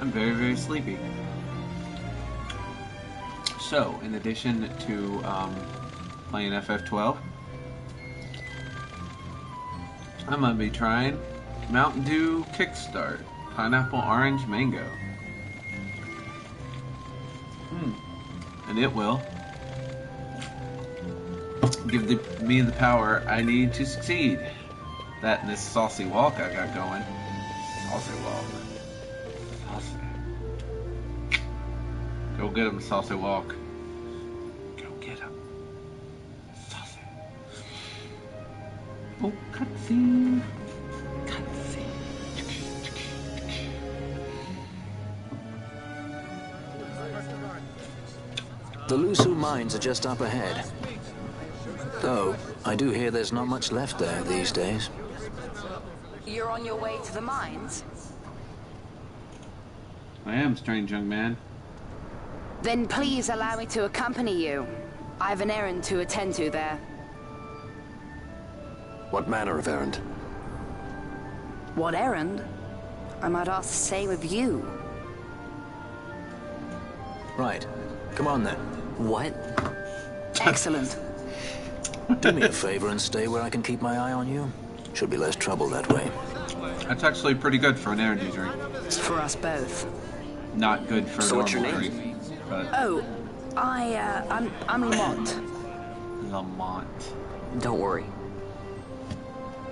I'm very, very sleepy. So, in addition to playing FF12, I'm going to be trying Mountain Dew Kickstart. Pineapple, orange, mango. And it will give me the power I need to succeed. That and this saucy walk I got going. Saucy walk. Saucy. Go get him, saucy walk. Go get him. Saucy. Oh, cutscene. Cutscene. The Lusu mines are just up ahead. Though, I do hear there's not much left there these days. You're on your way to the mines? I am, strange young man. Then please allow me to accompany you. I have an errand to attend to there. What manner of errand? What errand? I might ask the same of you. Right. Come on then. What? Excellent. Do me a favor and stay where I can keep my eye on you. Should be less trouble that way. That's actually pretty good for an energy drink. For us both. Not good for a So what's your normal name? drink. But Oh, I'm Lamont. Lamont. Don't worry.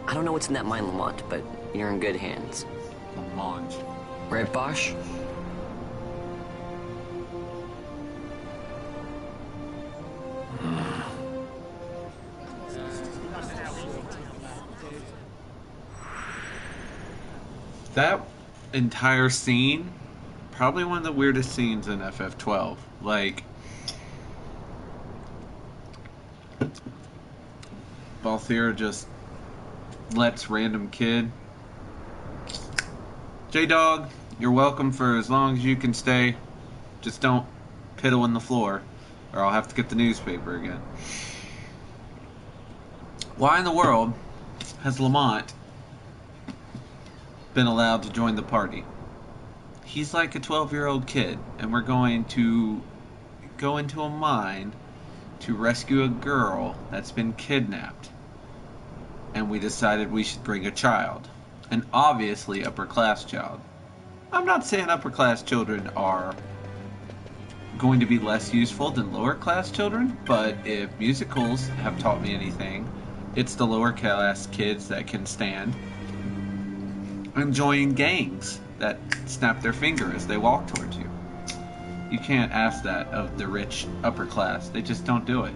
I don't know what's in that mine, Lamont, but you're in good hands. Lamont. Right, Basch? That entire scene, probably one of the weirdest scenes in FF12. Like, Balthier just lets random kid. J-Dog, you're welcome for as long as you can stay. Just don't piddle in the floor, or I'll have to get the newspaper again. Why in the world has Lamont been allowed to join the party? He's like a 12-year-old kid, and we're going to go into a mine to rescue a girl that's been kidnapped. And we decided we should bring a child. An obviously upper-class child. I'm not saying upper-class children are going to be less useful than lower-class children, but if musicals have taught me anything, it's the lower-class kids that can stand enjoying gangs that snap their finger as they walk towards you. You can't ask that of the rich upper class. They just don't do it.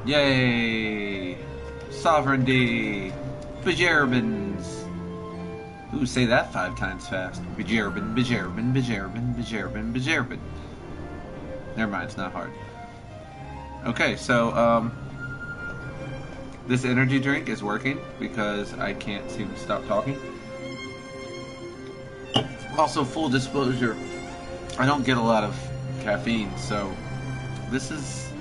Yay! Sovereignty! Bajerabins! Ooh, say that 5 times fast. Bajerabin, Bajerabin, Bajerabin, Bajerabin, Bajerabin. Never mind, it's not hard. Okay, so, this energy drink is working because I can't seem to stop talking. Also, full disclosure, I don't get a lot of caffeine, so this is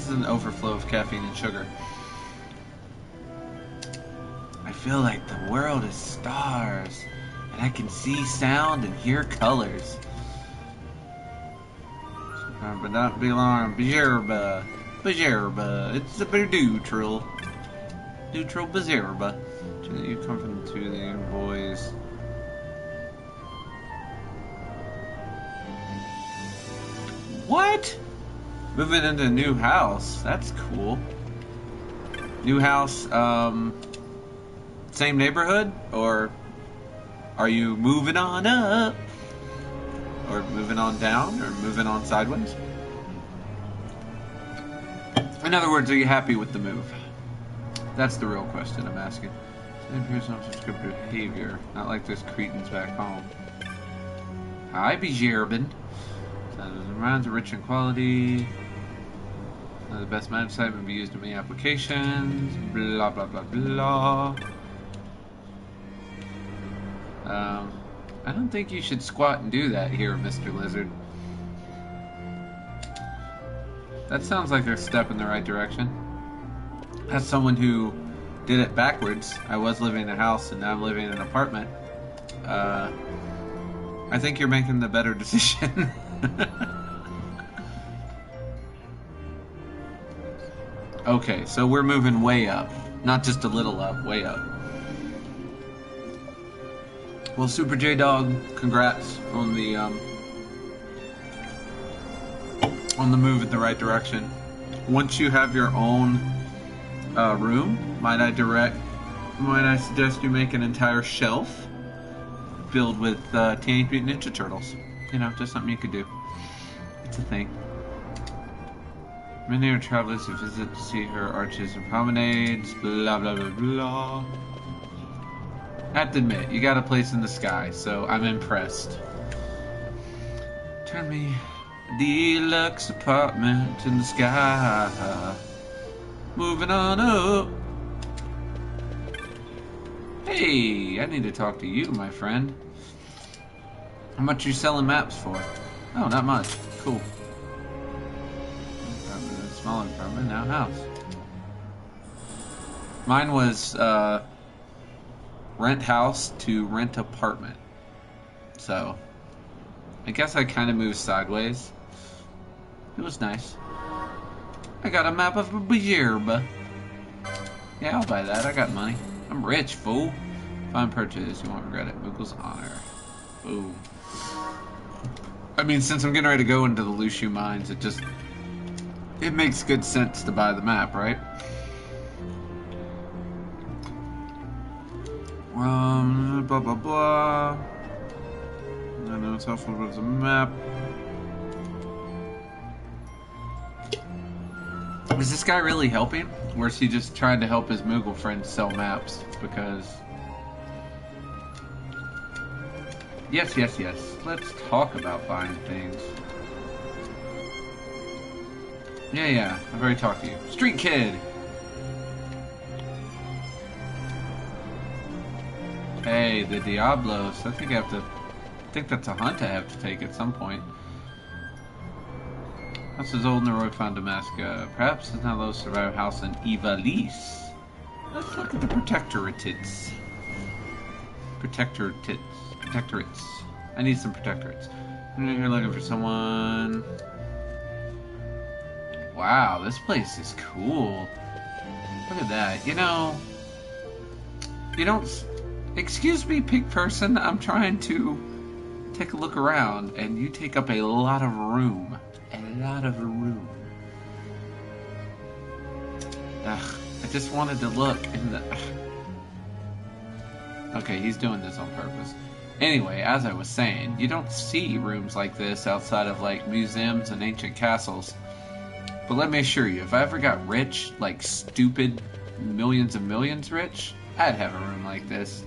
an overflow of caffeine and sugar. I feel like the world is stars, and I can see sound and hear colors. But not be alarmed, Bajerba. Bajerba, it's a neutral. Neutral Bajerba. You come from the 2 the boys. What? Moving into a new house. That's cool. New house, same neighborhood? Or are you moving on up? Or moving on down? Or moving on sideways? In other words, are you happy with the move? That's the real question I'm asking. It appears not such good behavior. Not like those cretins back home. Hi, Bajerabin. Rounds are rich in quality. The best managed site would be used in many applications. Blah blah blah blah. I don't think you should squat and do that here, Mr. Lizard. That sounds like a step in the right direction. As someone who did it backwards, I was living in a house and now I'm living in an apartment. I think you're making the better decision. Okay, so we're moving way up. Not just a little up, way up. Well, Super J Dog, congrats on the move in the right direction. Once you have your own room, might I suggest you make an entire shelf filled with Teenage Mutant Ninja Turtles? You know, just something you could do. It's a thing. Many are travelers who visit to see her arches and promenades, blah blah blah blah. I have to admit, you got a place in the sky, so I'm impressed. Turn me a deluxe apartment in the sky. Moving on up. Hey, I need to talk to you, my friend. How much are you selling maps for? Oh, not much. Cool. Small apartment, now house. Mine was rent house to rent apartment. So, I guess I kind of moved sideways. It was nice. I got a map of a Bjerb. Yeah, I'll buy that. I got money. I'm rich, fool. Fine purchase. You won't regret it. Moogle's honor. Boom. I mean, since I'm getting ready to go into the Lushu mines, it makes good sense to buy the map, right? Blah blah blah. I know it's helpful with a map. Is this guy really helping? Or is he just trying to help his Moogle friends sell maps? Because... Yes. Let's talk about buying things. Yeah. I've already talked to you. Street Kid! Hey, the Diablos. I think that's a hunt I have to take at some point. House is old and the road found Damascus. Perhaps it's not a low-survived house in Ivalice. Let's look at the protectorates. Protectorates. I need some protectorates. I'm here looking for someone. Wow, this place is cool. Look at that. You don't... Excuse me, pig person. I'm trying to take a look around, and you take up a lot of room. Ugh, I just wanted to look in the... Okay, he's doing this on purpose. Anyway, as I was saying, you don't see rooms like this outside of, like, museums and ancient castles. But let me assure you, if I ever got rich, like stupid millions and millions rich, I'd have a room like this.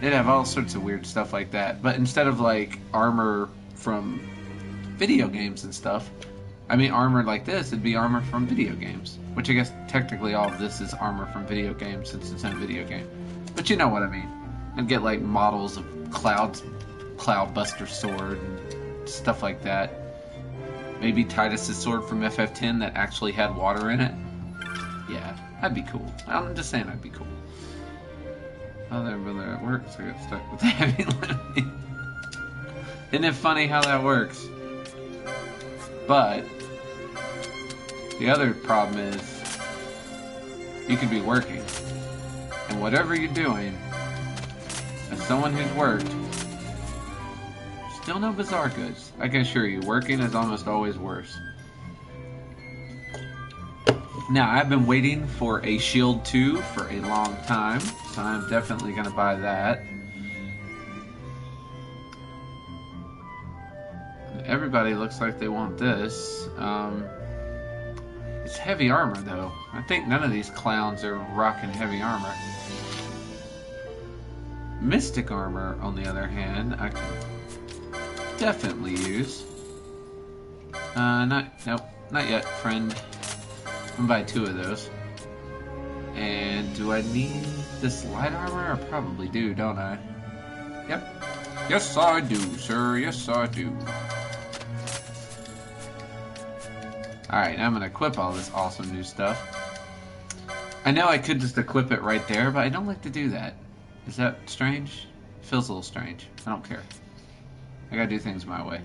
They'd have all sorts of weird stuff like that. But instead of, like, armor from video games and stuff, I mean armor like this, it'd be armor from video games. Which I guess technically all of this is armor from video games since it's in a video game. But you know what I mean. I'd get like models of Cloudbuster sword and stuff like that. Maybe Titus's sword from FF10 that actually had water in it. Yeah, that'd be cool. I'm just saying that'd be cool. Oh, they're at work, so I got stuck with the heavy lifting. Isn't it funny how that works? But the other problem is you could be working, and whatever you're doing, as someone who's worked, still no bizarre goods. I can assure you, working is almost always worse. Now, I've been waiting for a Shield 2 for a long time, so I'm definitely going to buy that. Everybody looks like they want this. It's heavy armor, though. I think none of these clowns are rocking heavy armor. Mystic armor, on the other hand, I can definitely use. Nope, not yet, friend. I'm gonna buy 2 of those. And do I need this light armor? I probably do, don't I? Yep. Yes, I do, sir. Yes, I do. Alright, now I'm gonna equip all this awesome new stuff. I know I could just equip it right there, but I don't like to do that. Is that strange? Feels a little strange. I don't care. I gotta do things my way.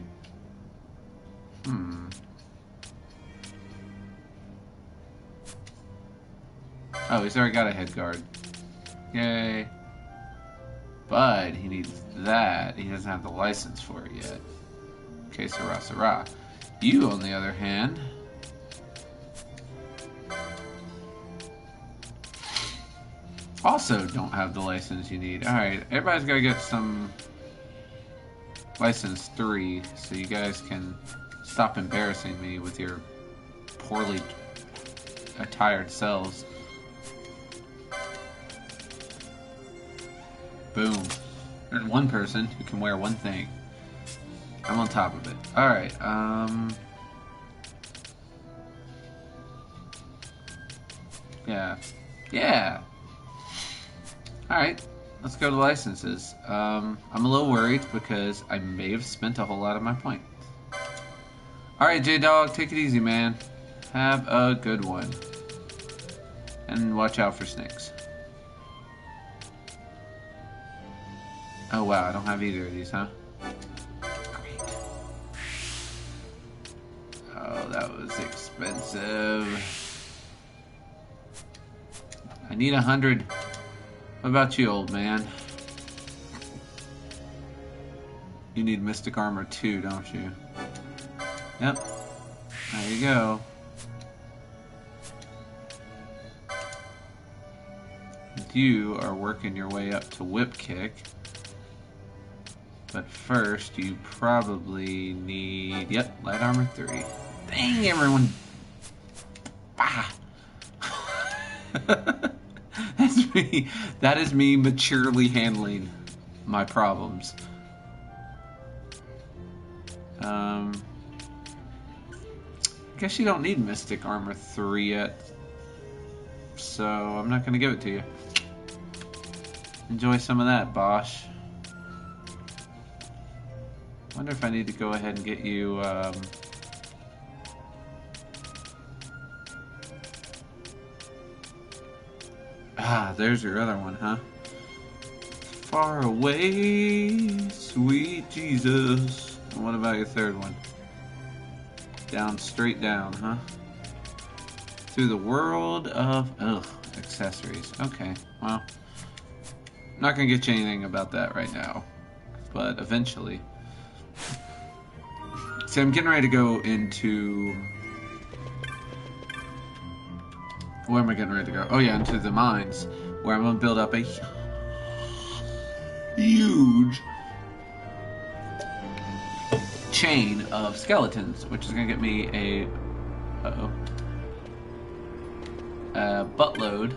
Oh, he's already got a head guard. Yay. But he needs that. He doesn't have the license for it yet. Okay, Sarah, Sarah. You, on the other hand... also don't have the license you need. Alright, everybody's gotta get some... license 3, so you guys can stop embarrassing me with your poorly attired selves. Boom. There's one person who can wear one thing. I'm on top of it. Alright, yeah. Yeah! Alright, let's go to licenses. I'm a little worried because I may have spent a whole lot of my points. Alright, J-Dog, take it easy, man. Have a good one. And watch out for snakes. Oh wow, I don't have either of these, huh? Great. Oh, that was expensive. I need 100. What about you, old man? You need Mystic Armor too, don't you? Yep. There you go. You are working your way up to Whip Kick. But first, you probably need... Yep, Light Armor 3. Dang, everyone! Bah! That's me. That is me maturely handling my problems. I guess you don't need Mystic Armor 3 yet. So, I'm not going to give it to you. Enjoy some of that, Basch. Wonder if I need to go ahead and get you, there's your other one, huh? Far away, sweet Jesus. And what about your third one? Down, straight down, huh? Through the world of, accessories. Okay, well, not gonna get you anything about that right now, but eventually. See, I'm getting ready to go into... Where am I getting ready to go? Oh yeah, into the mines, where I'm going to build up a huge chain of skeletons, which is going to get me a... a buttload,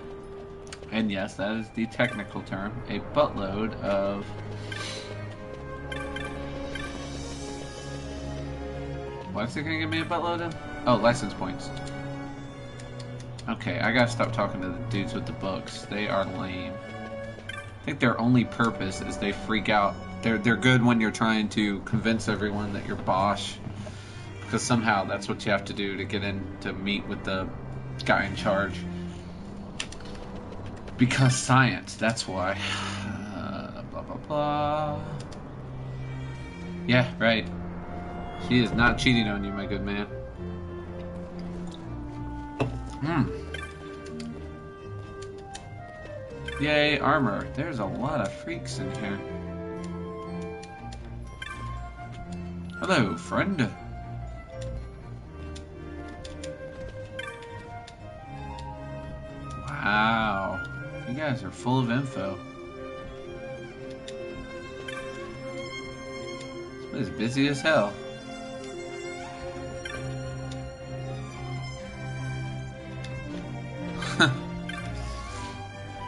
and yes, that is the technical term, a buttload of... What's it gonna give me a buttload of? Oh, license points. Okay, I gotta stop talking to the dudes with the books. They are lame. I think their only purpose is they freak out. They're good when you're trying to convince everyone that you're Basch, because somehow that's what you have to do to get in to meet with the guy in charge. Because science, that's why. Blah blah blah. Yeah, right. She is not cheating on you, my good man. Yay, armor. There's a lot of freaks in here. Hello, friend. Wow. You guys are full of info. This place is busy as hell.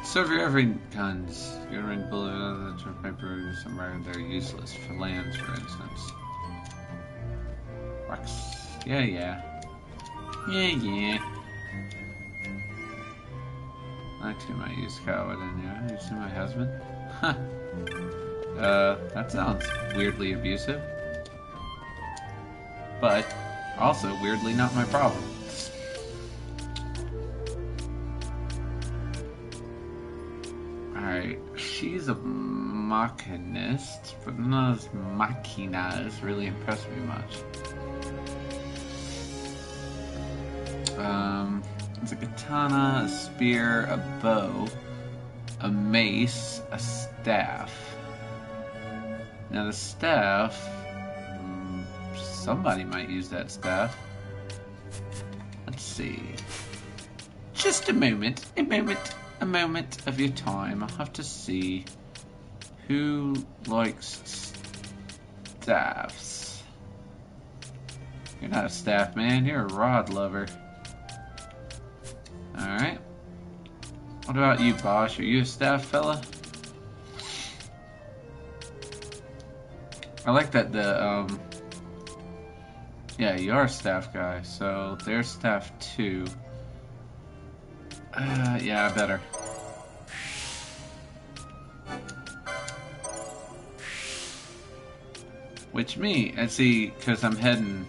Serve your every guns. You're gonna run bullets, paper, somewhere they're useless for lands, for instance. Rocks. Yeah, yeah. Yeah, yeah. I too might use coward in you. You see my husband? Huh. That sounds weirdly abusive. But also weirdly not my problem. Alright. She's a machinist, but none of those machinas really impressed me much. It's a katana, a spear, a bow, a mace, a staff. Now the staff, somebody might use that staff. Let's see. Just a moment of your time. I'll have to see who likes staffs. You're not a staff man, you're a rod lover. Alright. What about you, Basch? Are you a staff fella? I like that yeah, you are a staff guy, so there's staff too. Yeah, better. Which me, I see, because I'm heading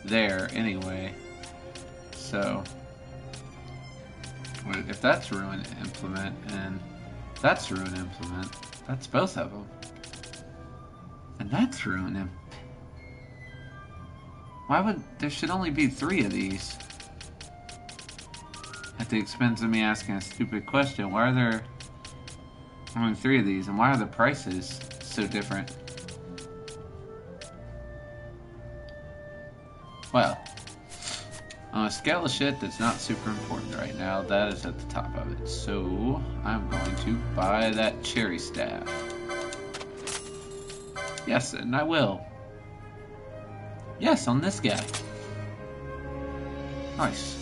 there anyway. So, if that's ruin implement and that's ruin implement, that's both of them. And that's ruin imp. Why would there should only be 3 of these? At the expense of me asking a stupid question, why are there only 3 of these, and why are the prices so different? Well, on a scale of shit that's not super important right now, that is at the top of it. So, I'm going to buy that cherry staff. Yes, and I will. Yes, on this guy. Nice.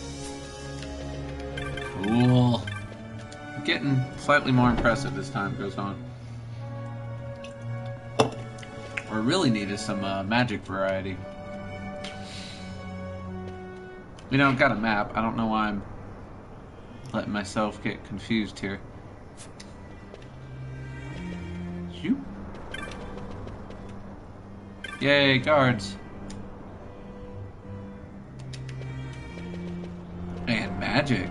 Cool. I'm getting slightly more impressive as time goes on. What I really need is some magic variety. We don't got a map. I don't know why I'm letting myself get confused here. Shoot. Yay, guards. And magic.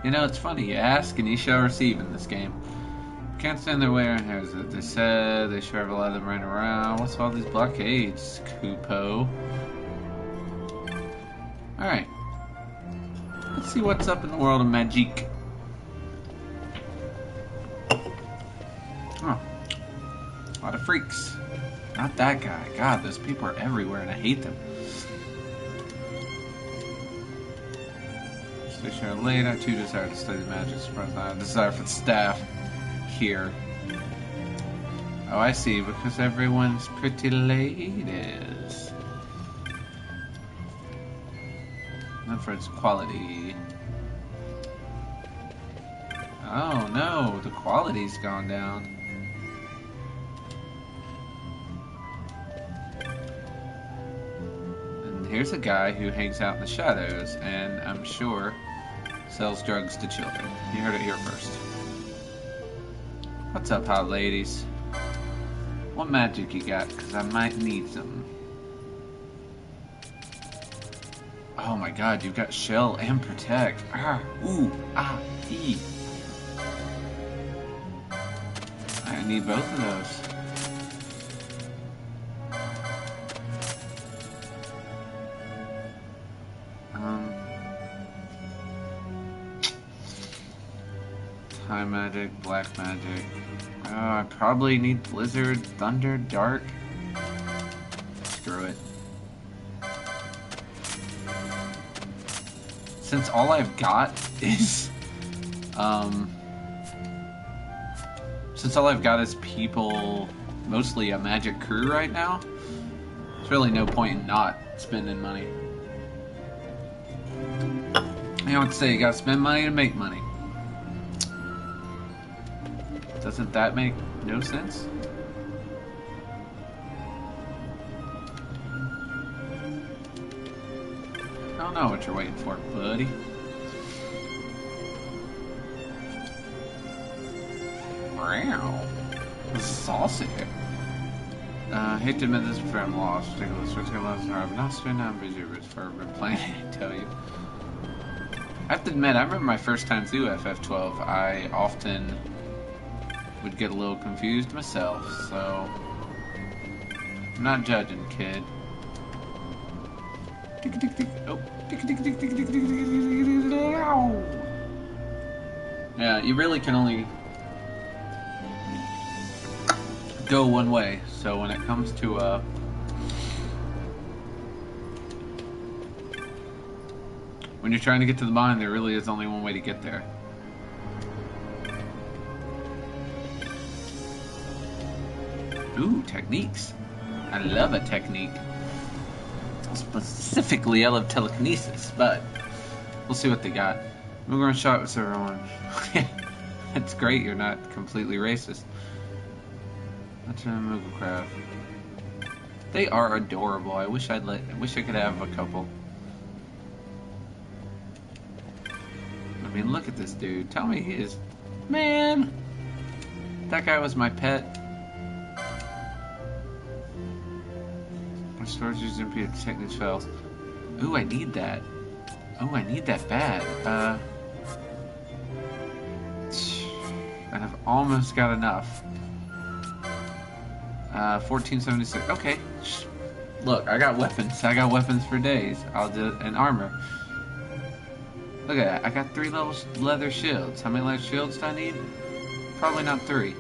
You know, it's funny, you ask and you shall receive in this game. Can't stand their way around here, is it? They said they sure have a lot of them running around. What's all these blockades, Kupo? Alright. Let's see what's up in the world of magic. Oh. A lot of freaks. Not that guy. God, those people are everywhere and I hate them. Sure late, I too desire to study magic. Surprised I have a desire for the staff here. Oh, I see, because everyone's pretty ladies. Not for its quality. Oh no, the quality's gone down. And here's a guy who hangs out in the shadows, and I'm sure sells drugs to children. You heard it here first. What's up, hot ladies? What magic you got? Because I might need some. Oh my god, you've got shell and protect. Ah, ooh, ah, ee. I need both of those. Time magic, black magic. I probably need blizzard, thunder, dark. Screw it. Since all I've got is, people, mostly a magic crew right now, there's really no point in not spending money. You know what to say, you gotta spend money to make money. Doesn't that make no sense? I don't know what you're waiting for, buddy. Wow. Saucy. Hate to admit this, but I'm lost. Particularly switching lessons are not straight now. I'm busy for urban planning, I tell you. I have to admit, I remember my first time through FF12, I often would get a little confused myself, so I'm not judging, kid. Oh. Yeah, you really can only go one way, so when it comes to when you're trying to get to the mine, there really is only one way to get there. Ooh, techniques. I love a technique. Specifically, I love telekinesis, but we'll see what they got. We're going to shot with everyone. It's great you're not completely racist. That's a Moogle Craft. They are adorable. I wish I could have a couple. I mean, look at this dude. Tell me he is... Man! That guy was my pet. My storage is empty. Techniques fails. Ooh, I need that. Oh, I need that bad. And I've almost got enough. 1476. Okay. Look, I got weapons. I got weapons for days. I'll do an armor. Look at that. I got 3 leather shields. How many leather shields do I need? Probably not 3.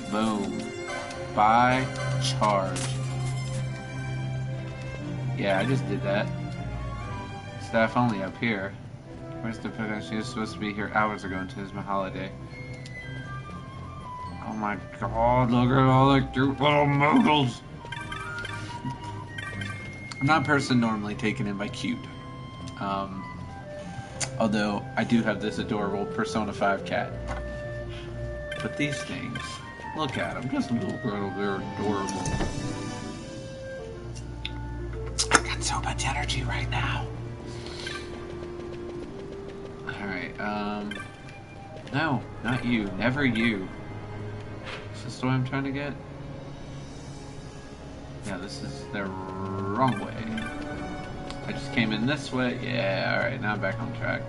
Boom. Buy. Charge. Yeah, I just did that. Staff only up here. Where's the pickup? She was supposed to be here hours ago until it's my holiday. Oh my god, look at all the cute little Moogles! I'm not a person normally taken in by cute. Although, I do have this adorable Persona 5 cat. But these things, look at them, just a little girl, they're adorable. I've got so much energy right now. Alright, no, not you, never you. Is this the way I'm trying to get? Yeah, this is the wrong way. I just came in this way. Yeah, alright, now I'm back on track.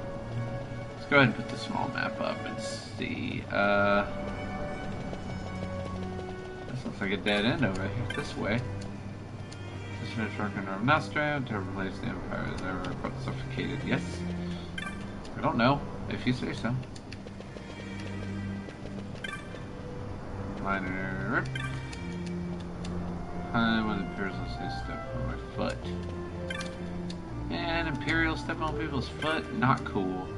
Let's go ahead and put the small map up and see. This looks like a dead end over here, this way. Just finished working on Nostra to replace the Empire. Is ever suffocated? Yes. I don't know, if you say so. Minor. When the Imperials say step on my foot. And Imperial step on people's foot? Not cool.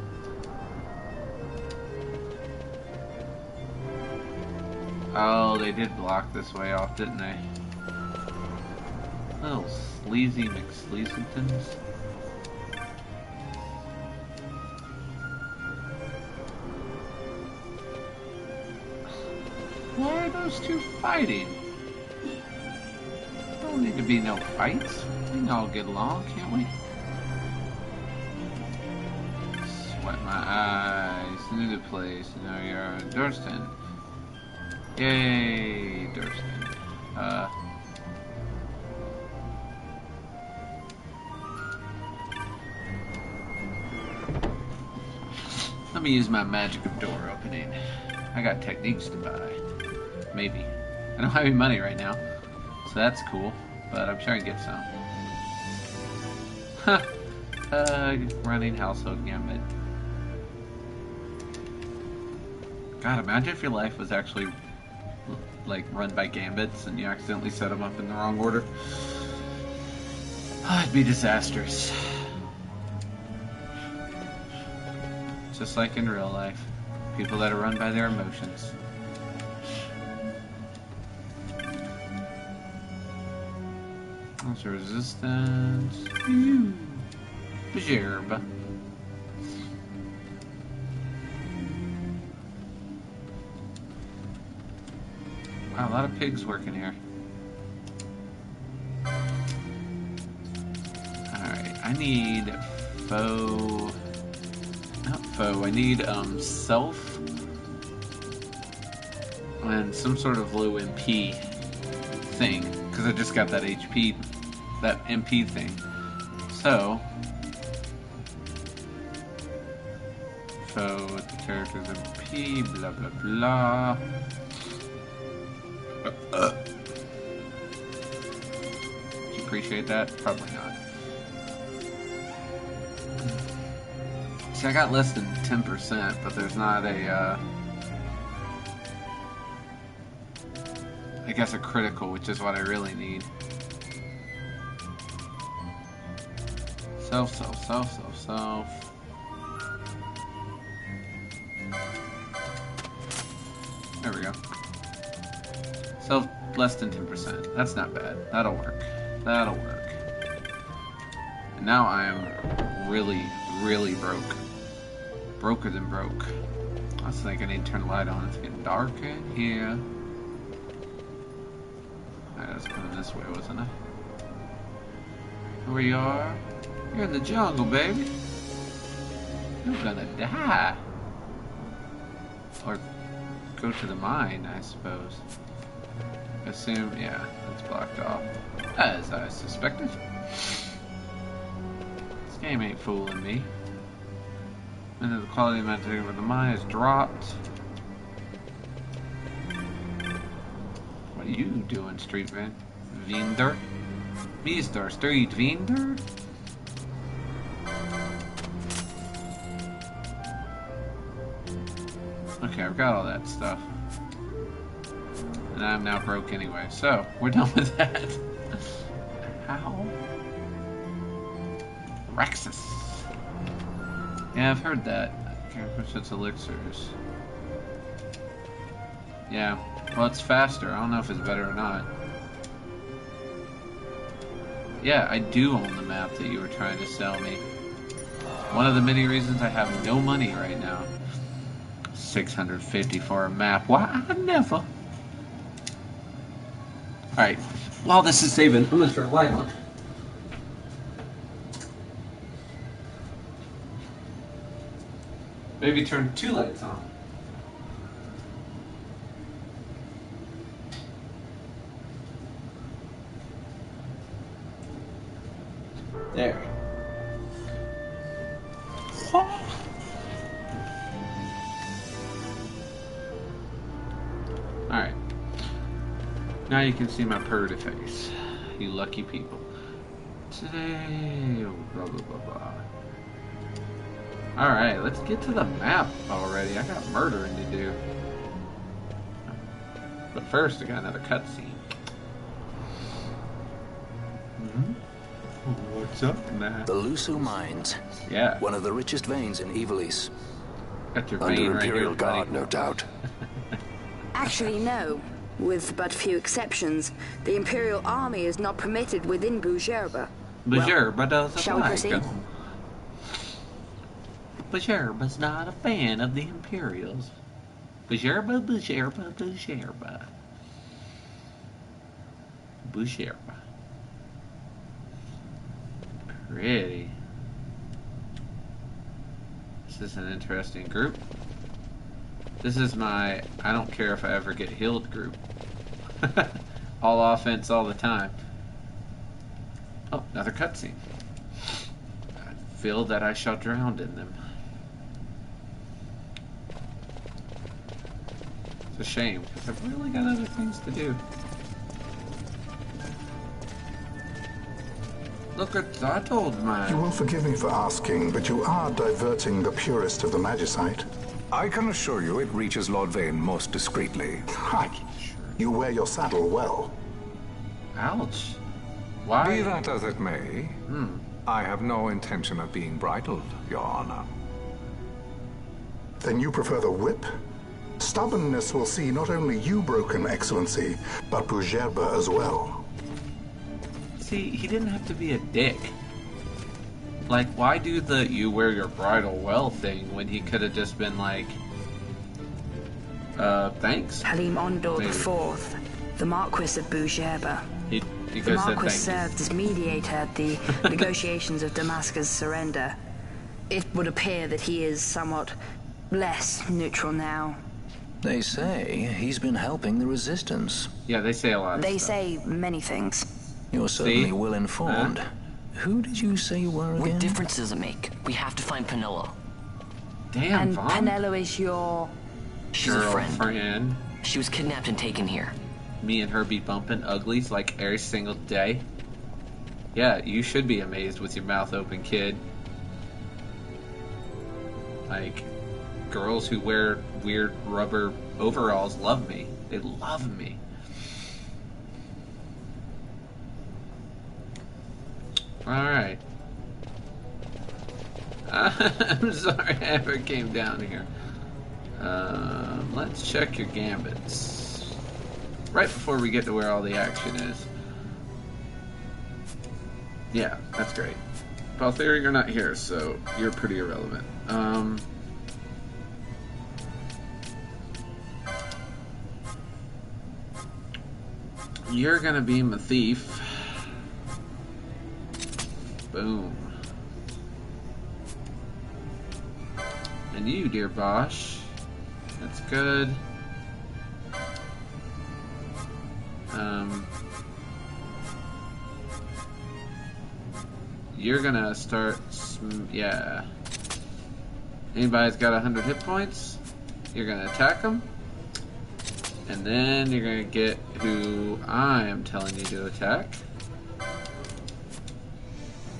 Oh, they did block this way off, didn't they? Little sleazy McSleasingtons. Why are those two fighting? Don't need to be no fights. We can all get along, can't we? Sweat my eyes. New place. Now you're Durston. Yay, Durston. Let me use my magic of door opening. I got techniques to buy. Maybe. I don't have any money right now, so that's cool, but I'm sure I can get some. Huh. Running household gambit. God, imagine if your life was actually, like, run by gambits and you accidentally set them up in the wrong order. Oh, it'd be disastrous. Just like in real life. People that are run by their emotions. That's resistance. Gerb. Wow, a lot of pigs working here. Alright, I need faux... Not faux, I need self and some sort of low MP thing, because I just got that HP, that MP thing. So, info with the characters in P, blah blah blah. Do you appreciate that? Probably not. See, I got less than 10%, but there's not a, I guess a critical, which is what I really need. Self. There we go. Self less than 10%. That's not bad. That'll work. That'll work. And now I am really broke. Broker than broke. I was thinking I need to turn the light on. It's getting dark in here. I was going this way, wasn't I? Where you are? You're in the jungle, baby. You're gonna die. Or go to the mine, I suppose. Assume, yeah, it's blocked off. As I suspected. This game ain't fooling me. And the quality of material of the mine has dropped. What are you doing, street vendor? Mr. Street Vendor? Okay, I've got all that stuff. And I'm now broke anyway, so we're done with that. How? Rexus. Yeah, I've heard that. Can't push its elixirs. Yeah, well, it's faster. I don't know if it's better or not. Yeah, I do own the map that you were trying to sell me. One of the many reasons I have no money right now. 650 for a map. Why? I never. Alright, while this is saving, I'm gonna turn the light on. Maybe turn 2 lights on. There. Alright. Now you can see my purdy face. You lucky people. Today, blah blah blah blah. Alright, let's get to the map already. I got murdering to do. But first, I got another cutscene. What's up, man? The Lusu Mines. Yeah. One of the richest veins in Ivalice. Got your Under vein right Imperial here, Guard, buddy. no doubt. Actually, no. With but few exceptions, the Imperial Army is not permitted within Bujerba. Bujerba doesn't shall we like proceed? 'em. Bujerba's not a fan of the Imperials. Bujerba. Pretty. This is an interesting group. This is my I don't care if I ever get healed group. All offense all the time. Oh, another cutscene. I feel that I shall drown in them. It's a shame, because I've really got other things to do. Look at that old man. You will forgive me for asking, but you are diverting the purest of the magicite. I can assure you it reaches Lord Vane most discreetly. Ha! You wear your saddle well. Ouch. Why? Be that as it may, I have no intention of being bridled, Your Honor. Then you prefer the whip? Stubbornness will see not only you broken, Excellency, but Bujerba as well. See, he didn't have to be a dick. Like, why do the you wear your bridle well thing when he could have just been like, thanks? Halim Ondor Maybe. IV, the Marquis of Bujerba. He The could have said Marquis thank served as mediator at the negotiations of Damascus' surrender. It would appear that he is somewhat less neutral now. They say he's been helping the resistance. you. Yeah, they say a lot of They stuff. say many things. You're certainly See? well informed. Who did you say you were What again? difference does it make? We have to find Panoa. Damn, And Vaughn. Penelo is your... She's a friend. Girlfriend. She was kidnapped and taken here. Me and her be bumping uglies like every single day. Yeah, you should be amazed with your mouth open, kid. Like, girls who wear weird rubber overalls love me. They love me. Alright. I'm sorry I ever came down here. Let's check your gambits. Right before we get to where all the action is. Yeah, that's great. Balthier, you're not here, so you're pretty irrelevant. You're gonna be my thief. Boom. And you, dear Basch. That's good. You're gonna start, yeah. Anybody's got 100 hit points, you're gonna attack them, and then you're gonna get who I am telling you to attack.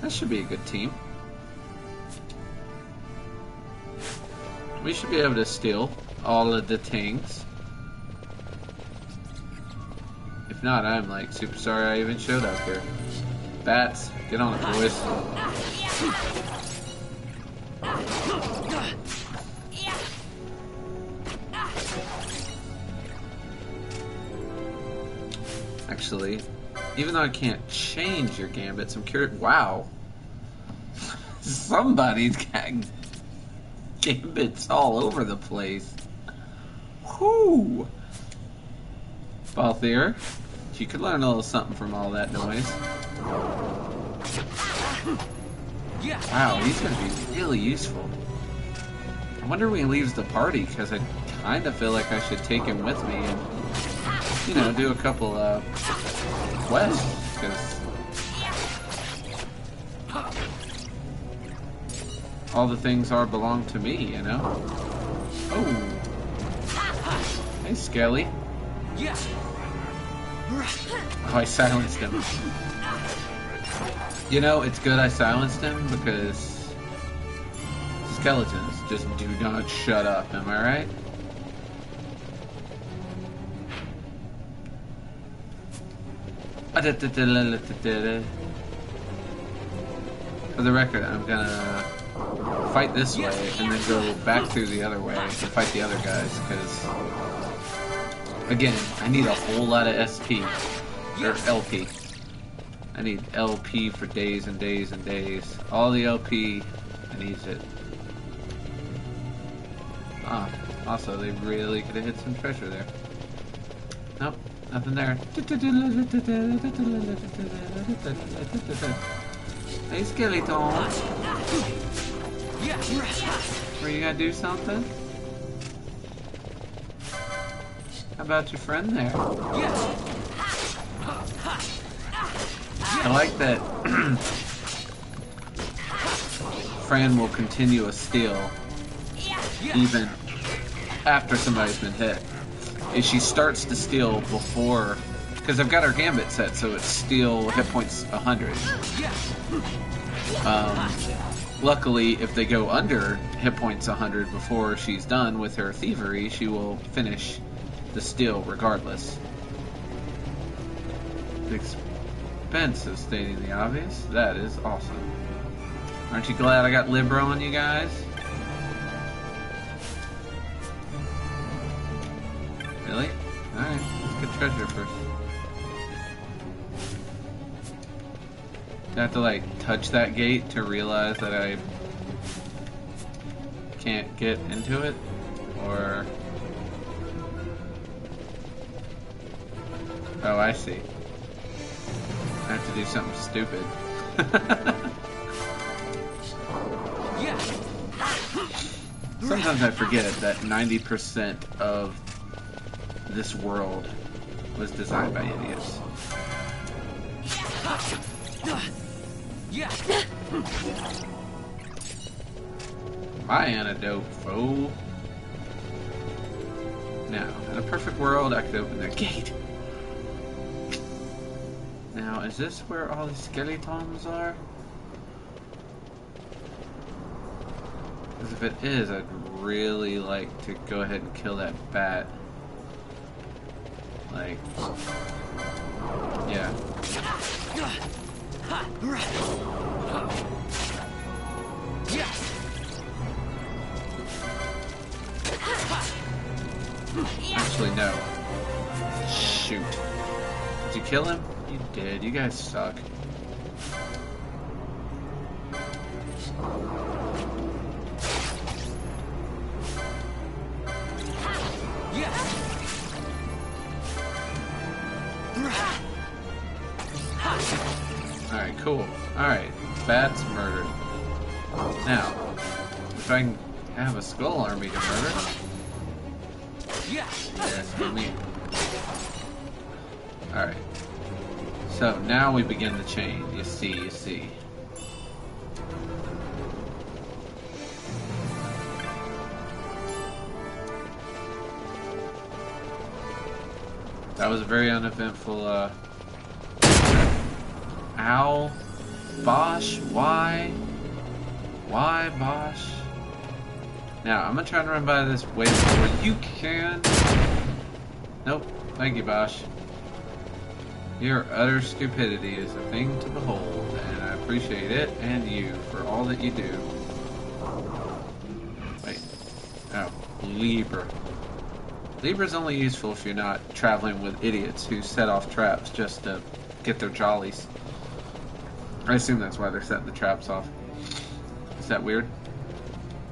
That should be a good team. We should be able to steal all of the things. If not, I'm like super sorry I even showed up here. Bats, get on it, boys. Actually, even though I can't change your gambits, I'm curious. Wow. Somebody's got gambits all over the place. Whoo! Balthier, you could learn a little something from all that noise. Wow, he's going to be really useful. I wonder when he leaves the party, because I kind of feel like I should take him with me and, you know, do a couple quests, because all the things are belong to me, you know? Oh. Hey, Skelly. Oh, I silenced him. You know, it's good I silenced him because skeletons just do not shut up, am I right? For the record, I'm gonna fight this way and then go back through the other way and fight the other guys, because again, I need a whole lot of SP or LP. I need LP for days and days and days. All the LP, I need it. Ah, also they really could have hit some treasure there. Nope, nothing there. Hey, skeleton. Were you gonna do something? How about your friend there? I like that Fran will continue a steal even after somebody's been hit. If she starts to steal before, because I've got her gambit set, so it's steal hit points 100. Luckily, if they go under hit points 100 before she's done with her thievery, she will finish the steal regardless. The expense of stating the obvious. That is awesome. Aren't you glad I got Libra on you guys? Really? Alright, let's get treasure first. Do I have to like touch that gate to realize that I can't get into it? Or... oh, I see. I have to do something stupid. Sometimes I forget that 90% of this world was designed by idiots. My antidote, foe. Now, in a perfect world, I could open that gate. Now, is this where all the skeletons are? Because if it is, I'd really like to go ahead and kill that bat. Like, yeah. Actually, no. Shoot. Did you kill him? You did. You guys suck. Alright, cool. Alright, bats murdered. Now, if I can have a skull army to murder. Yes, for me. Alright. So, now we begin the chain. You see. That was a very uneventful, Ow. Basch, why? Why, Basch? Now, I'm gonna try and run by this way before you can. Nope. Thank you, Basch. Your utter stupidity is a thing to behold, and I appreciate it and you for all that you do. Wait. Oh, Libra. Libra's only useful if you're not traveling with idiots who set off traps just to get their jollies. I assume that's why they're setting the traps off. Is that weird?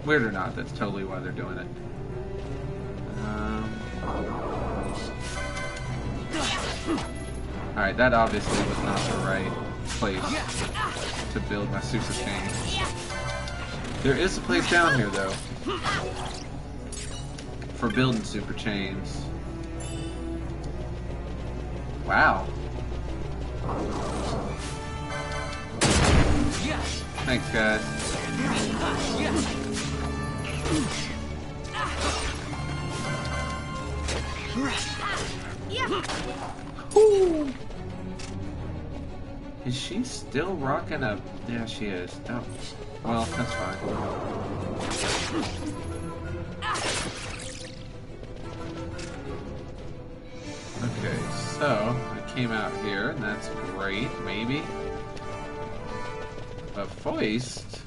Weird or not, that's totally why they're doing it. Alright, that obviously was not the right place to build my super chain. There is a place down here, though, for building super chains. Wow. Thanks, guys. Ooh. Is she still rocking a... Yeah, she is. Oh. Well, that's fine. Okay, so I came out here, and that's great, maybe. But Foist...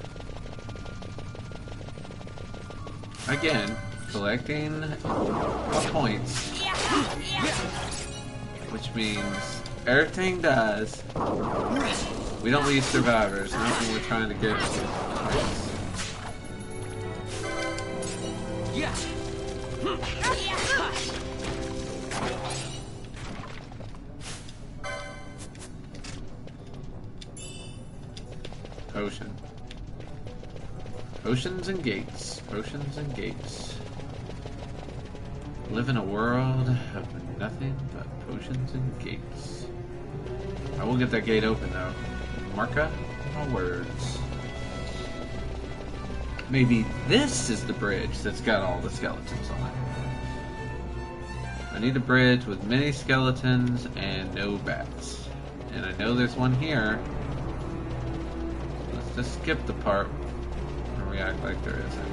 Again, collecting points. Which means everything does. We don't leave survivors, not when we're trying to get points. Potion. Potions and gates. Potions and gates. Live in a world of nothing but potions and gates. I will get that gate open though. Marka my words. Maybe this is the bridge that's got all the skeletons on it. I need a bridge with many skeletons and no bats. And I know there's one here. Let's just skip the part where we act like there isn't.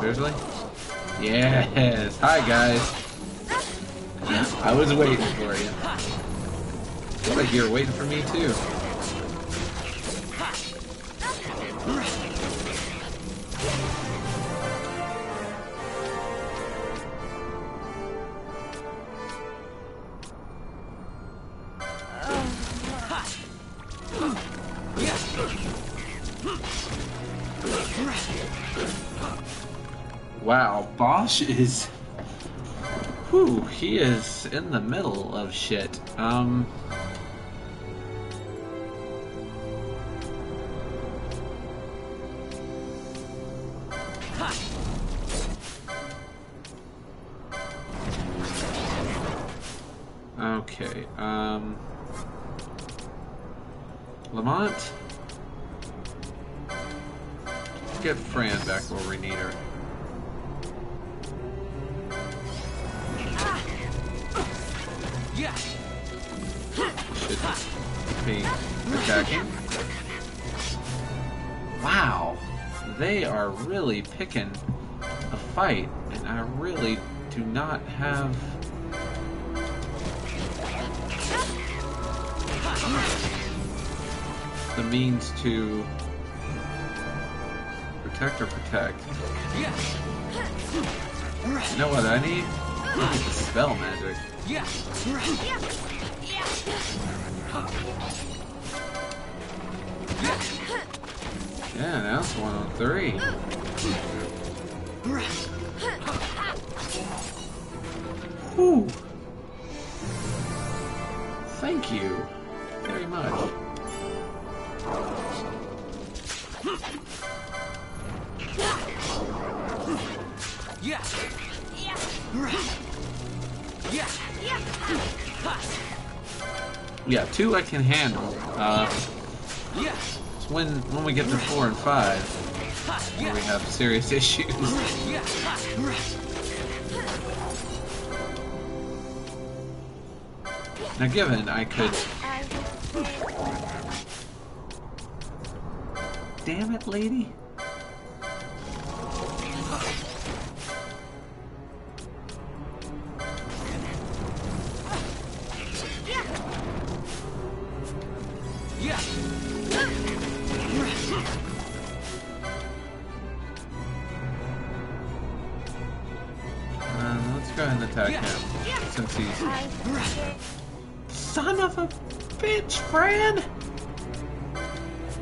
Seriously? Yes! Hi, guys! I was waiting for you. Looks like you were waiting for me, too. Wow, Basch is... Whew, he is in the middle of shit. Lamont? Let's get Fran back where we need her. Should be attacking. Wow, they are really picking a fight, and I really do not have the means to protect or protect. You know what I need? I need the spell magic. Yeah, now it's 1 on 3. Whew. Thank you very much. Yeah, 2 I can handle. It's when we get to 4 and 5 where we have serious issues. Now, given I could. Damn it, lady. Let's go ahead and attack him, since he's... Son of a bitch, Fran!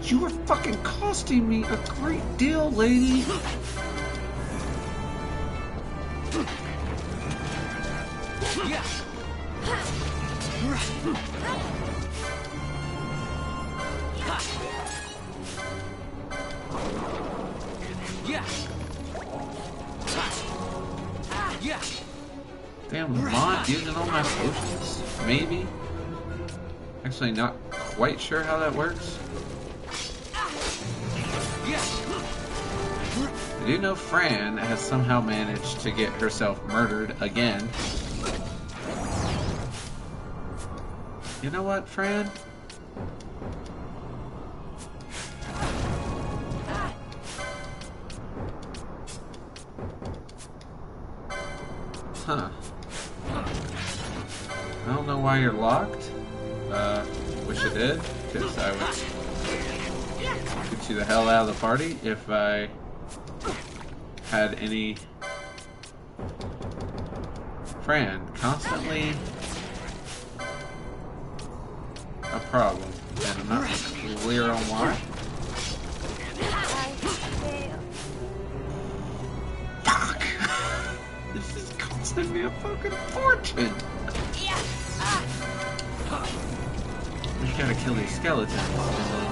You are fucking costing me a great deal, lady! Damn, Lamont using all my potions? Maybe? Actually, not quite sure how that works. I do know Fran has somehow managed to get herself murdered again. You know what, Fran? Huh. I don't know why you're locked. Wish I did, because I would get you the hell out of the party if I had any... Fran, constantly a problem, and I'm not clear on why. Fuck! This is costing me a fucking fortune! We gotta kill these skeletons, and then...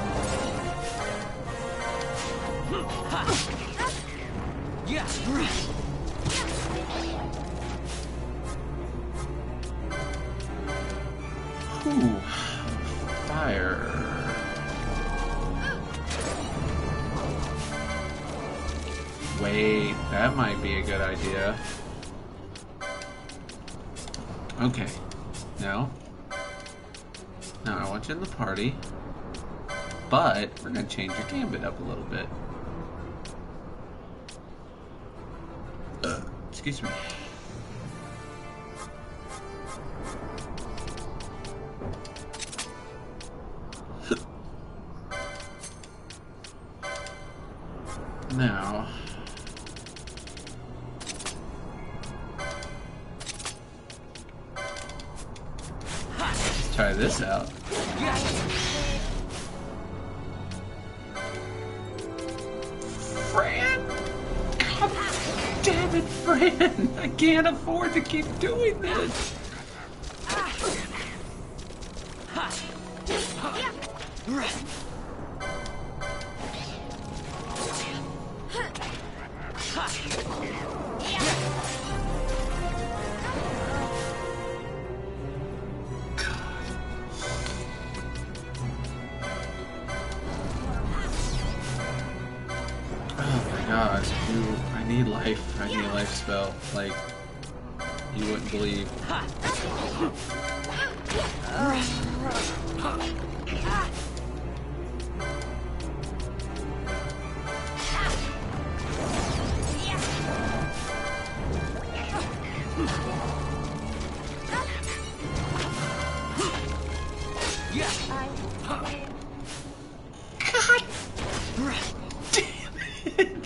Ooh, fire. Wait, that might be a good idea. Okay, no. Now I want you in the party, but we're gonna change your gambit up a little bit. Excuse me. Now, let's try this out. Fran! God damn it, Fran! I can't afford to keep doing this! god, dude, I need life. I need a life spell. Like, you wouldn't believe. God damn it!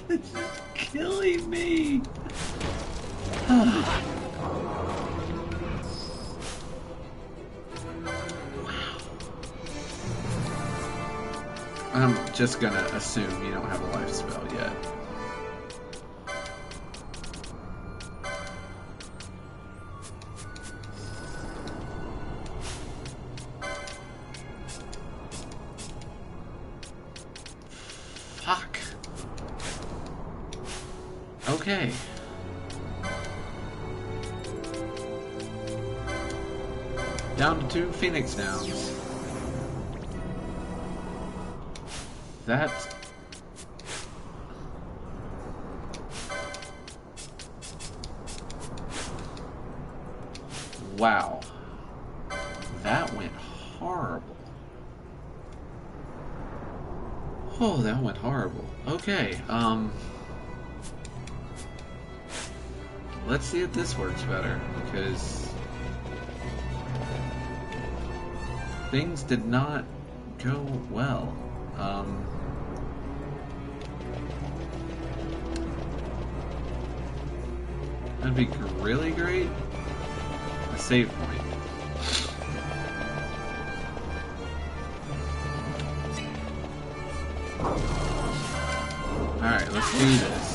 This is killing me. I'm just gonna assume you don't have a life spell yet. Fuck. Okay. Down to 2 Phoenix Downs. That's... Wow. That went horrible. Oh, that went horrible. Okay, let's see if this works better, because things did not go well. That'd be really great. A save point. Alright, let's do this.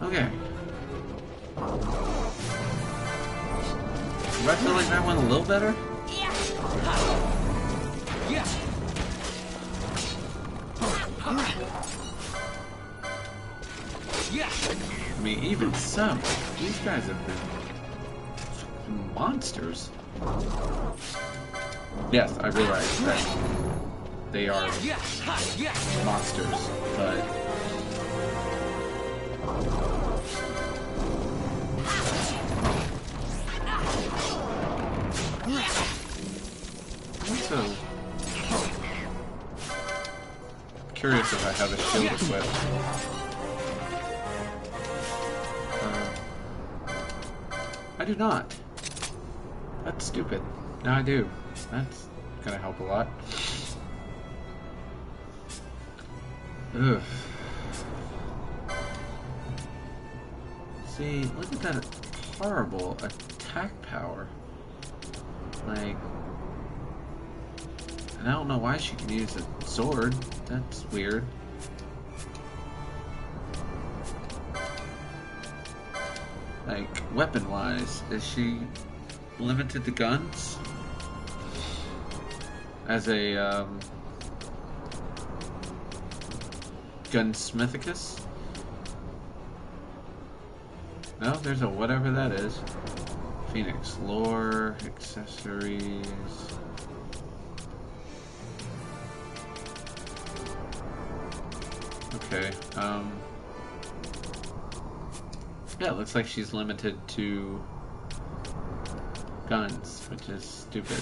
Okay. Do I feel like that went a little better? I mean, even so, these guys have been fucking monsters. Yes, I realize that they are monsters, but... I'm so curious if I have a shield equipped. I do not. That's stupid. No, I do. That's gonna help a lot. Ugh. See, look at that horrible attack power. Like, and I don't know why she can use a sword. That's weird. Like, weapon-wise, is she limited to guns? As a, gunsmithicus? No, there's a whatever that is. Phoenix lore, accessories. Okay, yeah, it looks like she's limited to guns, which is stupid.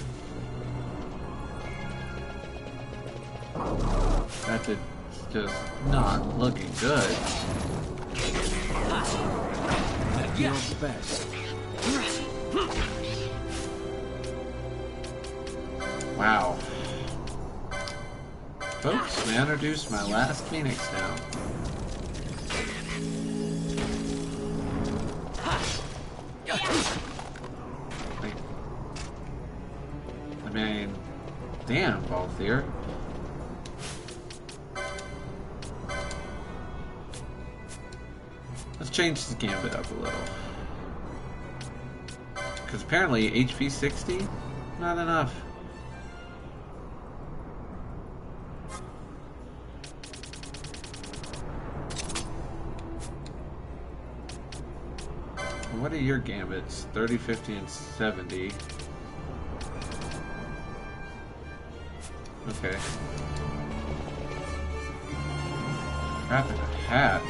That's just not looking good. Your best. Wow. Folks, may I introduce my last Phoenix now. Like, I mean, damn, Balthier. Let's change the gambit up a little. Because apparently HP 60, not enough. what are your gambits? 30, 50, and 70. Okay. Crap in a hat.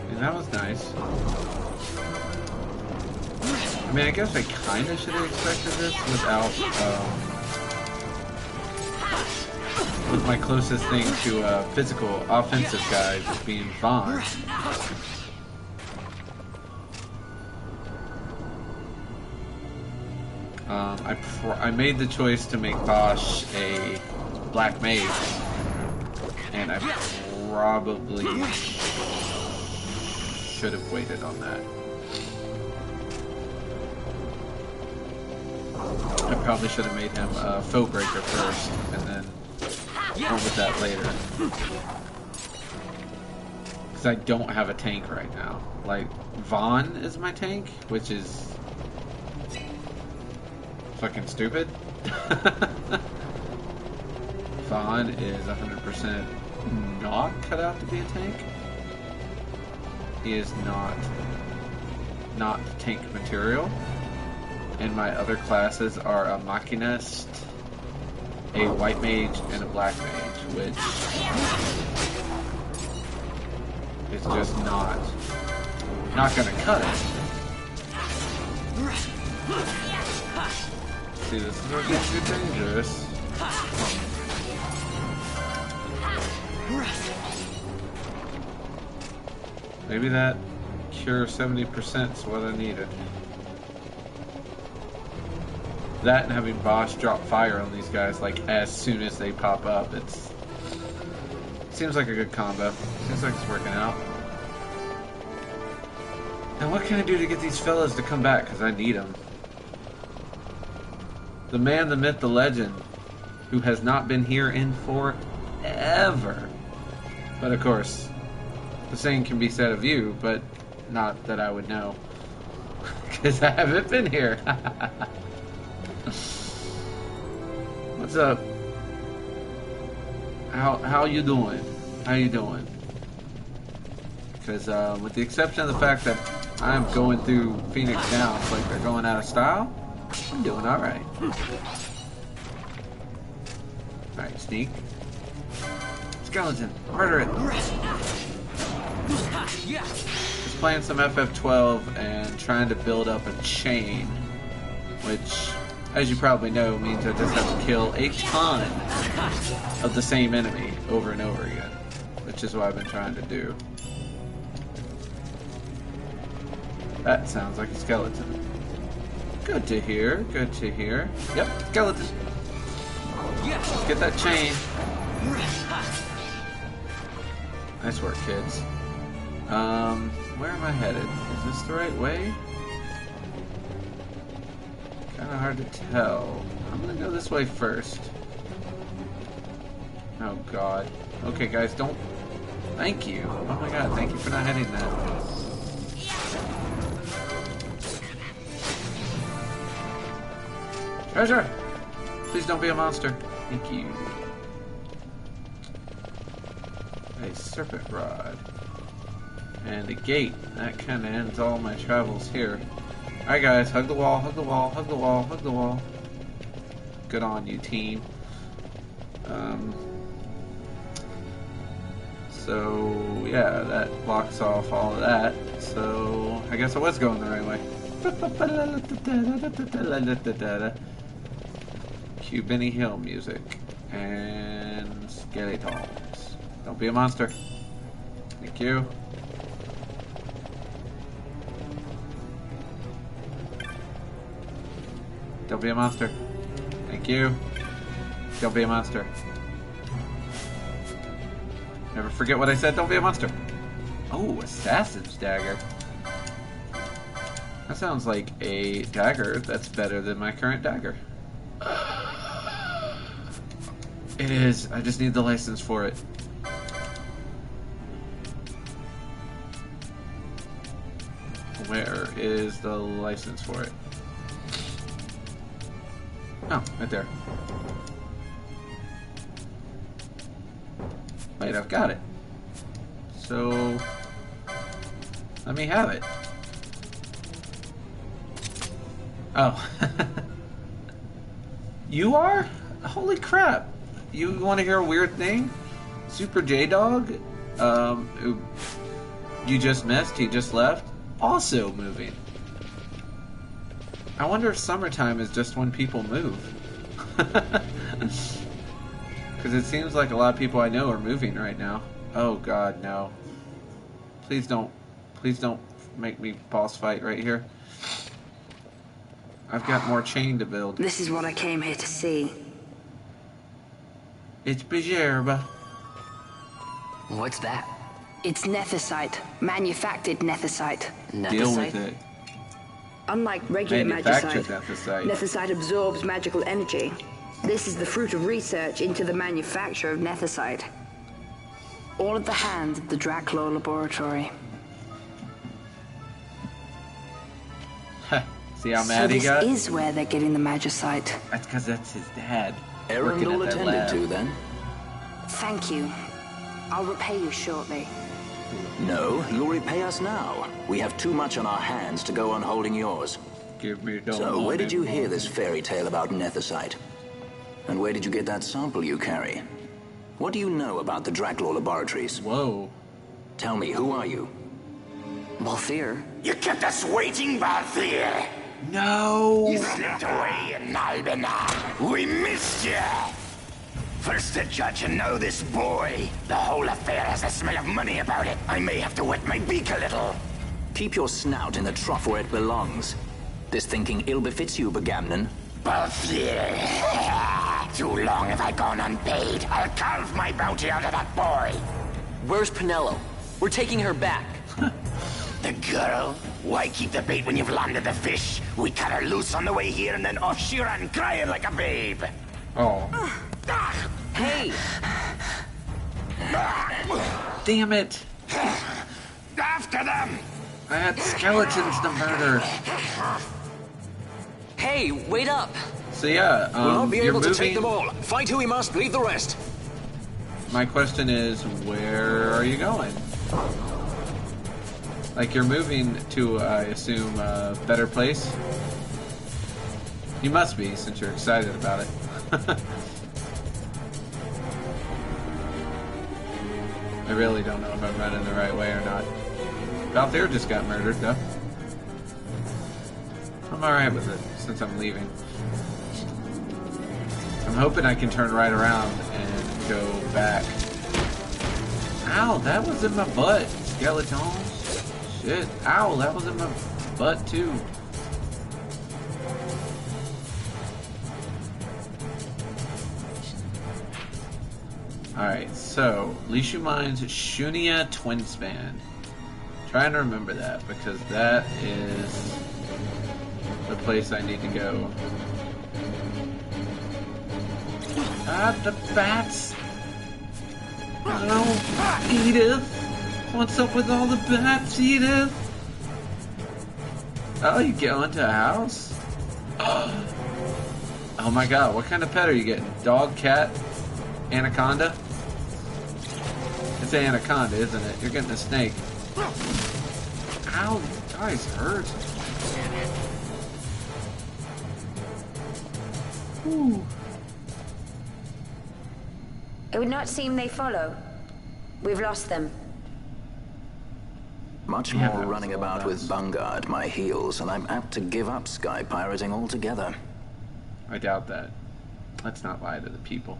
And that was nice. I mean, I guess I kind of should have expected this without, with my closest thing to a physical offensive guy just being Vaughn. I made the choice to make Basch a black mage, and I probably should have waited on that. I probably should have made him a foe breaker first, and then went with that later. Because I don't have a tank right now. Like, Vaughn is my tank, which is fucking stupid. Vaughn is 100% not cut out to be a tank. He is not tank material. And my other classes are a machinist, a white mage, and a black mage, which is just not gonna cut it. See, this is where it gets dangerous. Maybe that cure 70% is what I needed. That and having Basch drop fire on these guys like as soon as they pop up, seems like a good combo. Seems like it's working out. And what can I do to get these fellas to come back? Because I need them. The man, the myth, the legend, who has not been here in forever. But of course, the same can be said of you, but not that I would know. Because I haven't been here. What's up? How you doing? How you doing? Because with the exception of the fact that I'm going through Phoenix Downs like they're going out of style, I'm doing all right. All right, sneak. Skeleton, murder it. Just playing some FF12 and trying to build up a chain, which, as you probably know, means I just have to kill a ton of the same enemy over and over again, which is what I've been trying to do. That sounds like a skeleton. Good to hear, good to hear. Yep, skeleton. Let's get that chain. Nice work, kids. Where am I headed? Is this the right way? Kinda hard to tell. I'm gonna go this way first. Oh god. Okay guys, don't... Thank you. Oh my god, thank you for not hitting that. Treasure! Please don't be a monster. Thank you. A serpent rod. And a gate. That kinda ends all my travels here. Alright guys, hug the wall, hug the wall, hug the wall, hug the wall. Good on you, team. So, yeah, that blocks off all of that. So, I guess I was going the right way. Cue Benny Hill music. And skeletons. Don't be a monster. Thank you. Don't be a monster. Thank you. Don't be a monster. Never forget what I said, don't be a monster. Oh, Assassin's Dagger. That sounds like a dagger that's better than my current dagger. It is. I just need the license for it. Where is the license for it? Oh, right there. Wait, I've got it. So, let me have it. Oh. You are? Holy crap. You want to hear a weird thing? Super J-Dog, who you just missed, he just left, also moving. I wonder if summertime is just when people move. Because it seems like a lot of people I know are moving right now. Oh god, no. Please don't make me boss fight right here. I've got more chain to build. This is what I came here to see. It's Bejerba. What's that? It's nethicite, manufactured nethicite. Deal Nethicite? with it. Unlike regular Manufactured magicite, nethicite. nethicite absorbs magical energy. This is the fruit of research into the manufacture of nethicite. All at the hands of the Draclaw Laboratory. See how mad he So got? this is where they're getting the magicite. That's because that's his dad. Errand working all at that attended lab. to, then? Thank you. I'll repay you shortly. No, you'll repay us now. We have too much on our hands to go on holding yours. Give me the So, where did you money. hear this fairy tale about nethicite? And where did you get that sample you carry? What do you know about the Draclaw Laboratories? Whoa. Tell me, who are you? Balthier? You kept us waiting, Balthier. No! You slipped away in Albina. We missed you. First the judge and now this boy. The whole affair has a smell of money about it. I may have to wet my beak a little. Keep your snout in the trough where it belongs. This thinking ill befits you, Begamnon. Balthier. Too long have I gone unpaid. I'll carve my bounty out of that boy. Where's Pinello? We're taking her back. The girl? Why keep the bait when you've landed the fish? We cut her loose on the way here and then off she ran crying like a babe. Oh. Hey! Damn it! After them! I had skeletons to murder. Hey, wait up! So yeah, We'll not be you're able to moving. take them all. Fight who we must, leave the rest. My question is, where are you going? Like, you're moving to, I assume, a better place? You must be, since you're excited about it. I really don't know if I'm running the right way or not. Balthier just got murdered, though. I'm alright with it, since I'm leaving. I'm hoping I can turn right around and go back. Ow, that was in my butt, skeletons. Shit. Ow, that was in my butt too. Alright, so Lishu Mine's Shunia Twinspan. Trying to remember that because that is the place I need to go. Ah, the bats! Oh, Edith! What's up with all the bats, Edith? Oh, you go into a house? Oh my god, what kind of pet are you getting? Dog, cat, anaconda? It's an anaconda, isn't it? You're getting a snake. Ow, these guys hurt. Ooh. It would not seem they follow. We've lost them. Much Yeah, more that was running all about that. with Bunga at my heels, and I'm apt to give up sky pirating altogether. I doubt that. Let's not lie to the people.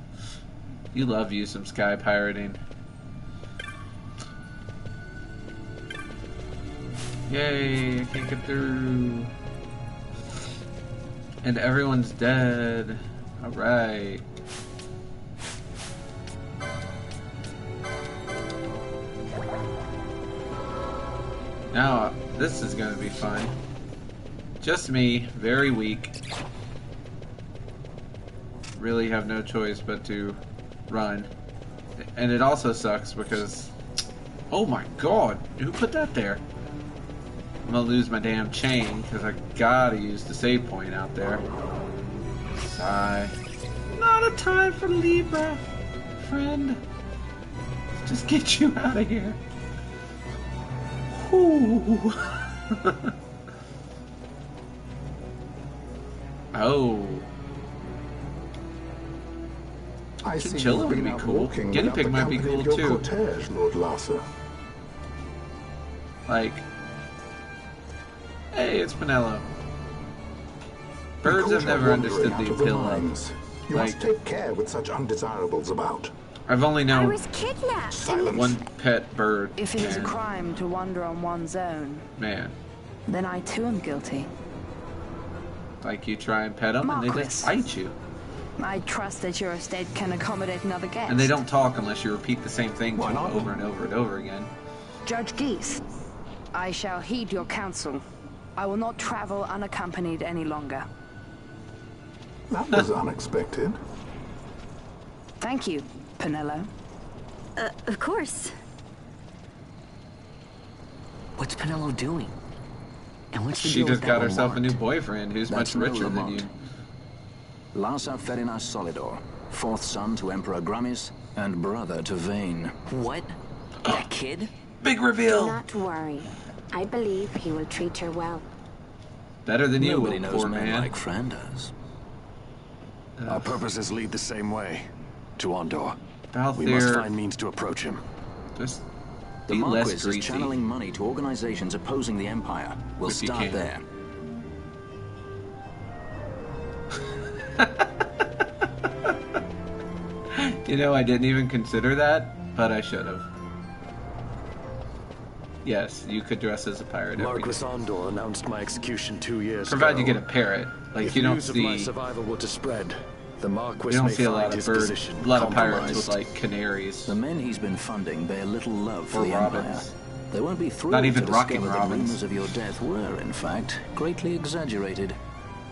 You love you some sky pirating. Yay, I can't get through. And everyone's dead. Alright. Now, this is gonna be fun. Just me, very weak. Really have no choice but to run. And it also sucks because... Oh my god! Who put that there? I'm gonna lose my damn chain because I gotta use the save point out there. Sigh. Not a time for Libra, friend. Just get you out of here. Whew. Oh. I see Chinchilla you've would been be out cool. walking Guinea without pig the might be company cool of your too. cortege, Lord Lasser. Like, hey, it's Pinello. We Birds caught have her never wandering understood out the of the appeal of. mines. You Like, must take care with such undesirables about. I've only I known was kidnapped. Silence. one pet bird. If it is a and, crime to wander on one's own, man, then I too am guilty. like you try and pet them and they just bite you. I trust that your estate can accommodate another guest. And they don't talk unless you repeat the same thing to Why them not? over and over and over again. Judge Geese, I shall heed your counsel. I will not travel unaccompanied any longer. That was unexpected. Thank you, Pinello. Of course. What's Pinello doing? And what's the She deal with just that got herself a Lamont? new boyfriend who's That's much no richer than Lamont. you. Larsa Ferinas Solidor, fourth son to Emperor Gramis and brother to Vane. What? That kid? Big Do reveal! not worry. I believe he will treat her well. Better than you Nobody will, knows poor men man. like Fran does. Our purposes lead the same way. To Ondor. We must Balthier, find means to approach him. just The be less Marquis is greasy. channeling money to organizations opposing the Empire. We'll If you start can. there. You know, I didn't even consider that, but I should have. Yes, you could dress as a pirate every Marquis day. Ondor announced my execution 2 years ago. Provided you get a parrot. Like, If you don't news of my see... survival were to spread, the Marquis You don't may see a find lot of his birds, position a lot of pirates compromised. with, like, canaries. The men he's been funding bear little love for Or the robins. Empire. They won't be thrilled Not even to rocking discover that robins. rumors of your death were, in fact, greatly exaggerated.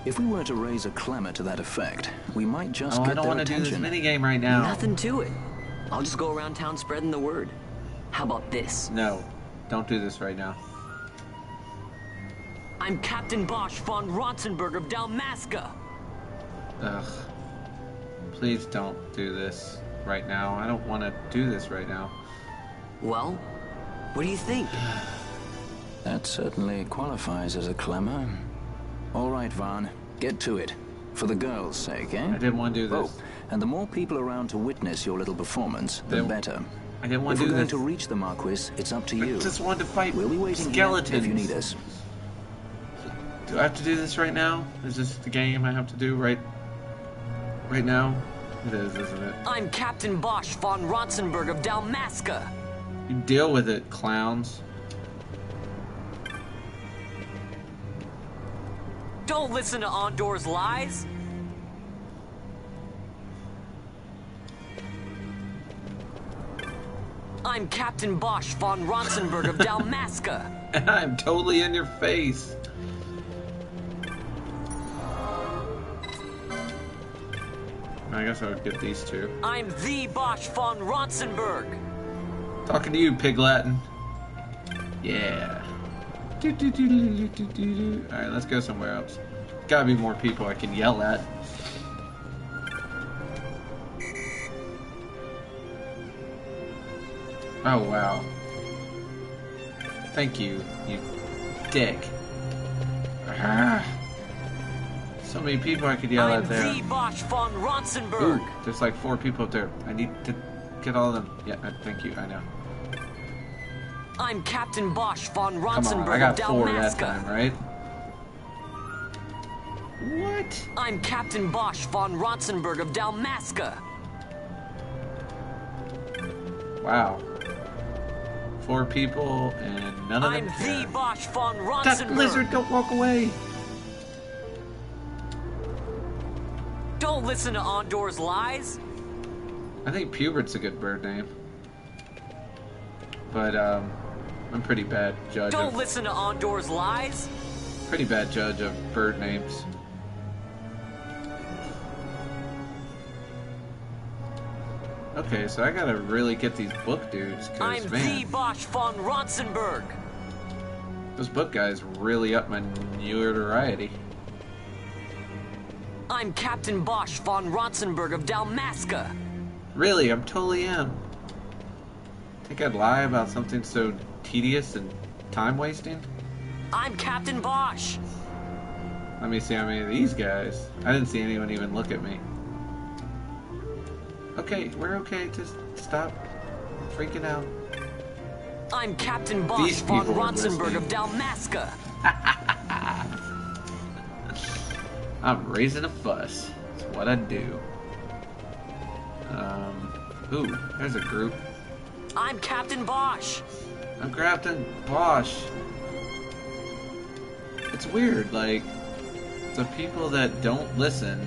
If we were to raise a clamor to that effect, we might just Oh, get I don't their want to do this attention. minigame right now. Nothing to it. I'll just go around town spreading the word. How about this? No, don't do this right now. I'm Captain Basch von Ronsenberg of Dalmasca. Ugh. Please don't do this right now. I don't want to do this right now. Well, what do you think? That certainly qualifies as a clamor. All right, Van, get to it. For the girls' sake, eh? I didn't want to do this. Oh, and the more people around to witness your little performance, the Then- better. I didn't want If to we're do going this. to reach the Marquis, it's up to you. I just wanted to fight We'll be waiting skeletons. here if you need us. Do I have to do this right now? Is this the game I have to do right now? It is, isn't it? I'm Captain Basch von Ronsenberg of Dalmasca. You deal with it, clowns. Don't listen to Ondor's lies. I'm Captain Basch von Ronsenberg of Dalmasca. I'm totally in your face. I guess I would get these two. I'm the Basch von Ronsenberg. Talking to you, Pig Latin. Yeah. Alright, let's go somewhere else. Gotta be more people I can yell at. Oh, wow. Thank you, you dick. Ah. So many people I could yell I'm at there. the Basch von Ronsenberg. Ooh, there's like 4 people up there. I need to get all of them. Yeah, thank you, I know. I'm Captain Basch von Come on, Ronsenberg I got of 4 that Dalmasca. time, right? What? I'm Captain Basch von Ronsenberg of Dalmasca. Wow. 4 people and none of I'm them the care. Basch von That Ronsenberg. lizard, don't walk away. Don't listen to Ondor's lies. I think Pubert's a good bird name. But, I'm pretty bad judge Don't of, listen to Ondor's lies. pretty bad judge of bird names. Okay, so I gotta really get these book dudes, I'm cause the man, Basch von Ronsenberg. those book guys really up my notoriety. I'm Captain Basch von Ronsenberg of Dalmasca. Really, I'm totally am. Think I'd lie about something so tedious and time-wasting? I'm Captain Basch. Let me see how many of these guys. I didn't see anyone even look at me. Okay, we're okay. Just stop freaking out. I'm Captain Basch von Ronsenberg of Dalmasca. I'm raising a fuss. That's what I do. Ooh, there's a group. I'm Captain Basch. I'm Captain Basch. It's weird, like, the people that don't listen.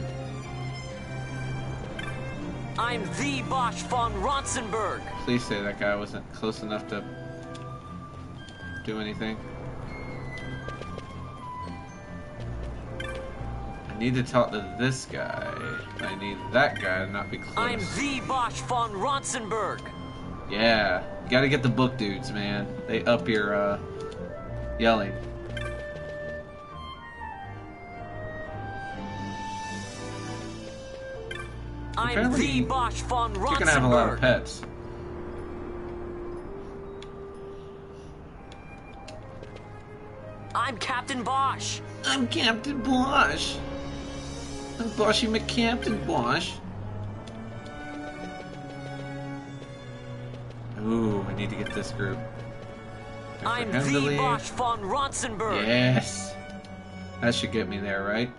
I'm the Basch von Ronsenberg. Please say that guy wasn't close enough to do anything. I need to talk to this guy. I need that guy to not be close. I'm the Basch von Ronsenberg. Yeah, you gotta get the book dudes, man. They up your yelling. I'm Apparently, the Basch von Ronsenberg. You can have a lot of pets. I'm Captain Basch. I'm Captain Basch. I'm Boshy McCaptain Basch. Ooh, I need to get this group. I'm the Basch von Ronsenberg. Yes. That should get me there, right?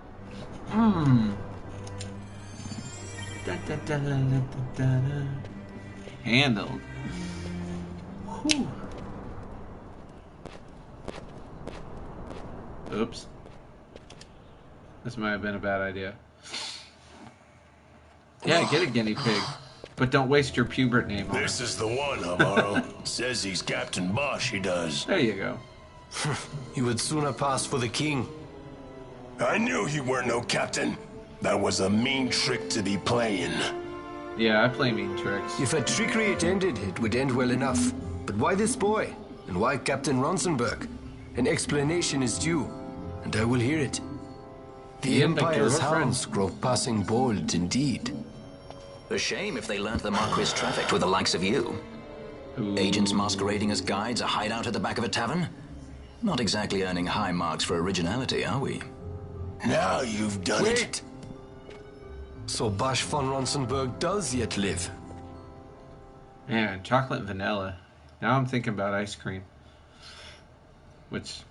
Handled. Whew. Oops. This might have been a bad idea. Yeah, get a guinea pig. But don't waste your pubert name on it. This is the one, Amaro. Says he's Captain Basch, he does. There you go. He would sooner pass for the king. I knew he weren't no captain. That was a mean trick to be playing. Yeah, I play mean tricks. If a trickery it ended, it would end well enough. But why this boy? And why Captain Ronsenberg? An explanation is due, and I will hear it. The Empire's hounds grow passing bold indeed. A shame if they learned the Marquis trafficked with the likes of you. Ooh. Agents masquerading as guides, a hideout at the back of a tavern? Not exactly earning high marks for originality, are we? Now you've done it. So Basch von Ronsenberg does yet live. Man, chocolate and vanilla. Now I'm thinking about ice cream. Which,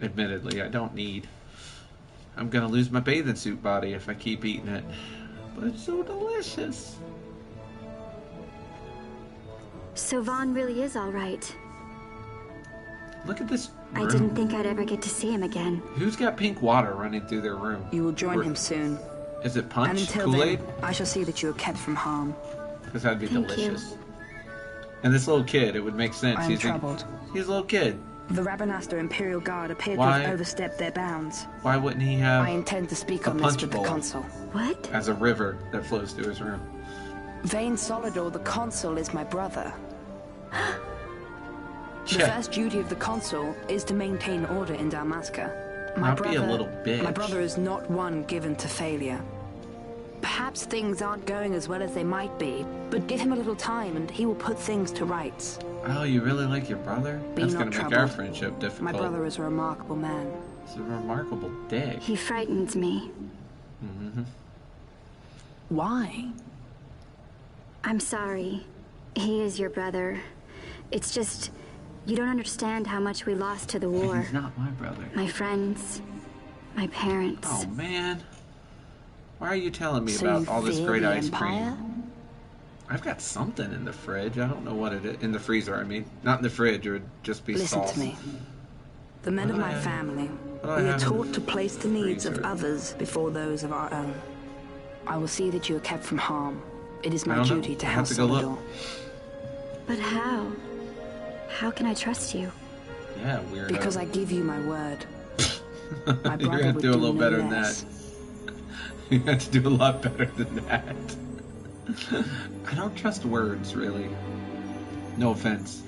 admittedly, I don't need. I'm gonna lose my bathing suit body if I keep eating it. But it's so delicious. So Vaughn really is all right. Look at this room. I didn't think I'd ever get to see him again. Who's got pink water running through their room? You will join him soon. Is it punch? And until Kool-Aid? then, I shall see that you are kept from harm. Because that'd be Thank delicious. And this little kid, it would make sense. I am troubled. He's a little kid. The Ravenaster Imperial Guard appeared to have overstepped their bounds. Why wouldn't he have I intend to speak a on this punch with the bowl consul. What? as a river that flows through his room? Vane Solidor, the consul, is my brother. The Yeah. first duty of the consul is to maintain order in Dalmasca. Not be a little bitch. My brother is not one given to failure. Perhaps things aren't going as well as they might be, but give him a little time and he will put things to rights. Oh, you really like your brother? Be That's not gonna make our troubled. friendship difficult. My brother is a remarkable man. He's a remarkable dick. He frightens me. Mm-hmm. Why? I'm sorry. He is your brother. It's just, you don't understand how much we lost to the war. He's not my brother. My friends, my parents. Oh, man. Why are you telling me So about you all this fear great the ice Empire? cream? I've got something in the fridge. I don't know what it is. In the freezer, I mean. Not in the fridge, or it'd just be Listen sauce. to me. The men of my family, we are taught to place the needs of others before those of our own. I will see that you are kept from harm. It is I my don't know. duty to I'll help have to go look. Solidor. But how? How can I trust you? Yeah, weirdo. Because I give you my word. My You're brother gonna have to would do a little no better than less. that. You have to do a lot better than that. I don't trust words, really. No offense.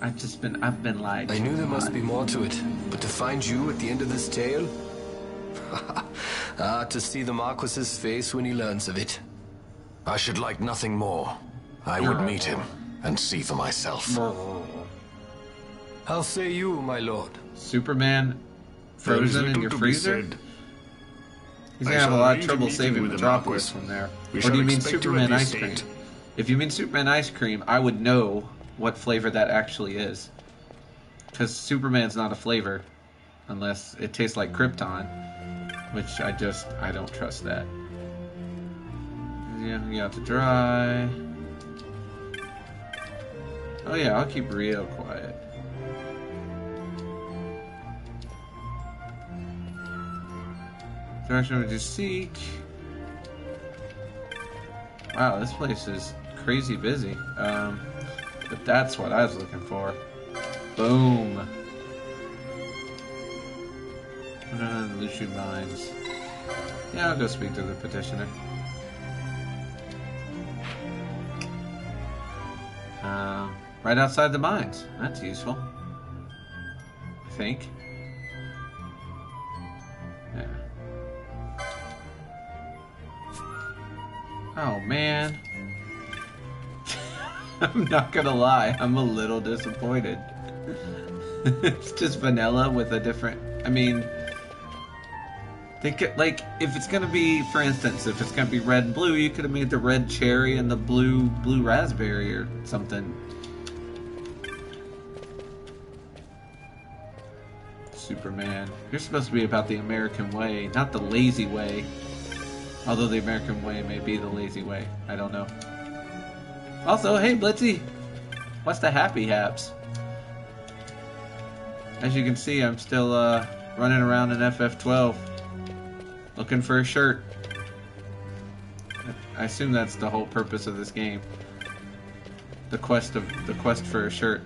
I've been lied I to knew there a must lot. be more to it, but to find you at the end of this tale? To see the Marquis's face when he learns of it. I should like nothing more. I would meet him. and see for myself. How say you, my lord? Superman frozen in your freezer? He's gonna have a lot of trouble saving Metropolis from there. Or do you mean Superman ice cream? If you mean Superman ice cream, I would know what flavor that actually is. Because Superman's not a flavor. Unless it tastes like Krypton. Which I don't trust that. Yeah, you have to dry. Oh yeah, I'll keep real quiet. Direction would you seek? Wow, this place is crazy busy. But that's what I was looking for. Boom. Lucian Mines. Yeah, I'll go speak to the petitioner. Right outside the mines. That's useful. I think. Yeah. Oh, man. I'm not gonna lie. I'm a little disappointed. It's just vanilla with a different... I mean... Think it, like, if it's gonna be, for instance, if it's gonna be red and blue, you could have made the red cherry and the blue raspberry or something. Superman. You're supposed to be about the American way, not the lazy way. Although the American way may be the lazy way. I don't know. Also, hey Blitzy! What's the happy haps? As you can see, I'm still running around in FF12. Looking for a shirt. I assume that's the whole purpose of this game. The quest for a shirt.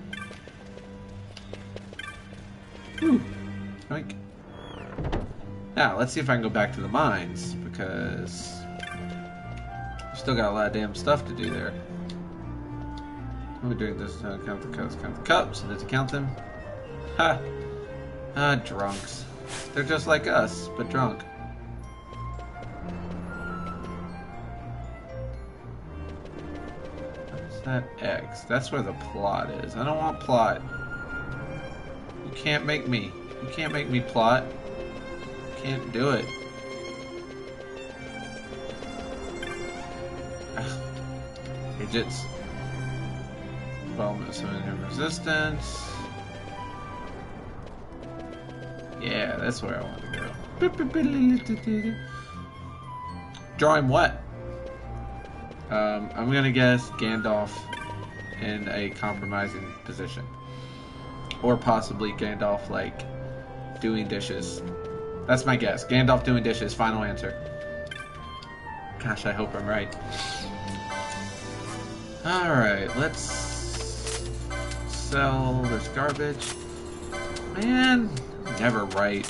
Whew. Like. Now, let's see if I can go back to the mines, because we still got a lot of damn stuff to do there. What are we doing this time? Count the cups, count the cups. Did you count them? Ha! Ah, drunks. They're just like us, but drunk. That X. That's where the plot is. I don't want plot. You can't make me. You can't make me plot. You can't do it. Digits. Development of resistance. Yeah, that's where I want to go. Drawing what? I'm gonna guess Gandalf in a compromising position. Or possibly Gandalf, like, doing dishes. That's my guess. Gandalf doing dishes, final answer. Gosh, I hope I'm right. Alright, let's sell this garbage. Man, I'm never right.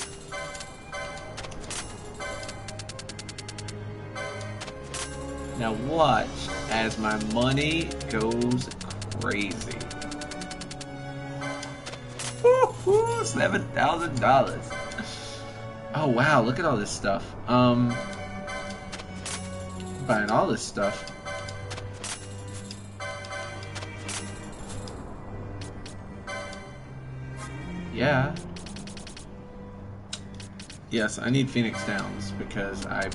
Now watch as my money goes crazy. Woo-hoo, $7,000. Oh wow, look at all this stuff. Buying all this stuff. Yeah. Yes, I need Phoenix Downs because I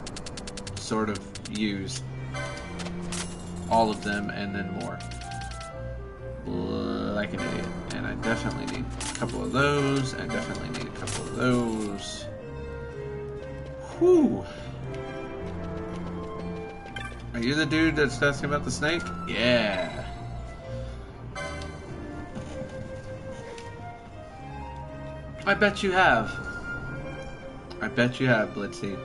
sort of used all of them and then more. Like an idiot. And I definitely need a couple of those. I definitely need a couple of those. Whew. Are you the dude that's asking about the snake? Yeah. I bet you have. I bet you have, Blitzy.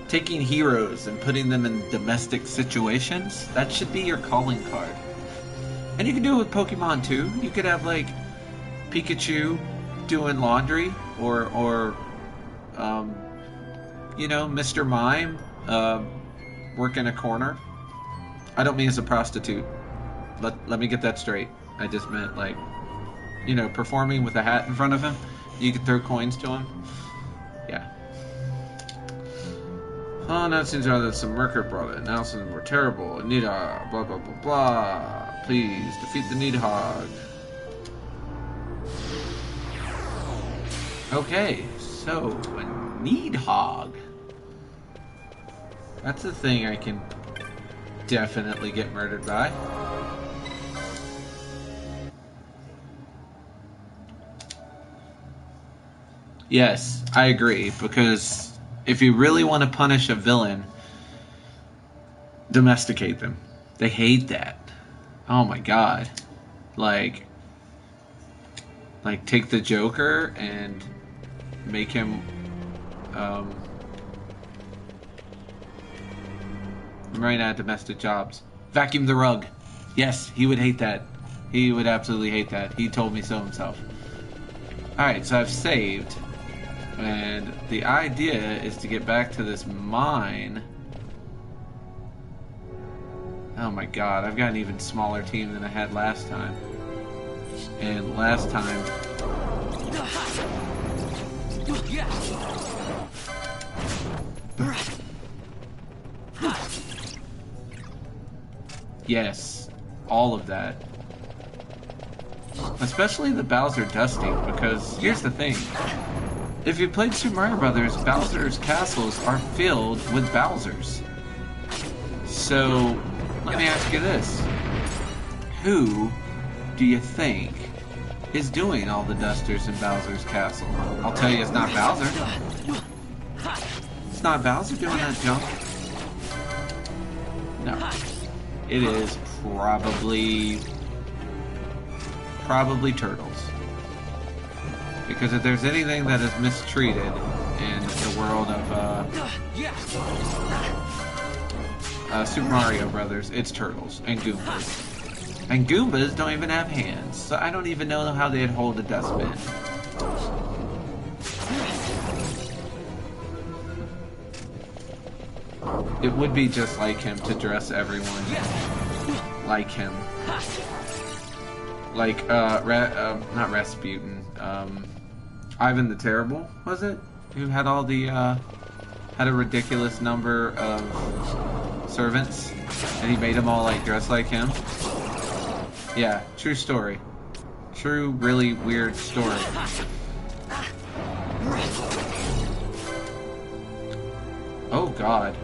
Taking heroes and putting them in domestic situations, that should be your calling card. And you can do it with Pokemon too. You could have like Pikachu doing laundry or you know, Mr. Mime working a corner. I don't mean as a prostitute. Let me get that straight. I just meant like, you know, performing with a hat in front of him. You could throw coins to him. Yeah. All announcements are that some Merker brought it. Announcements were terrible. Nidhogg, blah blah blah blah. Please defeat the Nidhogg. Okay, so a Nidhogg. That's a thing I can definitely get murdered by. Yes, I agree, because if you really want to punish a villain, domesticate them. They hate that. Oh my god. Like take the Joker and make him I'm right at domestic jobs. Vacuum the rug. Yes, he would hate that. He would absolutely hate that. He told me so himself. Alright, so I've saved. And the idea is to get back to this mine. Oh my god, I've got an even smaller team than I had last time. And last time... Yes, all of that. Especially the Bowser dusting, because here's the thing. If you played Super Mario Brothers, Bowser's castles are filled with Bowsers. So, let me ask you this. Who do you think is doing all the dusters in Bowser's castle? I'll tell you it's not Bowser. It's not Bowser doing that junk. No. It is probably Turtles. Because if there's anything that is mistreated in the world of Super Mario Brothers, it's Turtles and Goombas. And Goombas don't even have hands, so I don't even know how they'd hold a dustbin. It would be just like him to dress everyone like him. Like, not Rasputin, Ivan the Terrible, was it? Who had all the, had a ridiculous number of servants, and he made them all, like, dress like him. Yeah, true story. True, really weird story. Oh, God.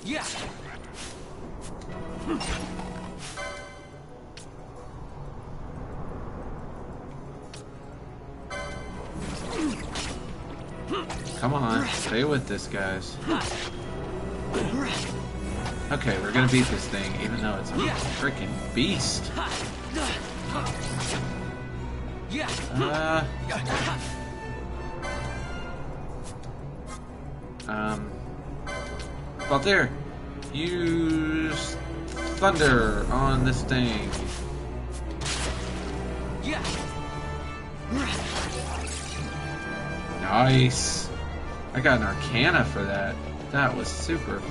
Yeah. Come on, stay with this, guys. Okay, we're gonna beat this thing, even though it's a freaking beast. Out there, use thunder on this thing. Nice. I got an Arcana for that. That was super.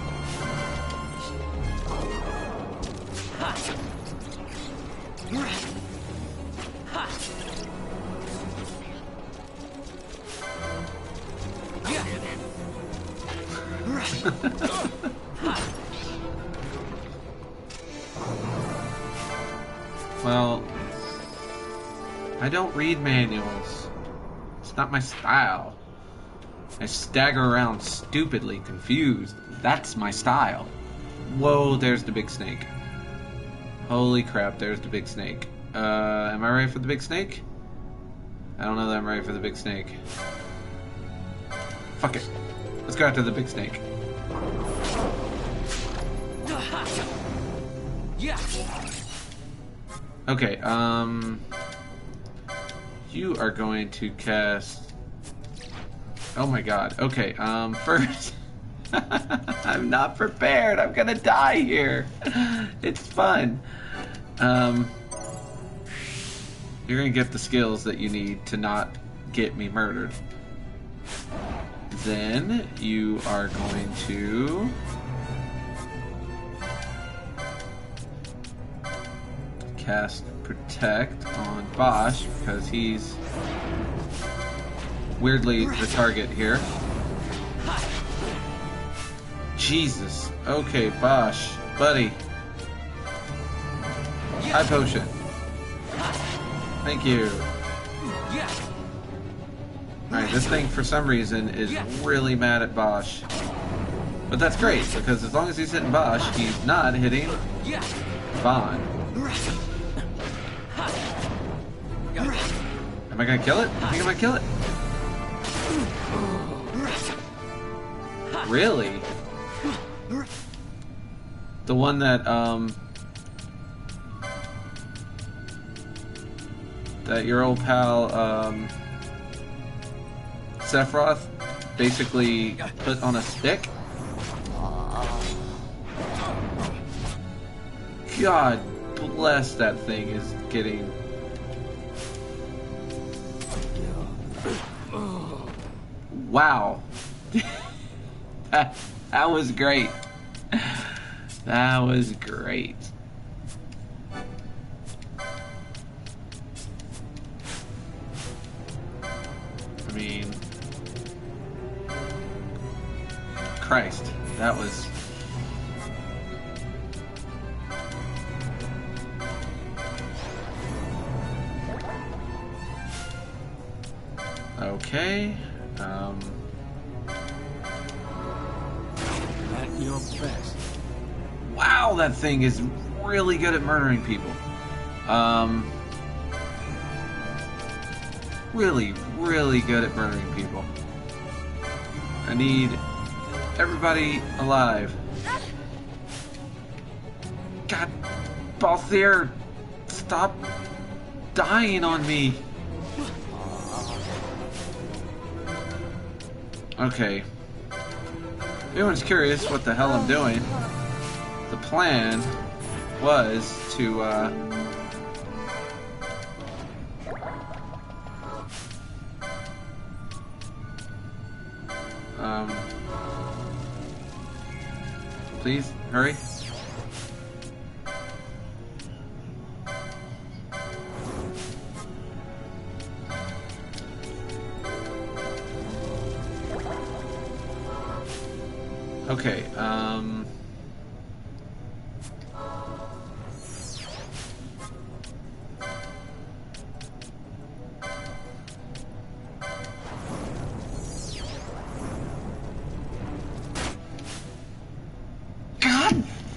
Well, I don't read manuals. It's not my style. I stagger around stupidly confused. That's my style. Whoa, there's the big snake. Holy crap, there's the big snake. Am I ready for the big snake? I don't know that I'm ready for the big snake. Fuck it. Let's go after the big snake. Okay, you are going to cast... Oh my god. Okay, first... I'm not prepared. I'm gonna die here. It's fun. You're gonna get the skills that you need to not get me murdered. Then you are going to... cast Protect on Basch because he's weirdly the target here. Jesus. Okay, Basch. Buddy. High potion. Thank you. Alright, this thing for some reason is really mad at Basch. But that's great, because as long as he's hitting Basch, he's not hitting Vaughn. Am I gonna kill it? I think I might kill it. Really? The one that, that your old pal, Sephiroth basically put on a stick? God bless, that thing is getting... Wow. That was great. That was great. I mean... Christ, that was... Okay, At your best. Wow, that thing is really good at murdering people. Really, really good at murdering people. I need everybody alive. God, Balthier, stop dying on me. Okay. If anyone's curious what the hell I'm doing, the plan was to, please, hurry. Okay,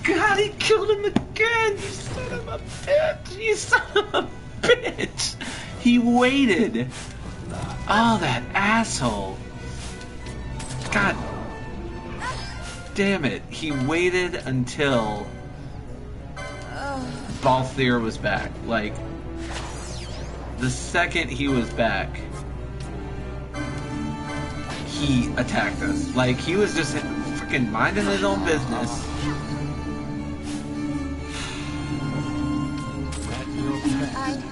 God, he killed him again! You son of a bitch! You son of a bitch! He waited! Oh, that asshole! God damn it! He waited until Balthier was back. Like, the second he was back, he attacked us. Like, he was just freaking minding his own business.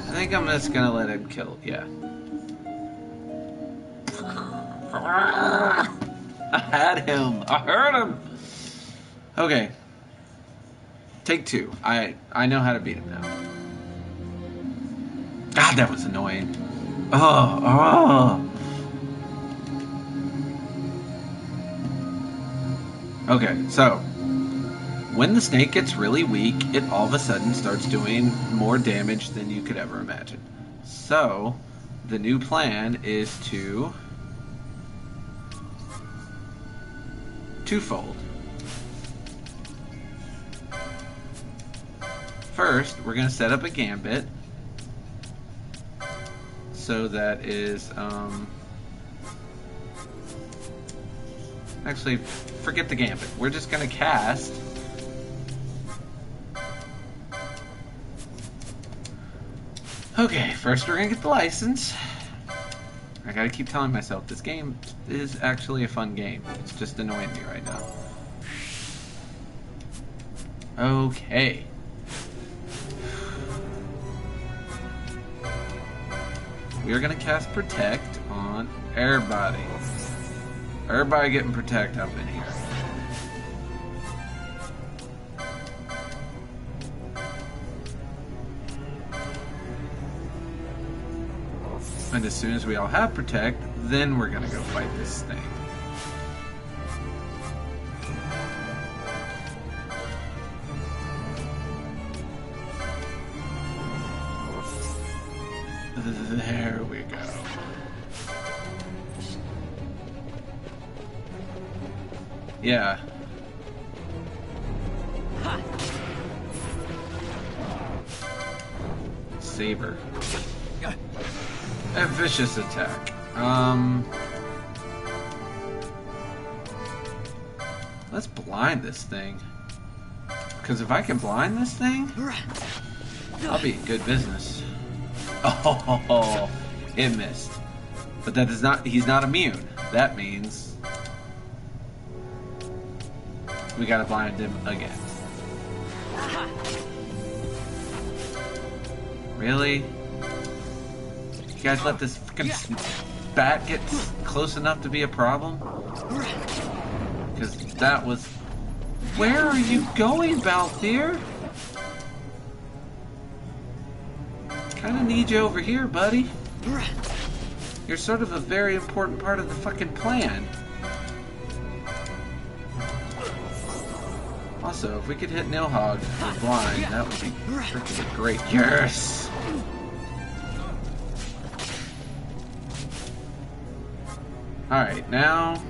I think I'm just gonna let him kill. Yeah. I had him. I heard him. Okay. Take two. I know how to beat him now. God, that was annoying. Oh. Okay, so when the snake gets really weak, it all of a sudden starts doing more damage than you could ever imagine. So, the new plan is to twofold. First, we're going to set up a gambit. So that is, actually, forget the gambit. We're just going to cast okay, first we're gonna get the license. I gotta keep telling myself this game is actually a fun game. It's just annoying me right now. Okay. We are gonna cast Protect on everybody. Everybody getting Protect up in here. And as soon as we all have Protect, then we're gonna go fight this thing. There we go. Yeah. Saber. A vicious attack. Let's blind this thing. Because if I can blind this thing, I'll be in good business. Oh, it missed. But that does not, he's not immune. That means we gotta blind him again. Really? You guys let this freaking bat get close enough to be a problem? Because that was... Where are you going, Balthier? Kinda need you over here, buddy. You're sort of a very important part of the fucking plan. Also, if we could hit Nilhogg with blind, that would be freaking great. Yes! Alright, now...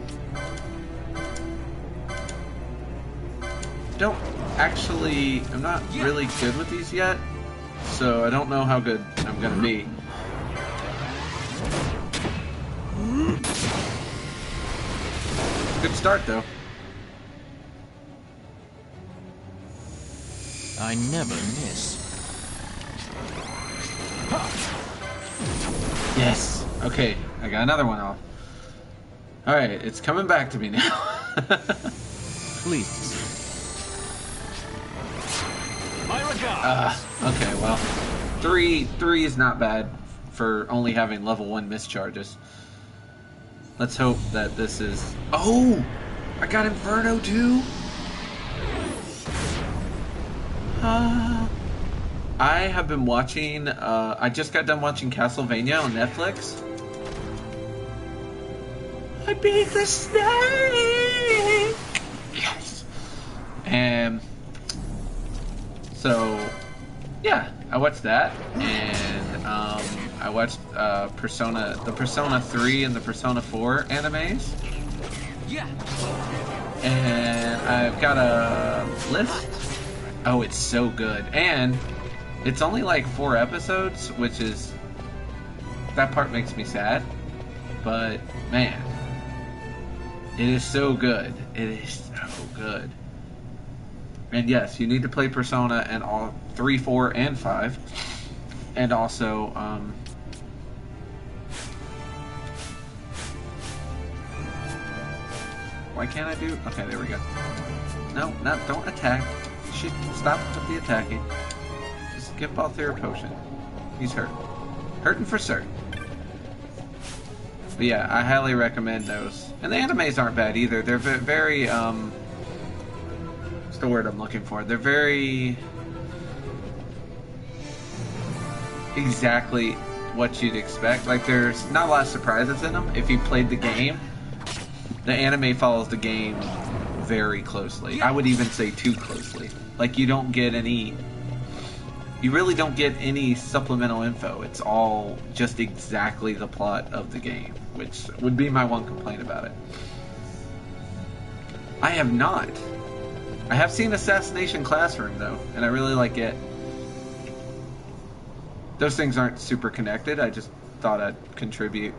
I'm not really good with these yet, so I don't know how good I'm gonna be. Good start, though. I never miss. Yes! Okay, I got another one off. Alright, it's coming back to me now. Please. Okay, well, three is not bad for only having level 1 mischarges. Let's hope that this is... Oh! I got Inferno too? I have been watching, I just got done watching Castlevania on Netflix. I beat the snake! Yes! And... So, yeah, I watched that, and I watched the Persona 3 and the Persona 4 animes. Yeah. And I've got a list. Oh, it's so good. And it's only like 4 episodes, which is... That part makes me sad. But, man, it is so good. It is so good. And yes, you need to play Persona and all 3, 4, and 5. And also, why can't I do... Okay, there we go. No, don't attack. Stop with the attacking. Just give Balthier a potion. He's hurt. Hurting for certain. But yeah, I highly recommend those. And the animes aren't bad either. They're very, what's the word I'm looking for? They're very... exactly what you'd expect. Like, there's not a lot of surprises in them. If you played the game, the anime follows the game very closely. I would even say too closely. Like, you don't get any... You really don't get any supplemental info. It's all just exactly the plot of the game, which would be my one complaint about it. I have not. I have seen Assassination Classroom, though, and I really like it. Those things aren't super connected. I just thought I'd contribute.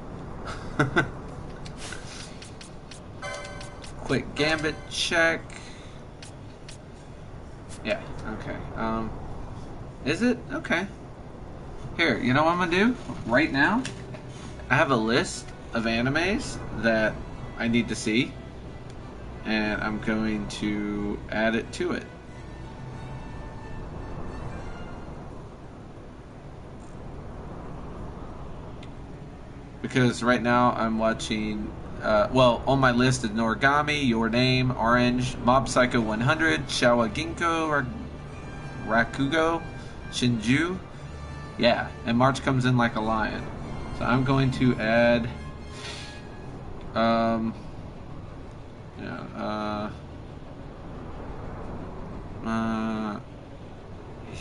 Quick Gambit check. Yeah, okay. Is it? Okay. Here, you know what I'm gonna do? Right now, I have a list of animes that I need to see, and I'm going to add it to it. Because right now I'm watching, well, on my list is Noragami, Your Name, Orange, Mob Psycho 100, Shawa Ginkgo, Rakugo, Shinju. Yeah, and March comes in like a lion. So I'm going to add Yeah,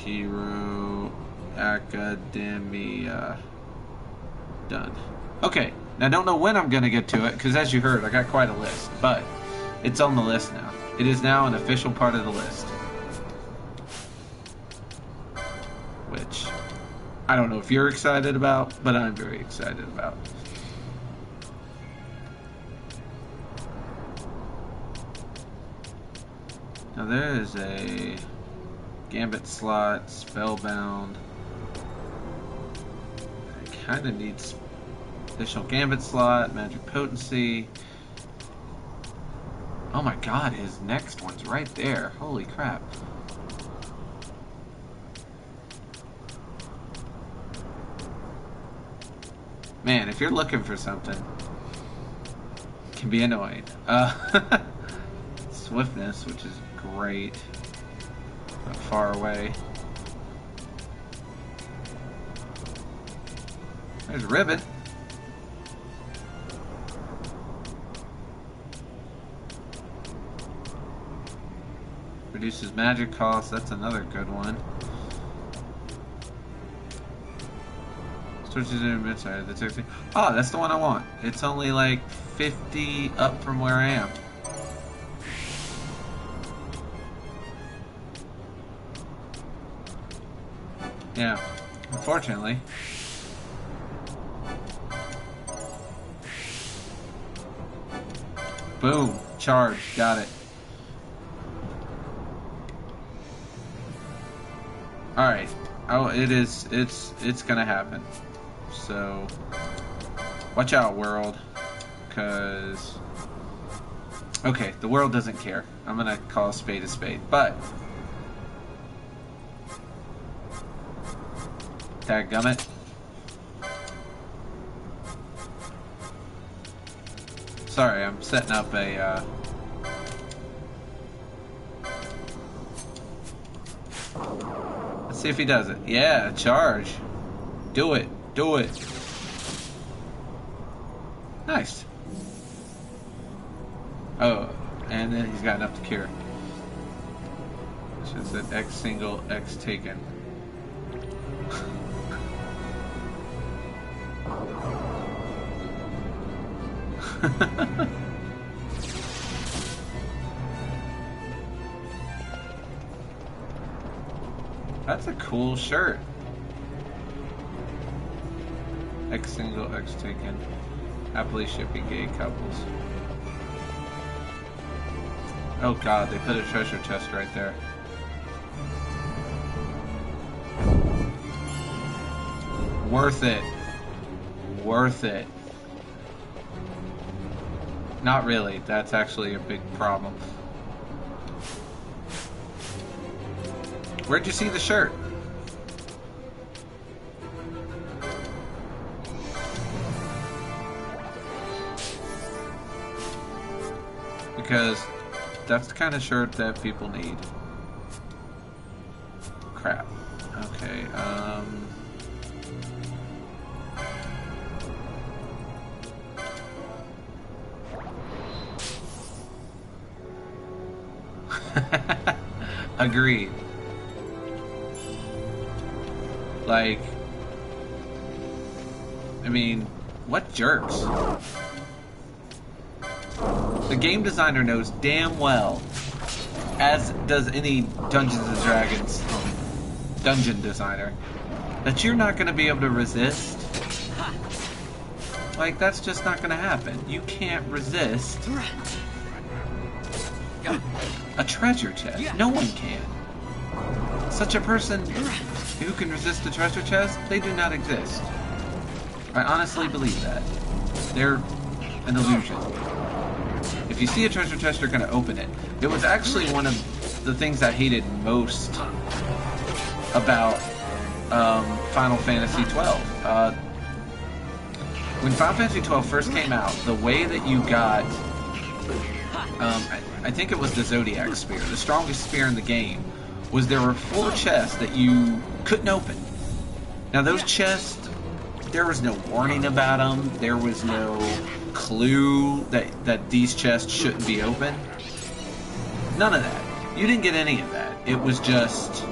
Hero Academia. Done. Okay, now I don't know when I'm gonna get to it, because as you heard, I got quite a list, but it's on the list now. It is now an official part of the list. Which, I don't know if you're excited about, but I'm very excited about. Now there is a Gambit slot, Spellbound. I kind of need additional Gambit slot, Magic Potency. Oh my god, his next one's right there. Holy crap. Man, if you're looking for something, it can be annoying. Swiftness, which is great. Not far away. There's Ribbon. Reduces magic cost, that's another good one. Switches in mid-side, that's everything. Oh, that's the one I want. It's only like 50 up from where I am. Yeah, unfortunately. Boom, charge, got it. Alright. Oh, it's gonna happen. So, watch out, world. Because, okay, the world doesn't care. I'm gonna call a spade, but dadgummit. Sorry, I'm setting up a, let's see if he does it. Yeah, charge. Do it. Do it. Nice. Oh, and then he's got enough to cure. Should have said X single, X taken. That's a cool shirt. X single, X taken. Happily shipping gay couples. Oh god, they put a treasure chest right there. Worth it. Worth it. Not really. That's actually a big problem. Where'd you see the shirt? Because that's the kind of shirt that people need. Crap. Okay, agreed. Like, I mean, what jerks? The game designer knows damn well, as does any Dungeons and Dragons dungeon designer, that you're not going to be able to resist. Like, that's just not going to happen. You can't resist a treasure chest. No one can. Such a person who can resist a treasure chest, they do not exist. I honestly believe that. They're an illusion. If you see a treasure chest, you're going to open it. It was actually one of the things I hated most about Final Fantasy XII. When Final Fantasy XII first came out, the way that you got, I think it was the Zodiac Spear, the strongest spear in the game, was there were 4 chests that you couldn't open. Now those chests, there was no warning about them, there was no clue that these chests shouldn't be open. None of that. You didn't get any of that. It was just...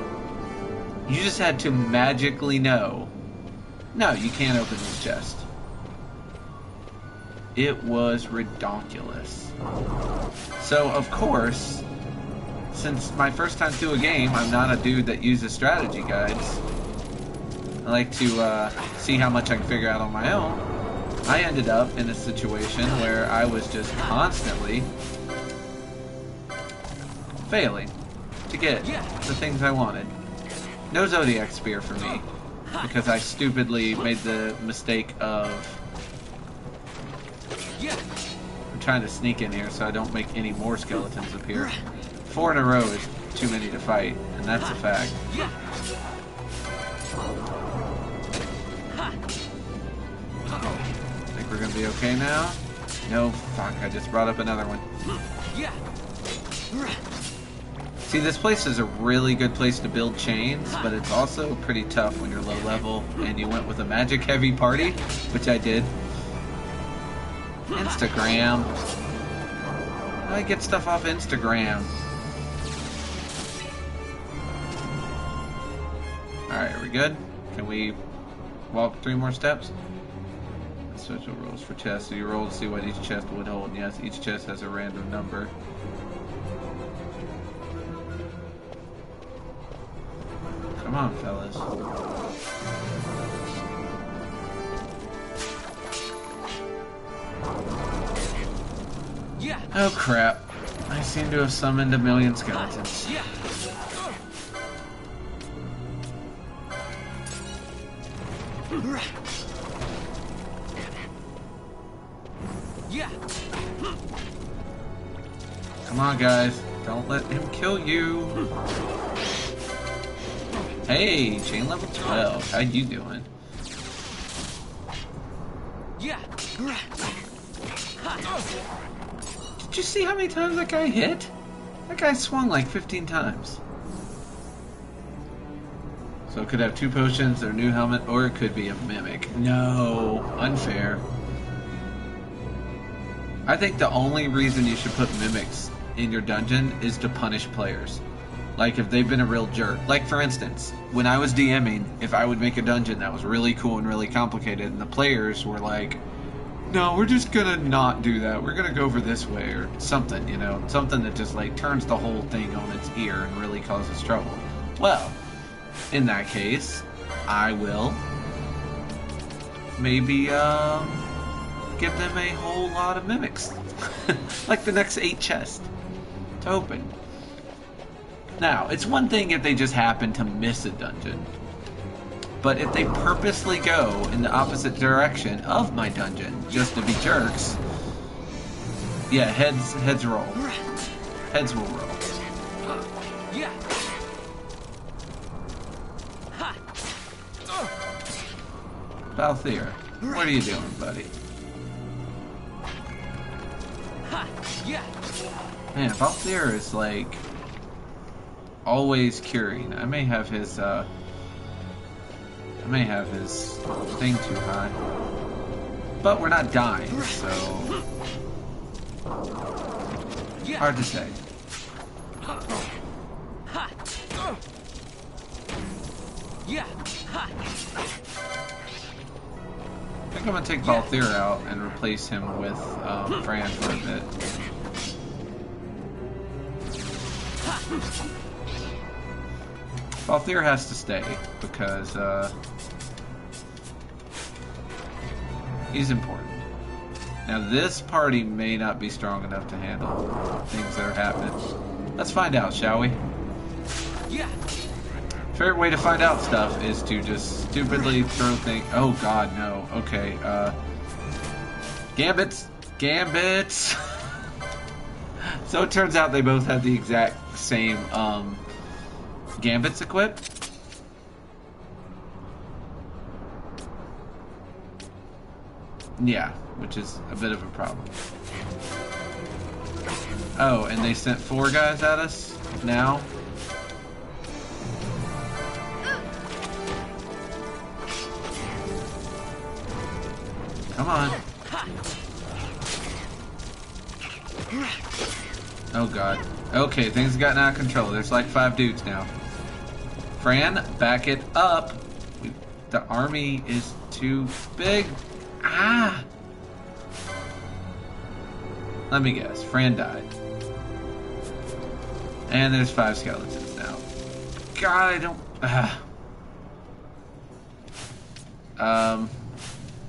You just had to magically know, no, you can't open this chest. It was redonkulous. So, of course, since my first time through a game, I'm not a dude that uses strategy guides. I like to see how much I can figure out on my own. I ended up in a situation where I was just constantly failing to get the things I wanted. No Zodiac Spear for me, because I stupidly made the mistake of... I'm trying to sneak in here so I don't make any more skeletons appear. 4 in a row is too many to fight, and that's a fact. Think we're gonna be okay now? No, fuck, I just brought up another one. See, this place is a really good place to build chains, but it's also pretty tough when you're low level, and you went with a magic heavy party, which I did. Instagram. How do I get stuff off Instagram? Alright, are we good? Can we walk 3 more steps? Special rolls for chests. So you roll to see what each chest would hold. And yes, each chest has a random number. Come on, fellas. Oh crap. I seem to have summoned a million skeletons. Come on, guys. Don't let him kill you. Hey, chain level 12. How you doing? Did you see how many times that guy hit? That guy swung like 15 times. So it could have 2 potions, their new helmet, or it could be a mimic. No, unfair. I think the only reason you should put mimics in your dungeon is to punish players. Like if they've been a real jerk. Like for instance, when I was DMing, if I would make a dungeon that was really cool and really complicated and the players were like, no, we're just gonna not do that. We're gonna go over this way or something, you know, something that just like turns the whole thing on its ear and really causes trouble. Well, in that case, I will maybe give them a whole lot of mimics. Like the next 8 chests to open. Now, it's one thing if they just happen to miss a dungeon. But if they purposely go in the opposite direction of my dungeon just to be jerks, yeah, heads roll. Heads will roll. Balthier, what are you doing, buddy? Man, Balthier is like always curing. I may have his thing too high. But we're not dying, so hard to say. I think I'm gonna take Balthier out and replace him with Fran for a bit. Balthier has to stay because he's important. Now this party may not be strong enough to handle things that are happening. Let's find out, shall we? Favorite way to find out stuff is to just stupidly throw things. Oh god, no. Okay, Gambits! Gambits! So it turns out they both have the exact same, Gambits equipped? Yeah, which is a bit of a problem. Oh, and they sent 4 guys at us now? Come on. Oh god. Okay, things have gotten out of control. There's like 5 dudes now. Fran, back it up. The army is too big. Ah! Let me guess. Fran died. And there's 5 skeletons now. God, I don't...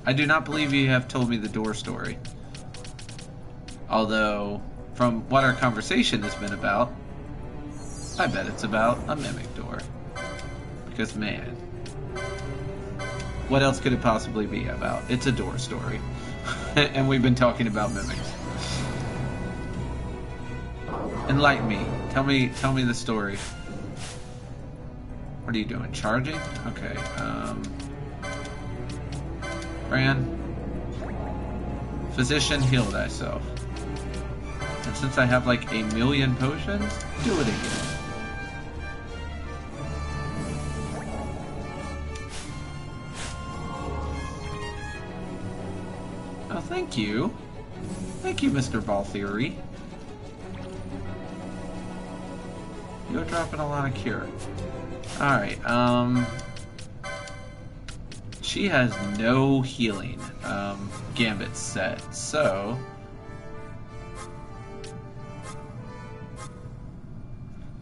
I do not believe you have told me the door story. Although, from what our conversation has been about, I bet it's about a mimic door. Because, man, what else could it possibly be about? It's a door story. And we've been talking about mimics. Enlighten me. Tell me the story. What are you doing? Charging? Okay, Fran? Physician, heal thyself. And since I have like 1,000,000 potions, do it again. Oh, thank you. Thank you, Mr. Ball Theory. You're dropping a lot of cure. Alright, she has no healing, Gambit set, so...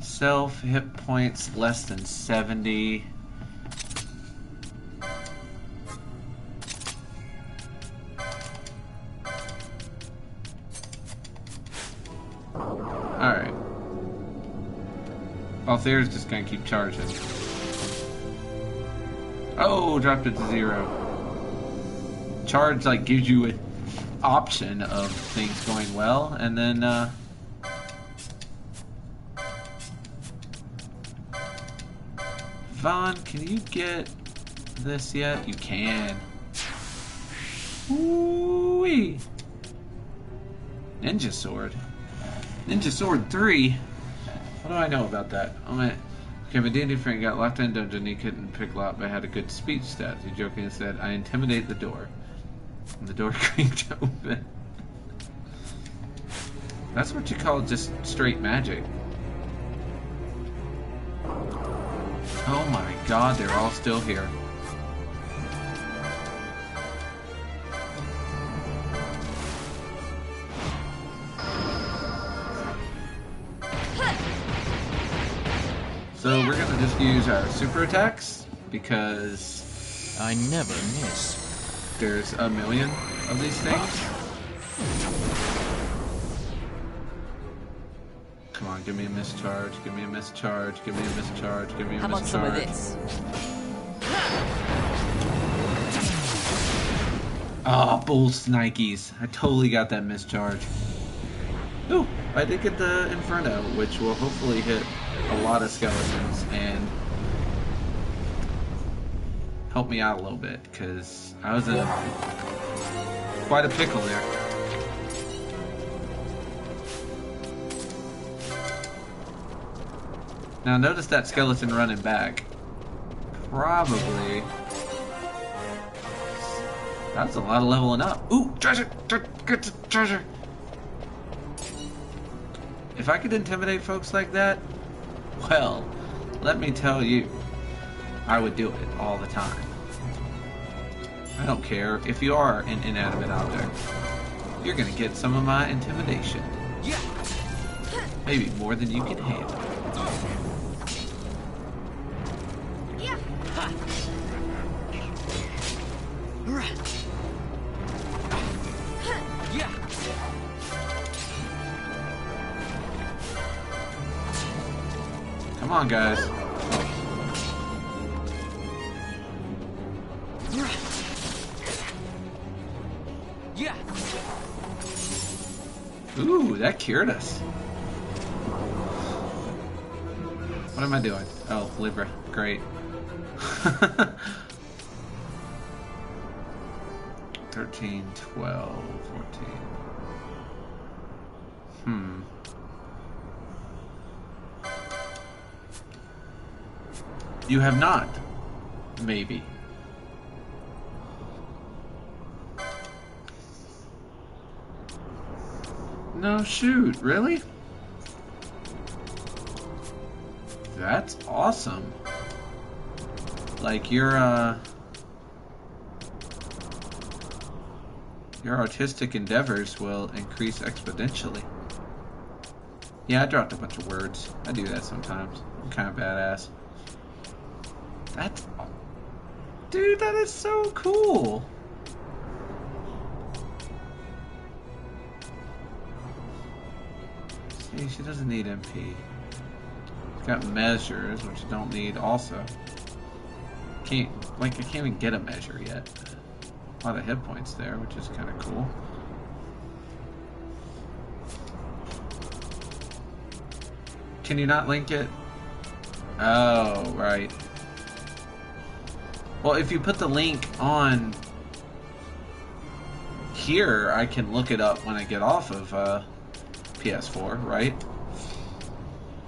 Self hit points less than 70. Alright. Althayer's just gonna keep charging. Oh, dropped it to 0. Charge like gives you an option of things going well, and then Vaughn, can you get this yet? You can. Ooh-wee. Ninja Sword. Ninja Sword 3? What do I know about that? Okay, my D&D friend got locked in a dungeon. He couldn't pick lock, but had a good speech stat. He jokingly said, I intimidate the door. And the door creaked open. That's what you call just straight magic. Oh my god, they're all still here. So we're gonna just use our super attacks because I never miss. There's 1,000,000 of these things. Come on, give me a mischarge, give me a mischarge, give me a mischarge, give me a mischarge. How about some of this? Ah, oh, bull snikes. I totally got that mischarge. Ooh, I did get the Inferno, which will hopefully hit a lot of skeletons and help me out a little bit, because I was in quite a pickle there. Now notice that skeleton running back. Probably... That's a lot of leveling up. Ooh, treasure! Get the treasure! If I could intimidate folks like that, well, let me tell you, I would do it all the time. I don't care if you are an inanimate object. You're gonna get some of my intimidation. Maybe more than you can handle. Come on, guys. Ooh, that cured us. What am I doing? Oh, Libra. Great. 13, 12, 14. You have not. Maybe. No shoot, really? That's awesome. Like your artistic endeavors will increase exponentially. Yeah, I dropped a bunch of words. I do that sometimes. I'm kind of badass. That's... Dude, that is so cool! See, she doesn't need MP. She's got measures, which you don't need also. I can't even get a measure yet. A lot of hit points there, which is kind of cool. Can you not link it? Oh, right. Well, if you put the link on here, I can look it up when I get off of PS4, right?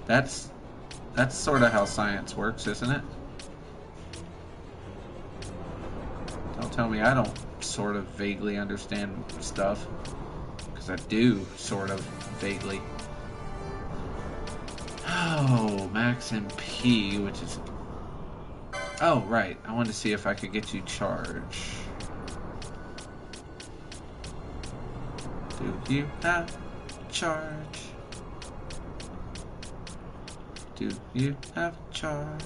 That's sort of how science works, isn't it? Don't tell me I don't sort of vaguely understand stuff, because I do sort of vaguely. Oh, Max MP, which is... Oh, right. I wanted to see if I could get you charge. Do you have charge? Do you have charge?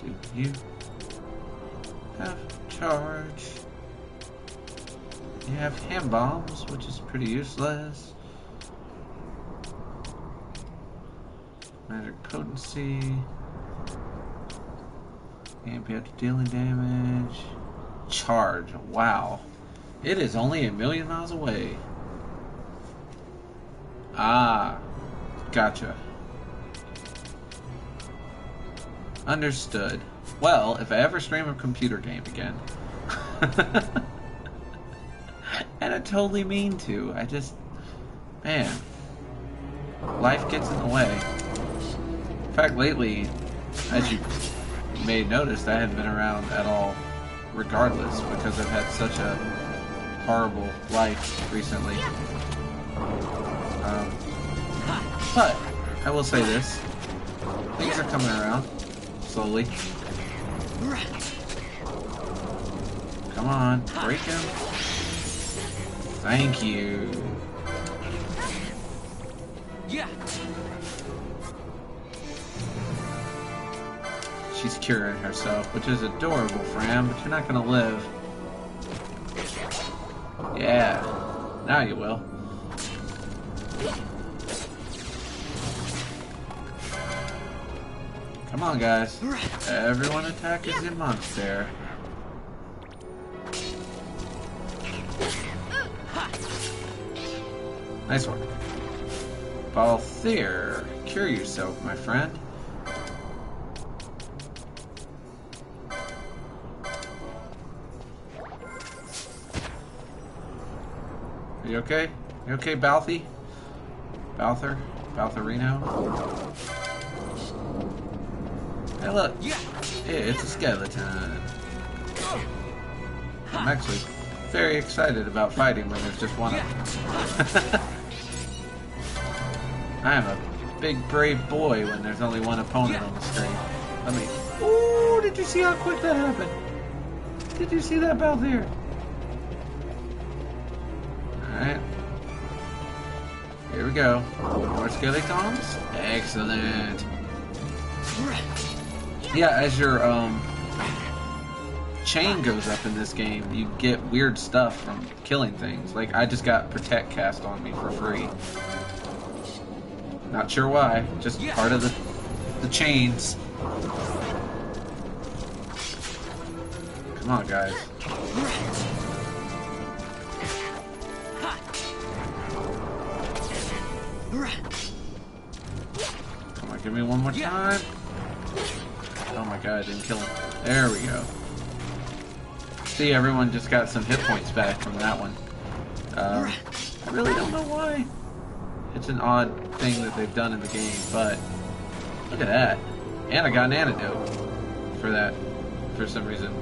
Do you have charge? You have hand bombs, which is pretty useless. Magic potency. Amp after dealing damage. Charge. Wow. It is only 1,000,000 miles away. Ah. Gotcha. Understood. Well, if I ever stream a computer game again. And I totally mean to. I just... Man. Life gets in the way. In fact, lately, as you may notice, I haven't been around at all regardless, because I've had such a horrible life recently. But I will say this. Things are coming around. Slowly. Come on, break him. Thank you. Yeah. She's curing herself, which is adorable, Fran, but you're not gonna live. Yeah. Now you will. Come on, guys. Everyone attack the monster. Nice work. Balthier, cure yourself, my friend. Are you okay? You okay, Balthy? Balther? Baltherino? Hey, look. It's a skeleton. I'm actually very excited about fighting when there's just one of them. I am a big, brave boy when there's only one opponent on the screen. Let me... Ooh, did you see how quick that happened? Did you see that, Balthier? Alright. Here we go. More skeletons? Excellent. Yeah, as your chain goes up in this game, you get weird stuff from killing things. Like, I just got Protect cast on me for free. Not sure why, just part of the chains. Come on, guys. Come on, give me one more time. Oh my god, I didn't kill him. There we go. See, everyone just got some hit points back from that one. I really don't know why. It's an odd thing that they've done in the game, but look at that. And I got an antidote for that, for some reason.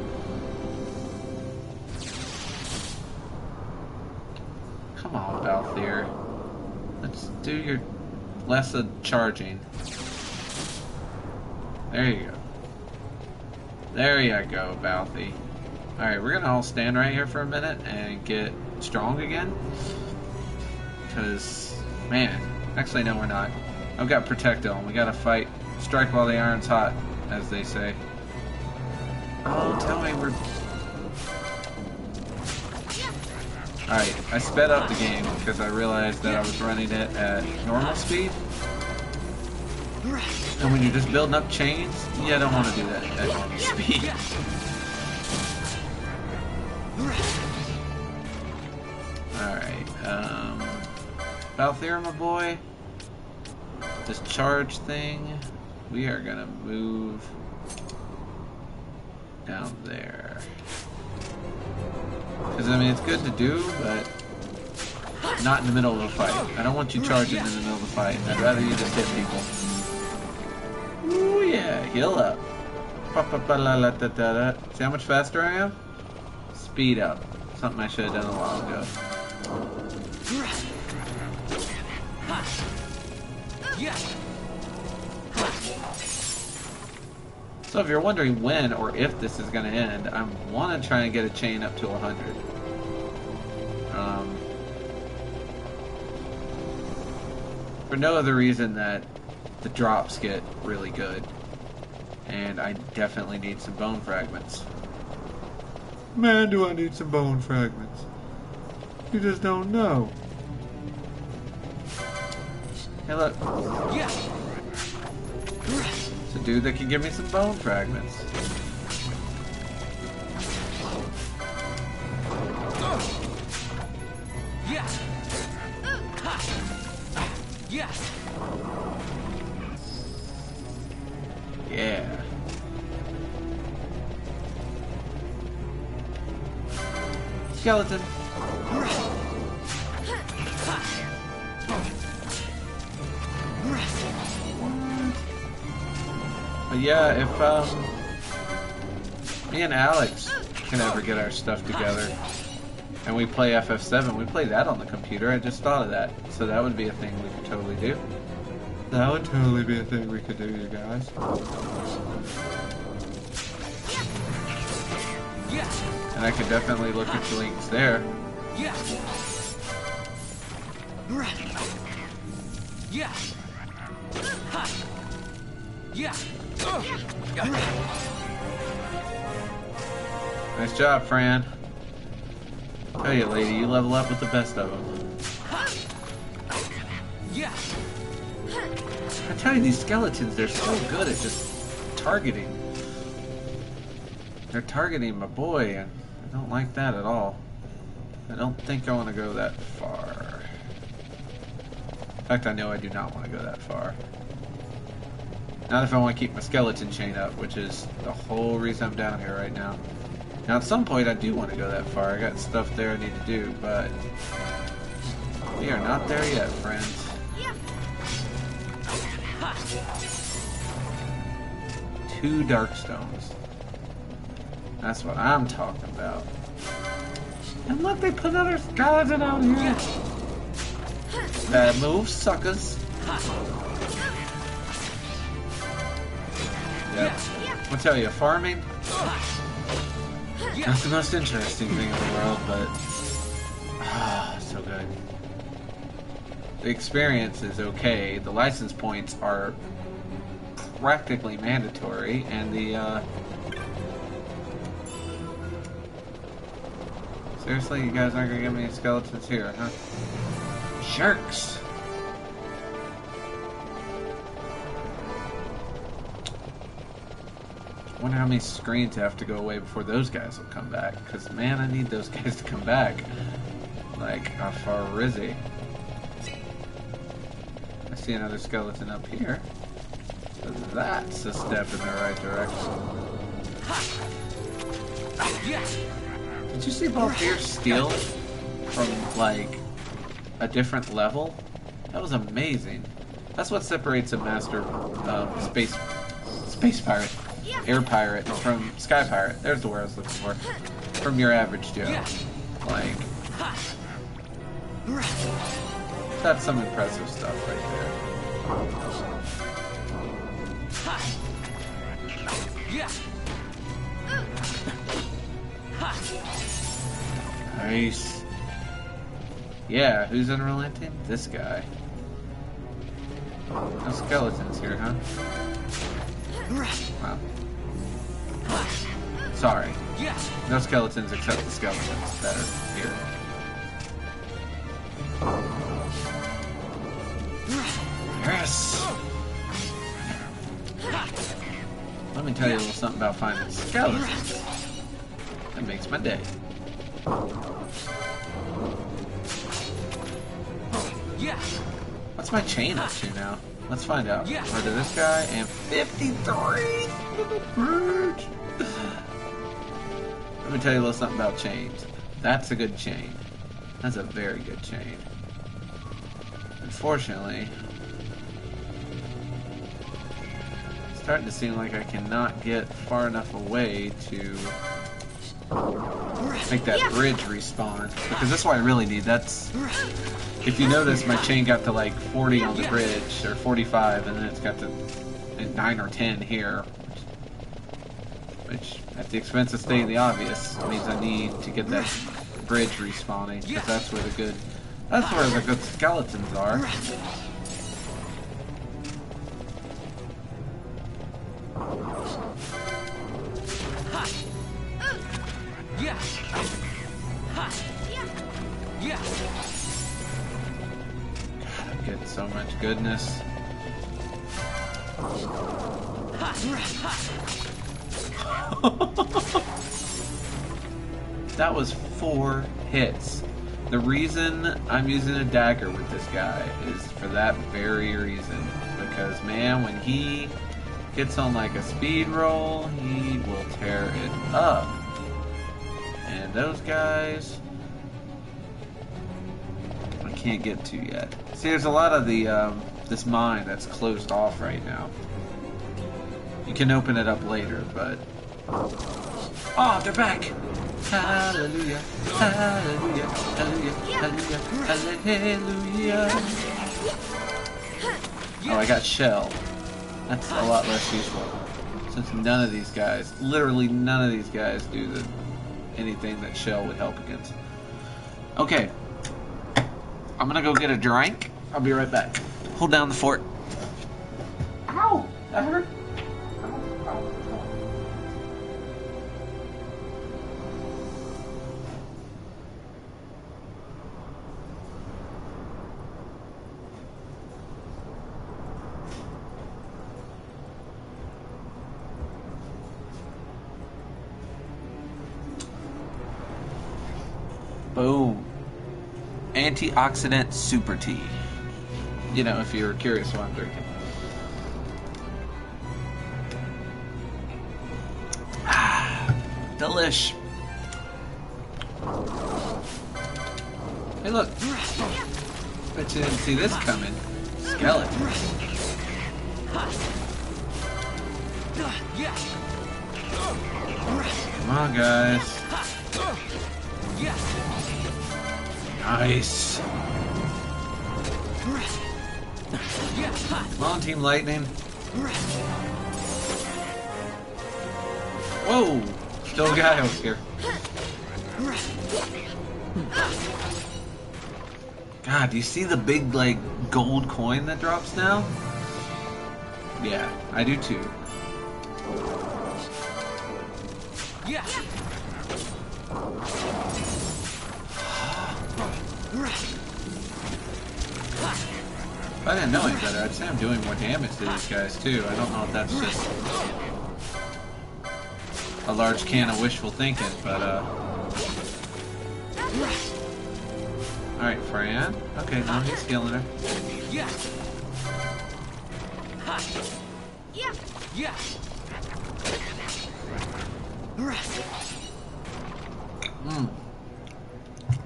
Come Balthier. Let's do your less of charging. There you go. There you go, Balthy. Alright, we're gonna all stand right here for a minute and get strong again. Because, man, actually no we're not. I've got Protect on. We gotta fight. Strike while the iron's hot, as they say. Oh, tell me we're... Alright, I sped up the game because I realized that I was running it at normal speed. And when you're just building up chains, you don't want to do that at normal speed. Alright, Balthier, my boy. This charge thing, we are gonna move down there. Because, I mean, it's good to do, but not in the middle of a fight. I don't want you charging in the middle of a fight. I'd rather you just hit people. Ooh, yeah, heal up. See how much faster I am? Speed up. Something I should have done a while ago. So if you're wondering when or if this is going to end, I want to try and get a chain up to 100. For no other reason that the drops get really good. And I definitely need some bone fragments. Man, do I need some bone fragments. You just don't know. Hey, look. It's a dude that can give me some bone fragments. Yeah. Skeleton. But yeah, if me and Alex can ever get our stuff together and we play FF7, we play that on the computer. I just thought of that. So that would be a thing we could totally do. That would totally be a thing we could do, you guys. And I could definitely look at the links there. Nice job, Fran. Tell you, lady, you level up with the best of them. I tell you, these skeletons, they're so good at just targeting. They're targeting my boy, and I don't like that at all. I don't think I want to go that far. In fact, I know I do not want to go that far. Not if I want to keep my skeleton chain up, which is the whole reason I'm down here right now. Now, at some point, I do want to go that far. I got stuff there I need to do, but we are not there yet, friends. Two Darkstones. That's what I'm talking about. And look, they put another skeleton out here. Bad move, suckers. Yep. I'll tell you, farming, not the most interesting thing in the world, but so good. The experience is okay. The license points are practically mandatory, and the seriously, you guys aren't gonna give me skeletons here, huh? Jerks! I wonder how many screens have to go away before those guys will come back. Because, man, I need those guys to come back. Like, a Farizzi. I see another skeleton up here. So that's a step in the right direction. Did you see Balthier steal from, like, a different level? That was amazing. That's what separates a master space pirate, air pirate from sky pirate. There's the word I was looking for. From your average Joe. Like, That's some impressive stuff right there. Nice. Yeah, who's unrelenting? This guy. No skeletons here, huh? Wow. Sorry. No skeletons except the skeletons that are here. Yes! Let me tell you a little something about finding skeletons. That makes my day. What's my chain up to now? Let's find out. Murder this guy and 53! Let me tell you a little something about chains. That's a good chain. That's a very good chain. Unfortunately, it's starting to seem like I cannot get far enough away to make that bridge respawn. Because that's what I really need. That's... If you notice, my chain got to like 40 on the bridge, or 45, and then it's got to 9 or 10 here. Which, at the expense of stating the obvious, means I need to get that bridge respawning, because that's where the good skeletons are. I'm getting so much goodness. That was 4 hits. The reason I'm using a dagger with this guy is for that very reason. Because, man, when he gets on like a speed roll, he will tear it up. And those guys, I can't get to yet. See, there's a lot of the this mine that's closed off right now. You can open it up later, but... Oh, they're back! Hallelujah, hallelujah, hallelujah, hallelujah, hallelujah. Oh, I got shell. That's a lot less useful. Since none of these guys, literally none of these guys do anything that shell would help against. Okay. I'm gonna go get a drink. I'll be right back. Hold down the fort. Ow! That hurt. Boom. Antioxidant super tea. You know, if you're curious what I'm drinking. Ah, delish. Hey, look. Bet you didn't see this coming. Skeletons. Come on, guys. Nice. Come on, Team Lightning. Whoa! Still a guy over here. God, do you see the big, like, gold coin that drops now? Yeah, I do too. If I didn't know any better, I'd say I'm doing more damage to these guys too. I don't know if that's just a large can of wishful thinking, but alright, Fran. Okay, now he's healing her.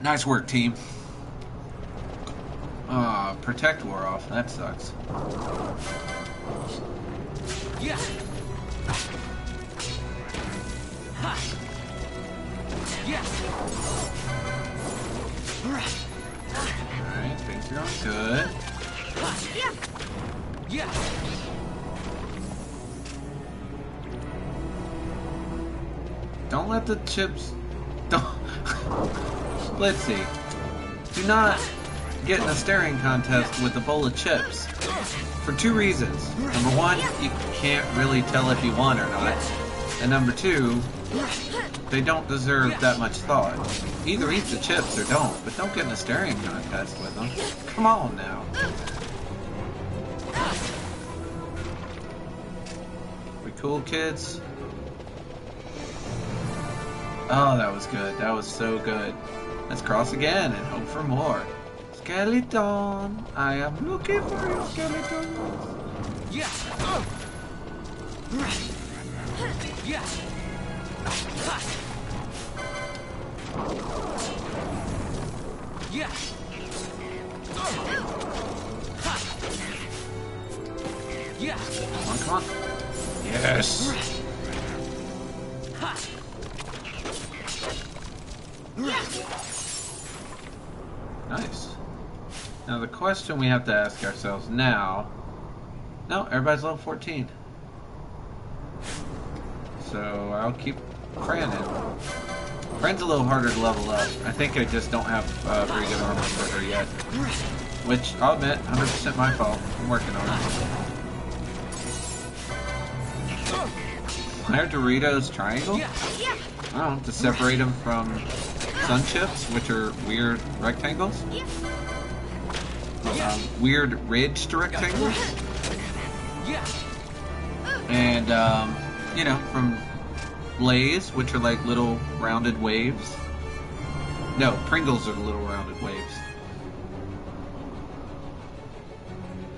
Nice work, team. Protect wore off. That sucks. Things are going good. Don't let the chips... Don't... Let's see. Do not get in a staring contest with a bowl of chips. For two reasons. Number one, you can't really tell if you won or not. And number two, they don't deserve that much thought. Either eat the chips or don't, but don't get in a staring contest with them. Come on now. We cool, kids? Oh, that was good. That was so good. Let's cross again and hope for more. Skeleton, I am looking for you, skeleton. Yeah. Yeah. Yeah. Yeah. Come on. Yes. Nice. Now the question we have to ask ourselves now... No, everybody's level 14. So I'll keep Fran in. Fran's a little harder to level up. I think I just don't have very good armor for her yet. Which, I'll admit, 100% my fault. I'm working on it. Why are Doritos triangle? I don't know, to separate them from sun chips, which are weird rectangles. Weird ridged rectangles. And, you know, from Lay's, which are like little rounded waves. No, Pringles are the little rounded waves.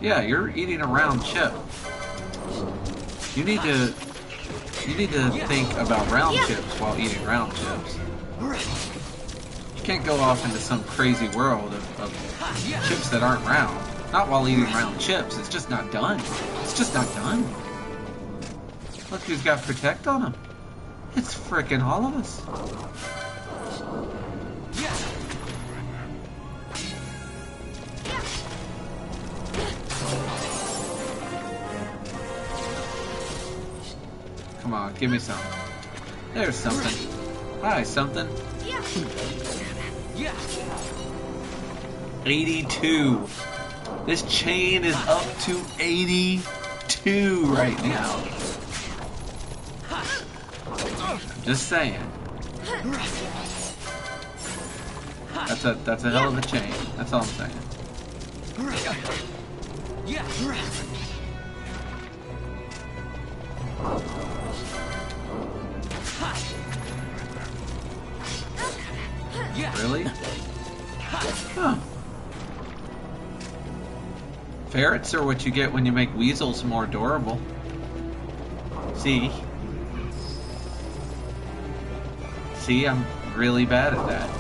Yeah, you're eating a round chip. You need to think about round chips while eating round chips. You can't go off into some crazy world of chips that aren't round. Not while eating round chips. It's just not done. It's just not done. Look who's got Protect on him. It's frickin' all of us. Come on, give me something. There's something. Hi, something. 82. This chain is up to 82 right now. Just saying. That's a hell of a chain. That's all I'm saying. Really? Huh. Ferrets are what you get when you make weasels more adorable. See? See, I'm really bad at that.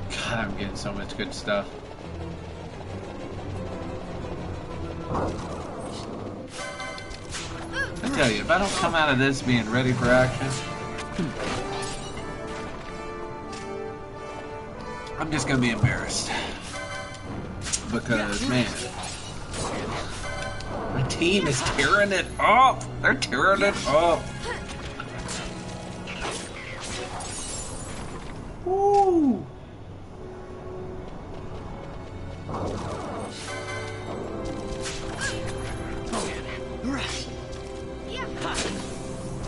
God, I'm getting so much good stuff. I tell you, if I don't come out of this being ready for action, I'm just gonna be embarrassed. Because, man, my team is tearing it up! They're tearing it up! Woo!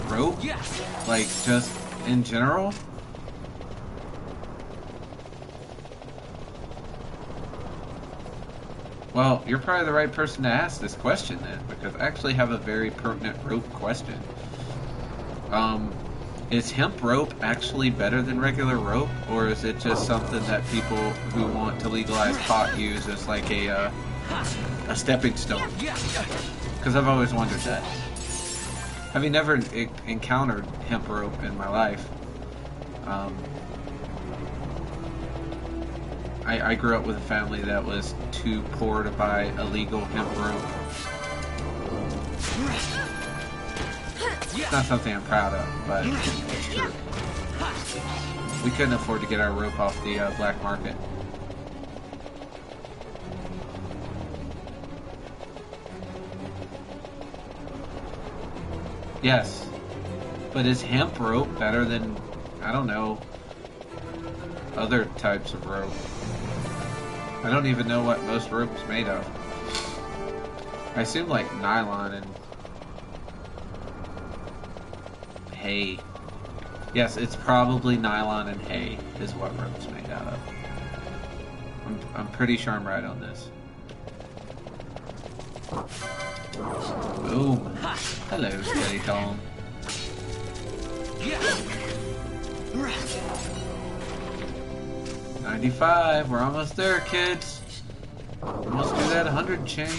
Rope? Like, just in general? Well, you're probably the right person to ask this question then, because I actually have a very pertinent rope question. Is hemp rope actually better than regular rope, or is it just something that people who want to legalize pot use as like a stepping stone? Because I've always wondered that. Having never encountered hemp rope in my life, I grew up with a family that was too poor to buy illegal hemp rope. It's not something I'm proud of, but it's true. We couldn't afford to get our rope off the black market. Yes, but is hemp rope better than, I don't know, other types of rope? I don't even know what most rope is made of. I assume like nylon and hay. Yes, it's probably nylon and hay is what rope's made out of. I'm pretty sure I'm right on this. Boom. Hello, Steady Tom. 95. We're almost there, kids. Almost do that 100 chain.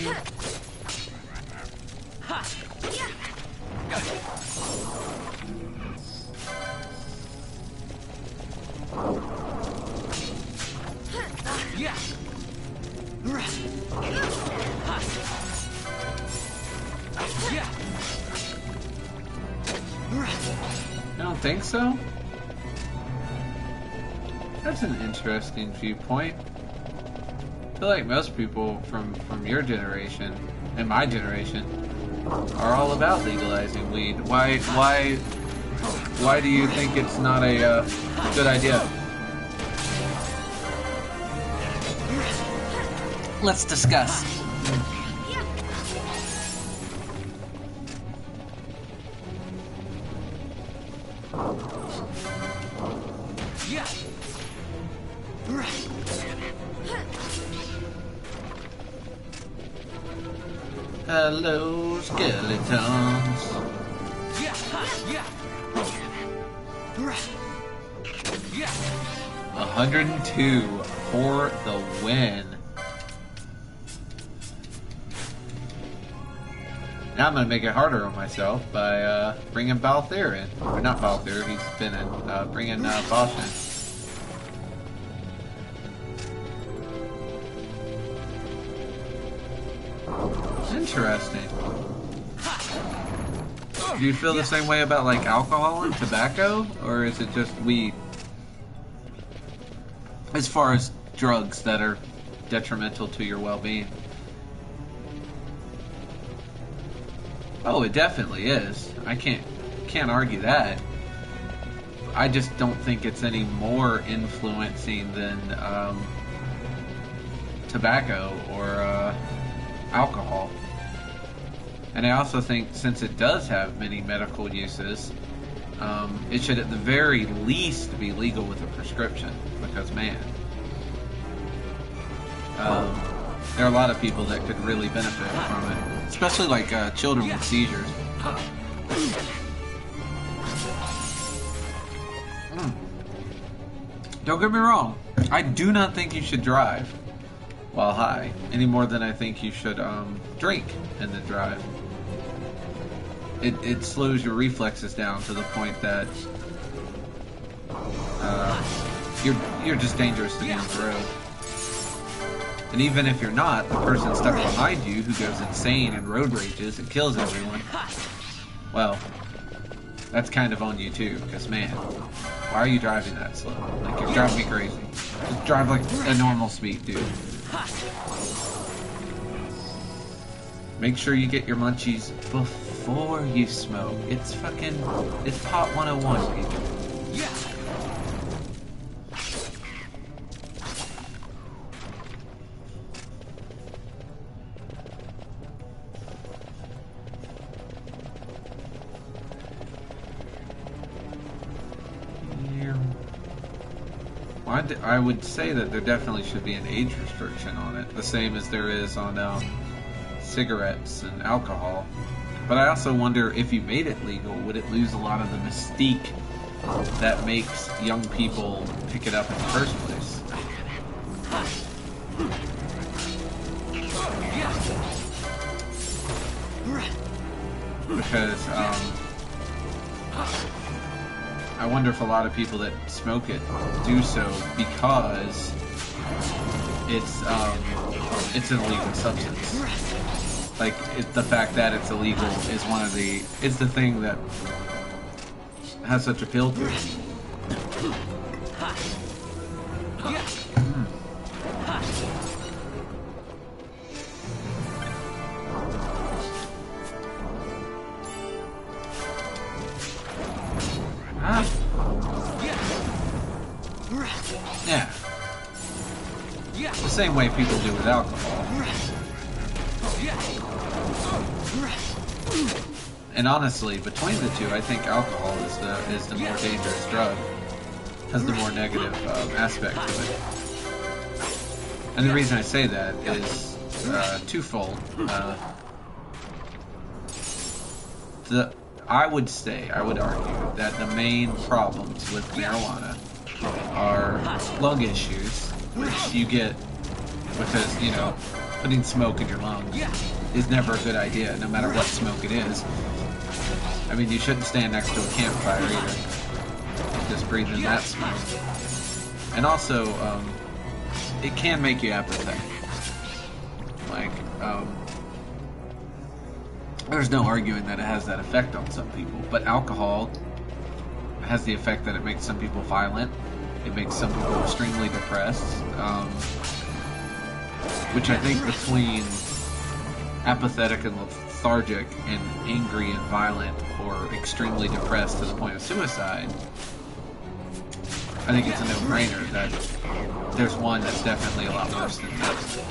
I don't think so. That's an interesting viewpoint. I feel like most people from your generation and my generation are all about legalizing weed. Why do you think it's not a good idea? Let's discuss. Hello, skeletons. 102 for the win. Now I'm going to make it harder on myself by bringing Balthier in. Or not Balthier, he's been in. Bringing Basch in. Interesting. Do you feel the same way about like alcohol and tobacco, or is it just weed? As far as drugs that are detrimental to your well-being. Oh, it definitely is. I can't argue that. I just don't think it's any more influencing than tobacco or alcohol. And I also think since it does have many medical uses, it should at the very least be legal with a prescription, because man, there are a lot of people that could really benefit from it, especially like children with seizures. Don't get me wrong, I do not think you should drive while high any more than I think you should drink and then drive. It slows your reflexes down to the point that you're just dangerous to be on the road. And even if you're not, the person stuck behind you who goes insane and road rages and kills everyone, well, that's kind of on you too, because man, why are you driving that slow? Like, you're driving me crazy. Just drive like a normal speed, dude. Make sure you get your munchies before you smoke. It's pot 101, people. I would say that there definitely should be an age restriction on it, the same as there is on cigarettes and alcohol. But I also wonder, if you made it legal, would it lose a lot of the mystique that makes young people pick it up in the first place? Because I wonder if a lot of people that smoke it do so because it's an illegal substance. Like the fact that it's illegal is it's the thing that has such appeal to it. Yeah. The same way people do with alcohol. And honestly, between the two, I think alcohol is the more dangerous drug. Has the more negative aspect to it. And the reason I say that is twofold. I would argue that the main problems with marijuana are lung issues, which you get because, you know, putting smoke in your lungs is never a good idea, no matter what smoke it is. I mean, you shouldn't stand next to a campfire either. Just breathe in that smoke. And also, it can make you apathetic. Like, there's no arguing that it has that effect on some people, but alcohol has the effect that it makes some people violent. It makes some people extremely depressed, which I think between apathetic and lethargic and angry and violent or extremely depressed to the point of suicide, I think it's a no-brainer that there's one that's definitely a lot worse than the other.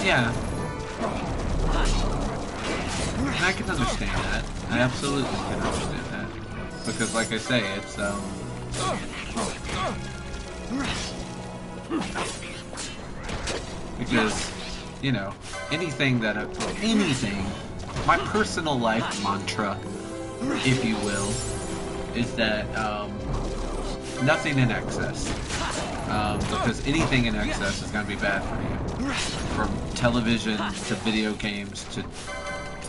Yeah. And I can understand that. I absolutely can understand that. Because like I say, it's because, you know, anything, my personal life mantra, if you will, is that nothing in excess. Because anything in excess is going to be bad for you. From television to video games to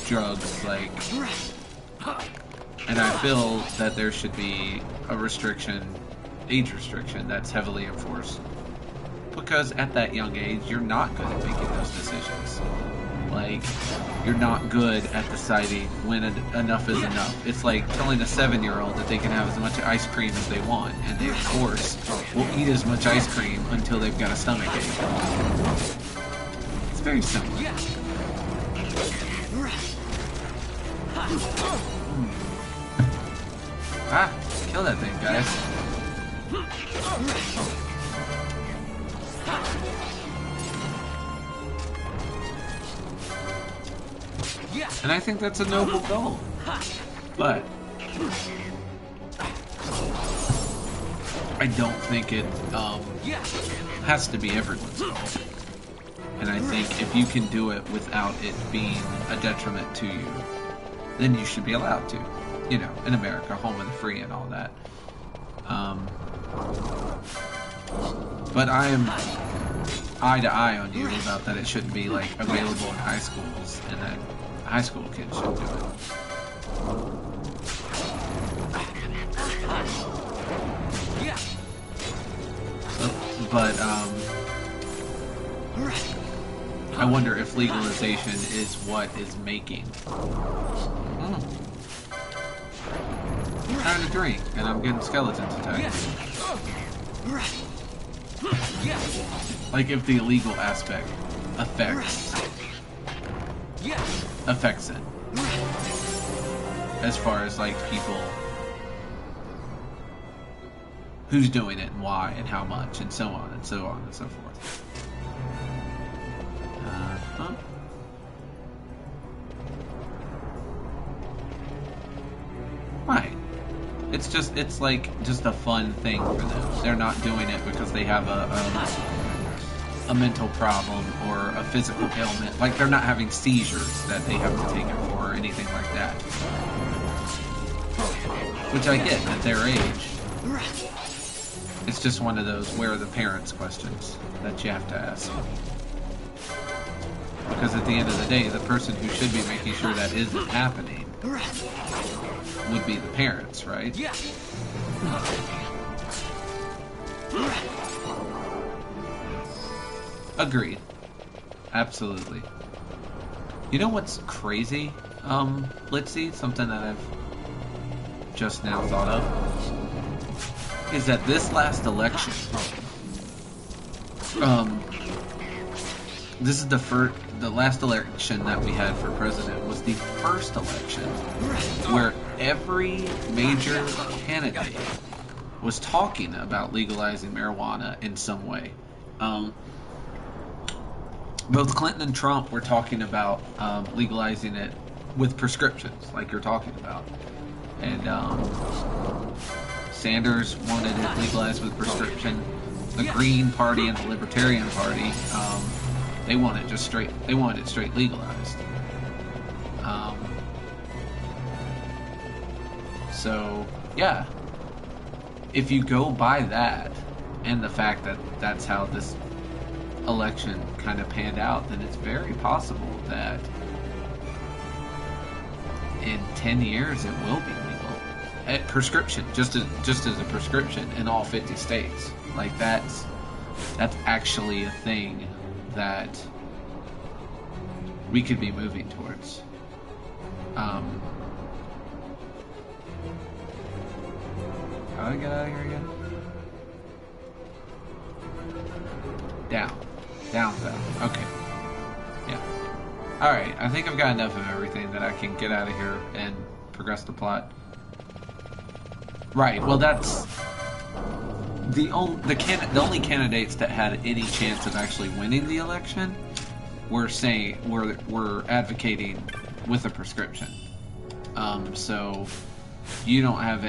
drugs, like... And I feel that there should be a age restriction that's heavily enforced. Because at that young age, you're not good at making those decisions. Like, you're not good at deciding when enough is enough. It's like telling a 7-year-old that they can have as much ice cream as they want, and they, of course, will eat as much ice cream until they've got a stomach ache. It's very simple. Ah, kill that thing, guys. And I think that's a noble goal. But I don't think it has to be everyone's goal. And I think if you can do it without it being a detriment to you, then you should be allowed to. You know, in America, home of the free and all that. But I am eye to eye on you about that it shouldn't be like available in high schools, and that high school kids should do it. But I wonder if legalization is what is making. I'm trying to drink, and I'm getting skeletons attacked. Like if the illegal aspect affects it. As far as like people, who's doing it and why and how much and so on and so on and so forth. Right. It's like just a fun thing for them. They're not doing it because they have a mental problem or a physical ailment. Like they're not having seizures that they have to take it for or anything like that. Which I get at their age. It's just one of those where are the parents questions that you have to ask. Because at the end of the day, the person who should be making sure that isn't happening would be the parents, right? Yeah. Agreed. Absolutely. You know what's crazy, Litzy? Something that I've just now thought of is that this last election, this is the last election that we had for president was the first election where every major candidate was talking about legalizing marijuana in some way. Both Clinton and Trump were talking about legalizing it with prescriptions, like you're talking about. And Sanders wanted it legalized with prescription. The Green Party and the Libertarian Party, they want it straight legalized. So, yeah. If you go by that, and the fact that that's how this election kind of panned out, then it's very possible that in 10 years it will be legal at prescription, just as a prescription in all 50 states. Like that's actually a thing that we could be moving towards. How do I get out of here again? Down. Okay. Yeah. Alright, I think I've got enough of everything that I can get out of here and progress the plot. Right, well that's... The only candidates that had any chance of actually winning the election were advocating with a prescription. So you don't have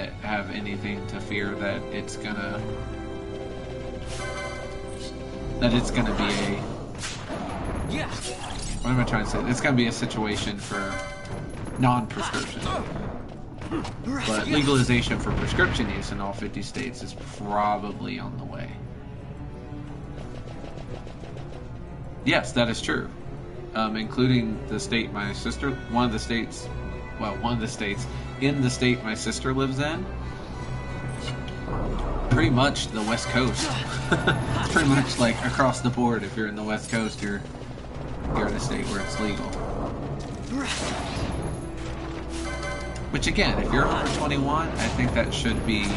anything to fear that it's gonna be a... Yeah. What am I trying to say? It's gonna be a situation for non-prescription. But legalization for prescription use in all 50 states is probably on the way. Yes, that is true. Including the state my sister... One of the states in the state my sister lives in. Pretty much the West Coast. It's pretty much like across the board. If you're in the West Coast, you're in a state where it's legal. Which again, if you're over 21, I think that should be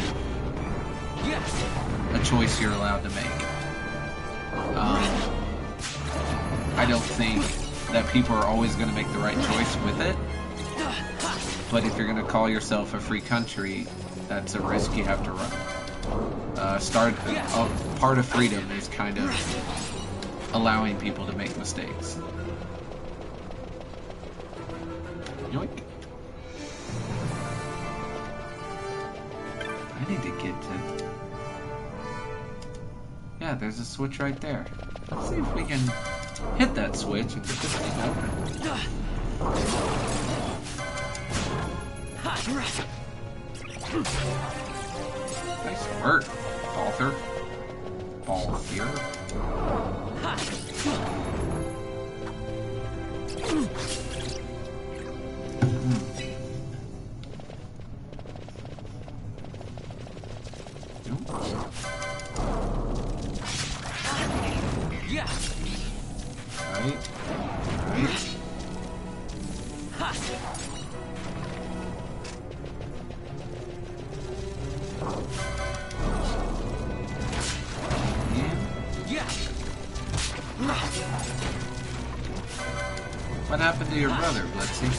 a choice you're allowed to make. I don't think that people are always going to make the right choice with it. But if you're going to call yourself a free country, that's a risk you have to run. Part of freedom is kind of allowing people to make mistakes. Yoink. I need to get to... Yeah, there's a switch right there. Let's see if we can hit that switch and get this thing open. Nice work, author. Ball here. Yeah. Right. What happened to your brother, Blitzy?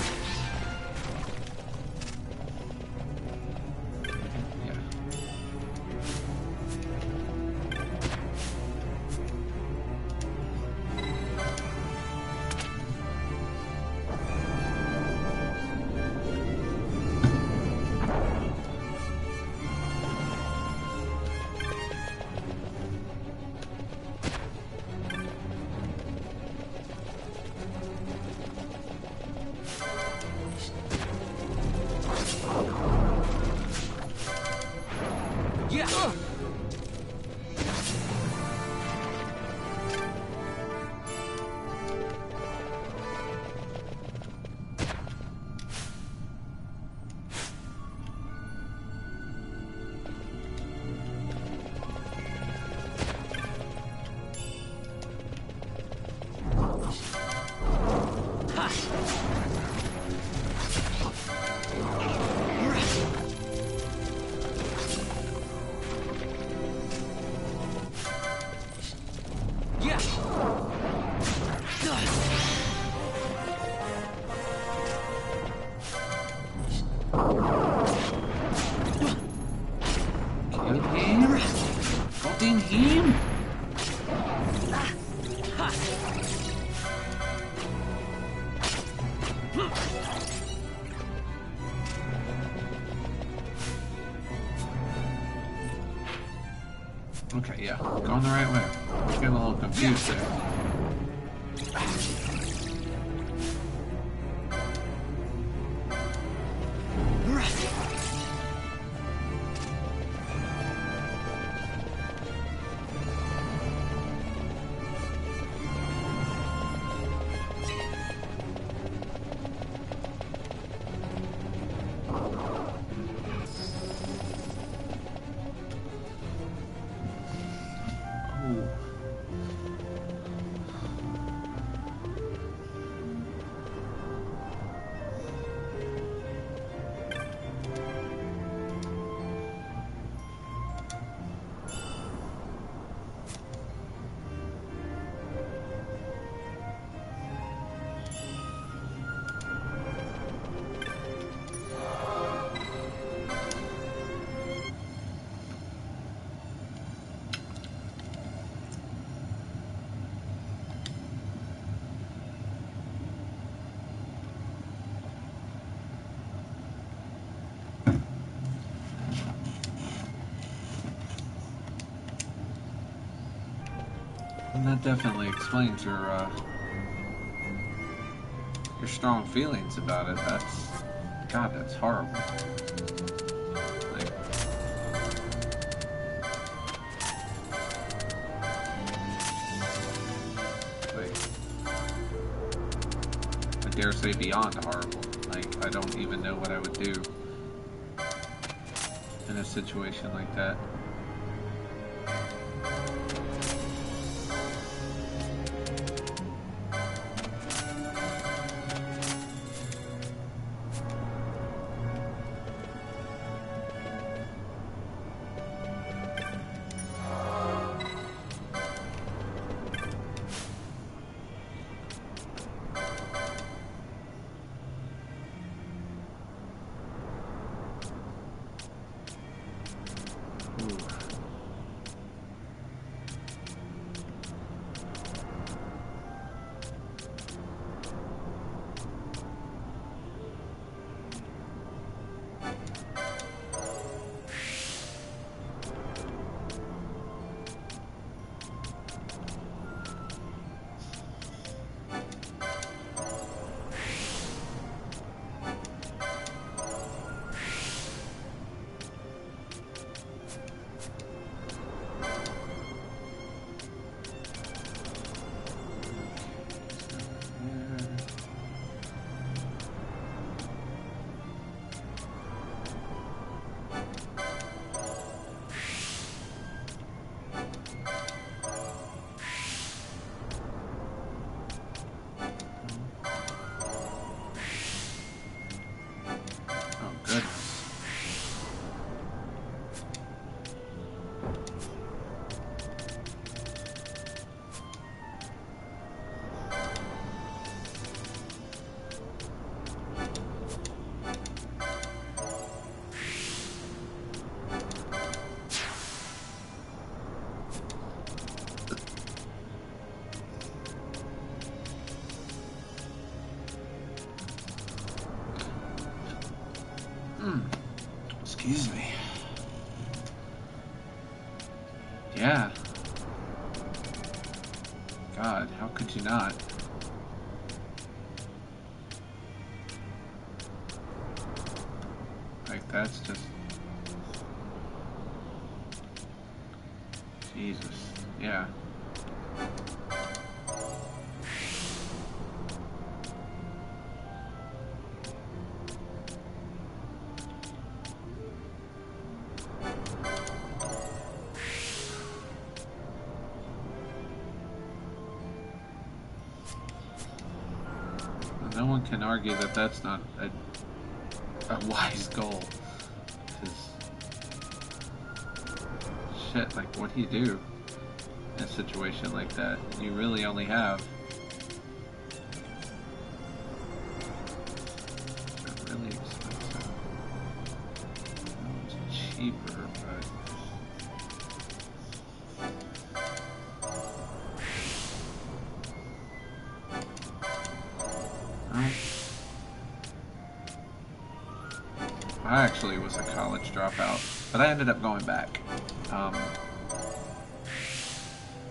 Okay, yeah. Going the right way. I'm getting a little confused there. And that definitely explains your strong feelings about it. God, that's horrible. Like, I dare say beyond horrible. Like, I don't even know what I would do in a situation like that. Excuse me. Yeah. God, how could you not? Like, that's just... Jesus. Yeah. No one can argue that that's not a wise goal. Because, shit, like, what do you do in a situation like that? You really only have... They're really expensive. It's cheaper, but... I actually was a college dropout, but I ended up going back.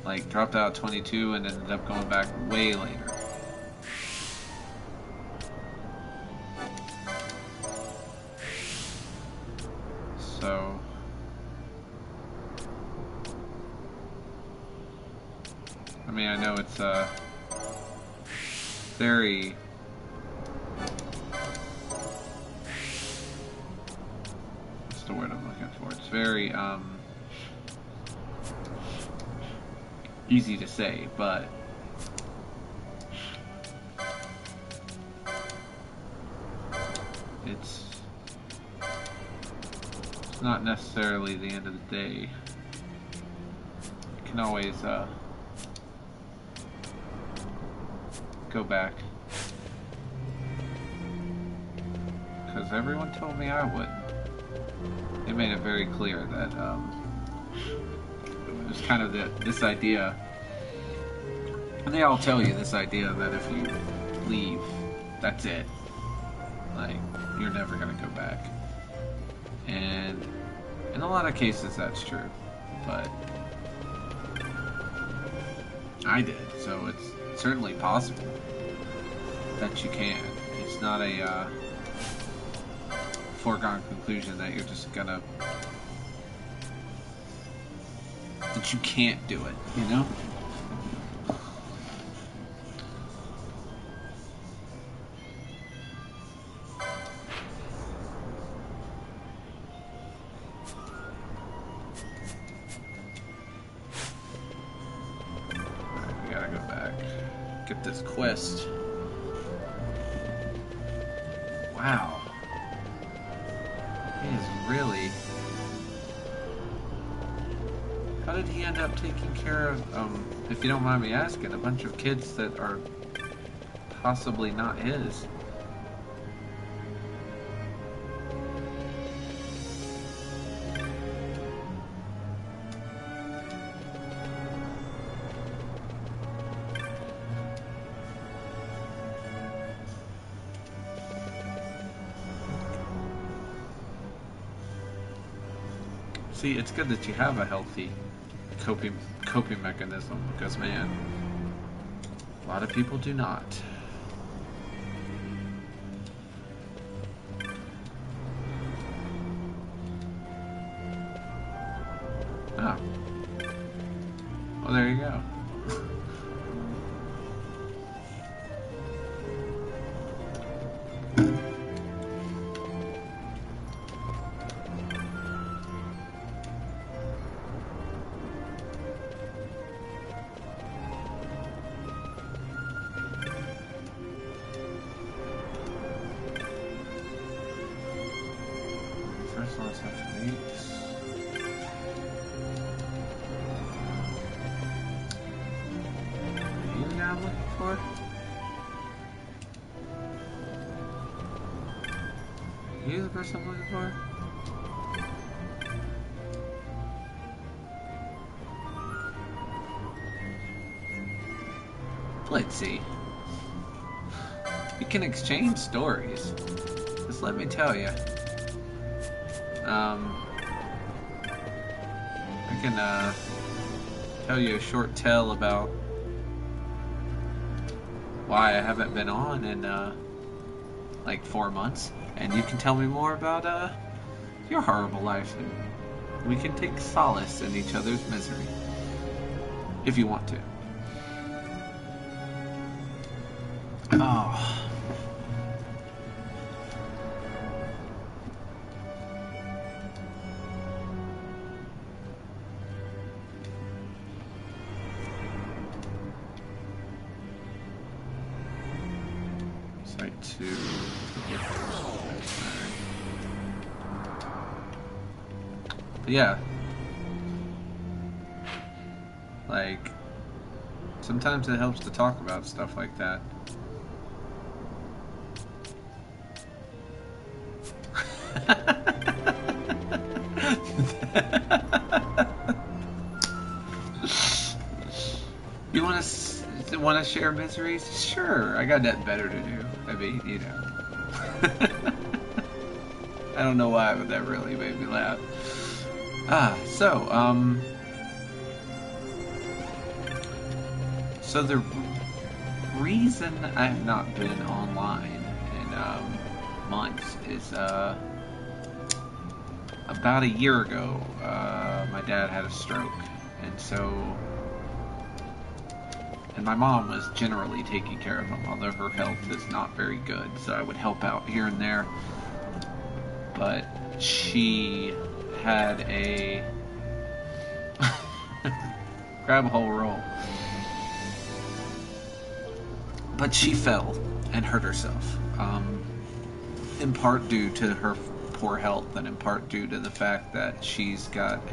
like dropped out at 22 and ended up going back way later. So I mean, I know it's very what's the word I'm looking for? It's very easy to say, but it's not necessarily the end of the day. You can always go back, because everyone told me I would. They made it very clear that it was kind of this idea, and they all tell you this idea that if you leave, that's it. Like, you're never gonna go back. And in a lot of cases that's true, but I did, so it's certainly possible that you can. It's not a foregone conclusion that you're just gonna, that you can't do it, you know? We gotta go back, get this quest. Wow. He is really... How did he end up taking care of, if you don't mind me asking, a bunch of kids that are possibly not his? See, it's good that you have a healthy coping mechanism, because, man, a lot of people do not. Oh. Well, there you go. You the person I'm looking for? Let's see. You can exchange stories. Just let me tell you. I can tell you a short tale about why I haven't been on in like 4 months, and you can tell me more about your horrible life, and we can take solace in each other's misery if you want to. Oh. Site 2. But yeah. Like, sometimes it helps to talk about stuff like that. You want to share miseries? Sure, I got nothing better to do. I mean, you know. I don't know why, but that really made me laugh. So So the reason I have not been online in months is about a year ago, my dad had a stroke, and my mom was generally taking care of him, although her health is not very good, so I would help out here and there. But she had a grab a whole roll. But she fell and hurt herself, in part due to her poor health, and in part due to the fact that she's got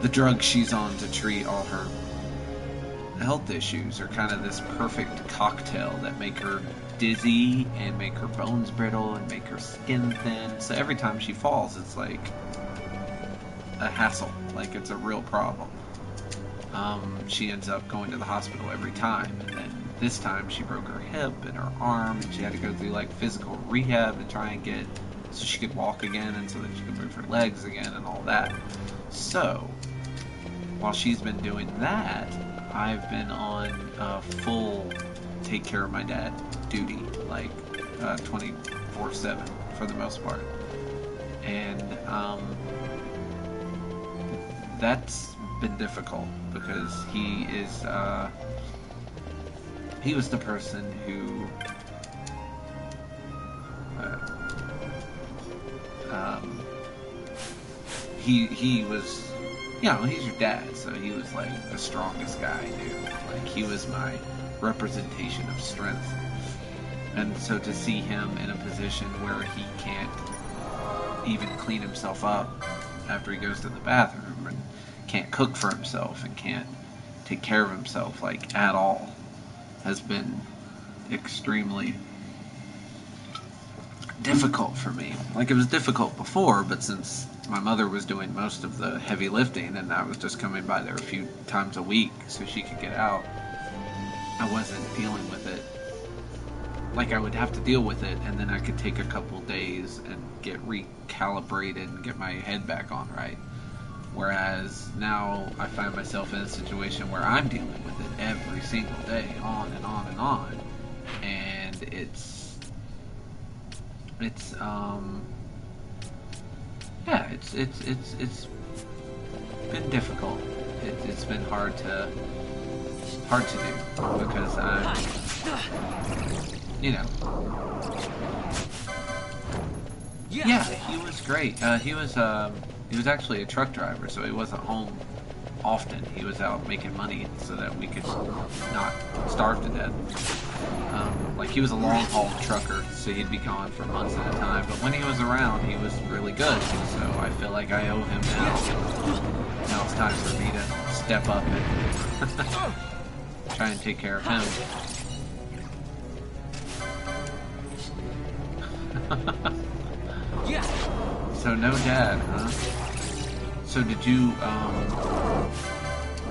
the drugs she's on to treat all her health issues are kind of this perfect cocktail that make her dizzy and make her bones brittle and make her skin thin. So every time she falls, it's like a hassle, like it's a real problem. She ends up going to the hospital every time, and then this time she broke her hip and her arm, and she had to go through like physical rehab to try and get so she could walk again and so that she could move her legs again and all that. So while she's been doing that, I've been on full take care of my dad duty, like 24/7 for the most part, and that's been difficult because he was the person who he was, you know, he's your dad, so he was like the strongest guy I knew. Like he was my representation of strength, and so to see him in a position where he can't even clean himself up after he goes to the bathroom and can't cook for himself and can't take care of himself like at all has been extremely difficult for me. Like it was difficult before, but since my mother was doing most of the heavy lifting and I was just coming by there a few times a week so she could get out, I wasn't dealing with it. Like I would have to deal with it, and then I could take a couple days and get recalibrated and get my head back on right. Whereas now I find myself in a situation where I'm dealing with it every single day, on and on and on, and it's been difficult. It's been hard to do because I'm, you know. Yeah, he was great. He was actually a truck driver, so he wasn't home often. He was out making money so that we could not starve to death. Like he was a long haul trucker, so he'd be gone for months at a time. But when he was around, he was really good. So I feel like I owe him now. Now it's time for me to step up and try and take care of him. So no dad, huh? So did you,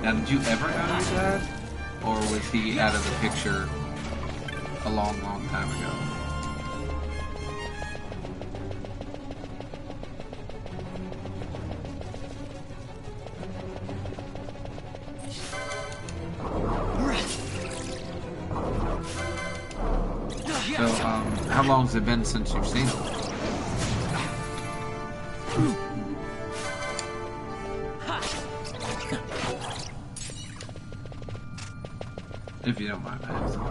now did you ever know your dad? Or was he out of the picture a long, long time ago? So, how long has it been since you've seen him? If you don't mind asking.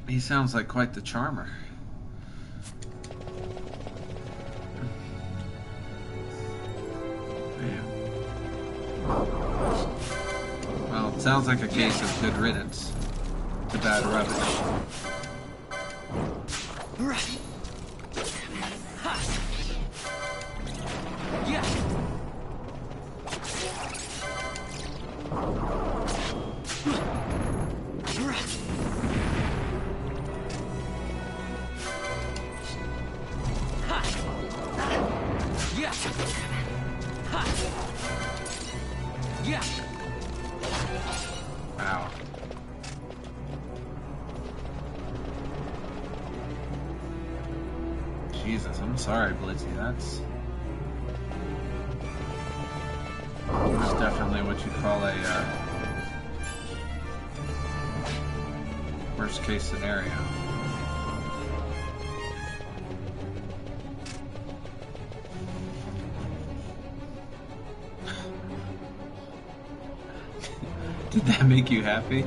He sounds like quite the charmer. Well, it sounds like a case of good riddance to bad rubbish. Wow. Jesus, I'm sorry, Blizzy. That's definitely what you call a worst case scenario. Did that make you happy?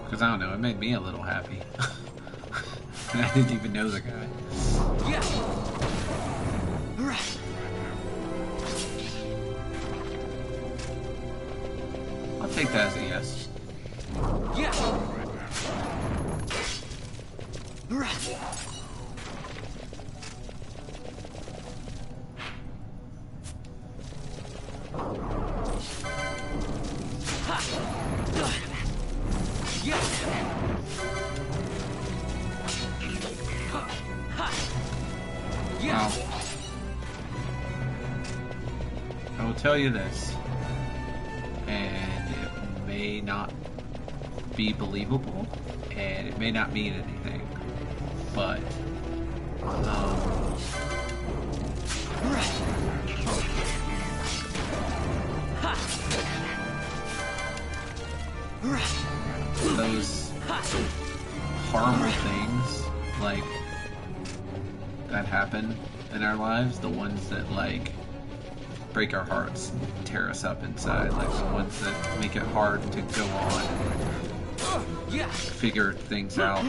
Because I don't know, it made me a little happy. And I didn't even know the guy. Yeah. I'll take that as a yes. Yeah. Wow. I will tell you this, and it may not be believable, and it may not mean anything, but those horrible things like that happen in our lives, the ones that like break our hearts and tear us up inside, like the ones that make it hard to go on and figure things out,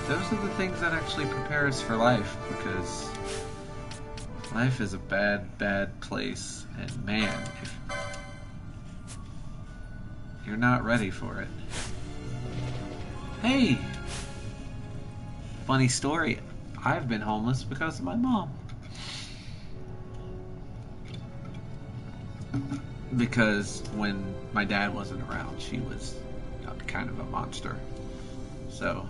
those are the things that actually prepare us for life, because life is a bad place, and man, if you're not ready for it. Hey! Funny story, I've been homeless because of my mom. Because when my dad wasn't around, she was kind of a monster. So...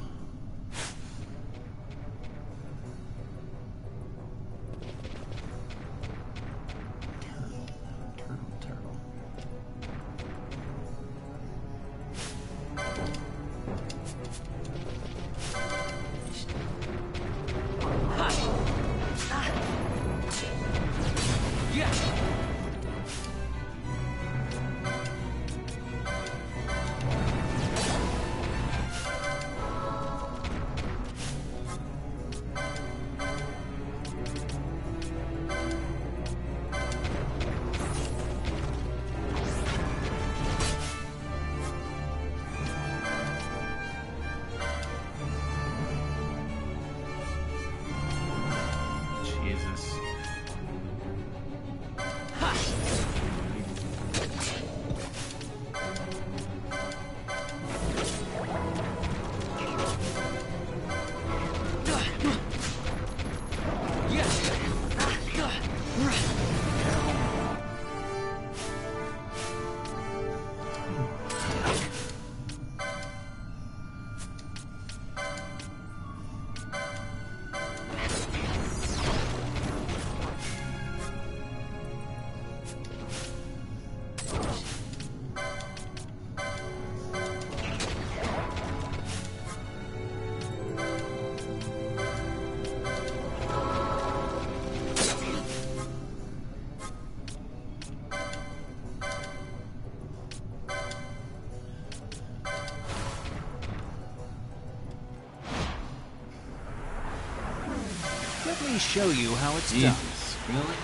Let me show you how it's done. Jesus, really?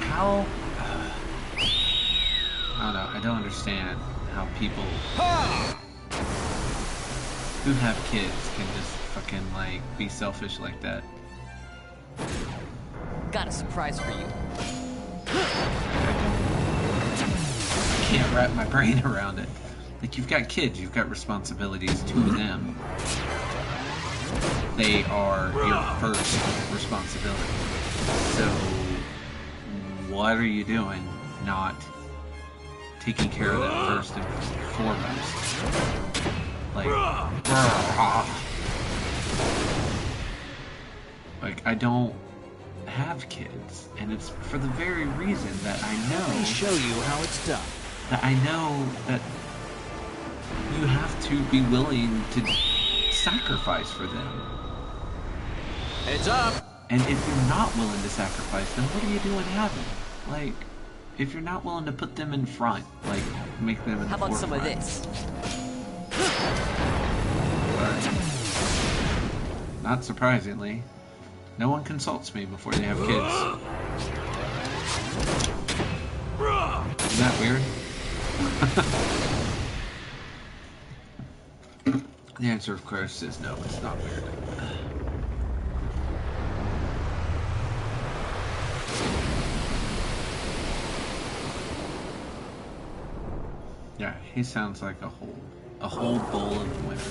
How? I don't know. I don't understand how people who have kids can just fucking like be selfish like that. Got a surprise for you. I can't wrap my brain around it. Like, you've got kids, you've got responsibilities to them. They are your first responsibility. So, what are you doing not taking care of them first and foremost. Like, I don't have kids, and it's for the very reason that I know. Let me show you how it's done. That I know that you have to be willing to sacrifice for them. Heads up! And if you're not willing to sacrifice them, what are you doing having? Like, if you're not willing to put them in front, like, make them in the forefront. How about some of this? Not surprisingly, no one consults me before they have kids. Isn't that weird? The answer, of course, is no, it's not weird. Yeah, he sounds like a whole bowl of women.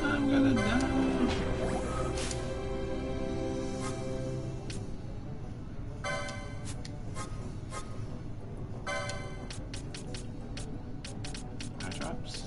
I'm gonna die. Drops.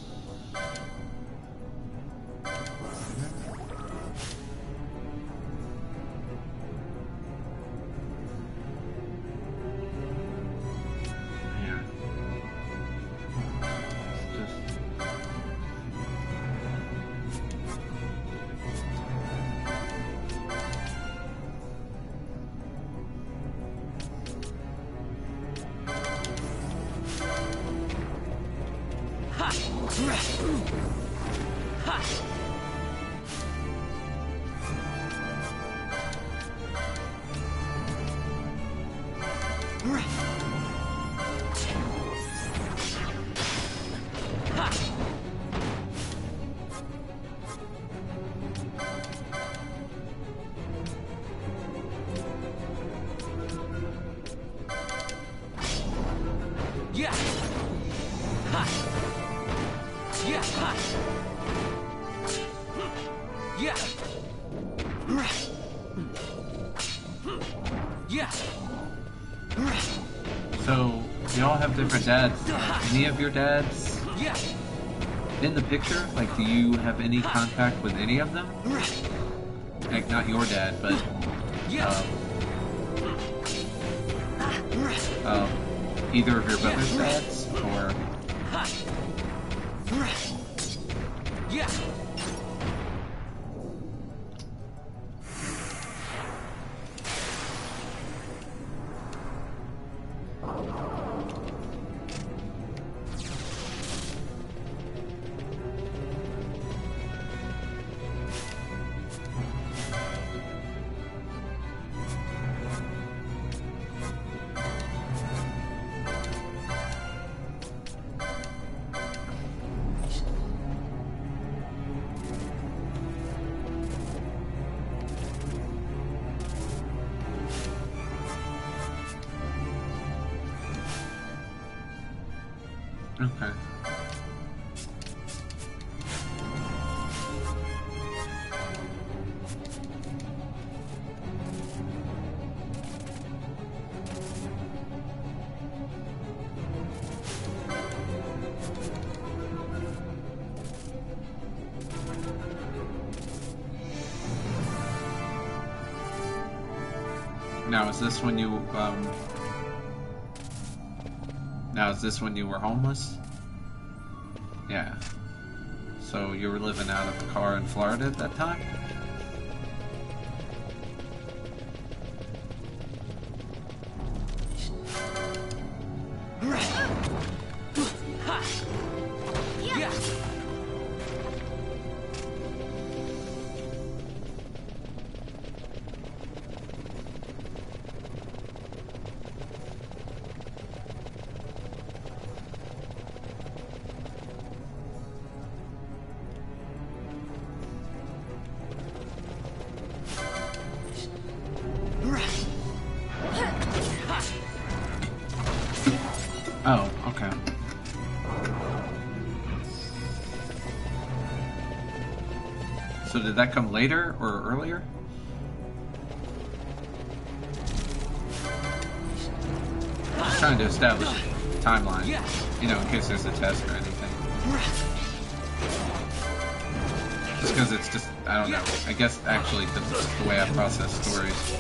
Yeah. Ha. Yeah. Ha. Yeah. Yeah. So, you all have different dads. Any of your dads in the picture? Like, do you have any contact with any of them? Like, not your dad, but either of your brother's dads, or okay. Now, is this when you were homeless? Yeah. So you were living out of a car in Florida at that time? Oh, okay. So did that come later or earlier? I'm trying to establish a timeline, you know, in case there's a test or anything. Just because it's just, I don't know. I guess actually that's just the way I process stories.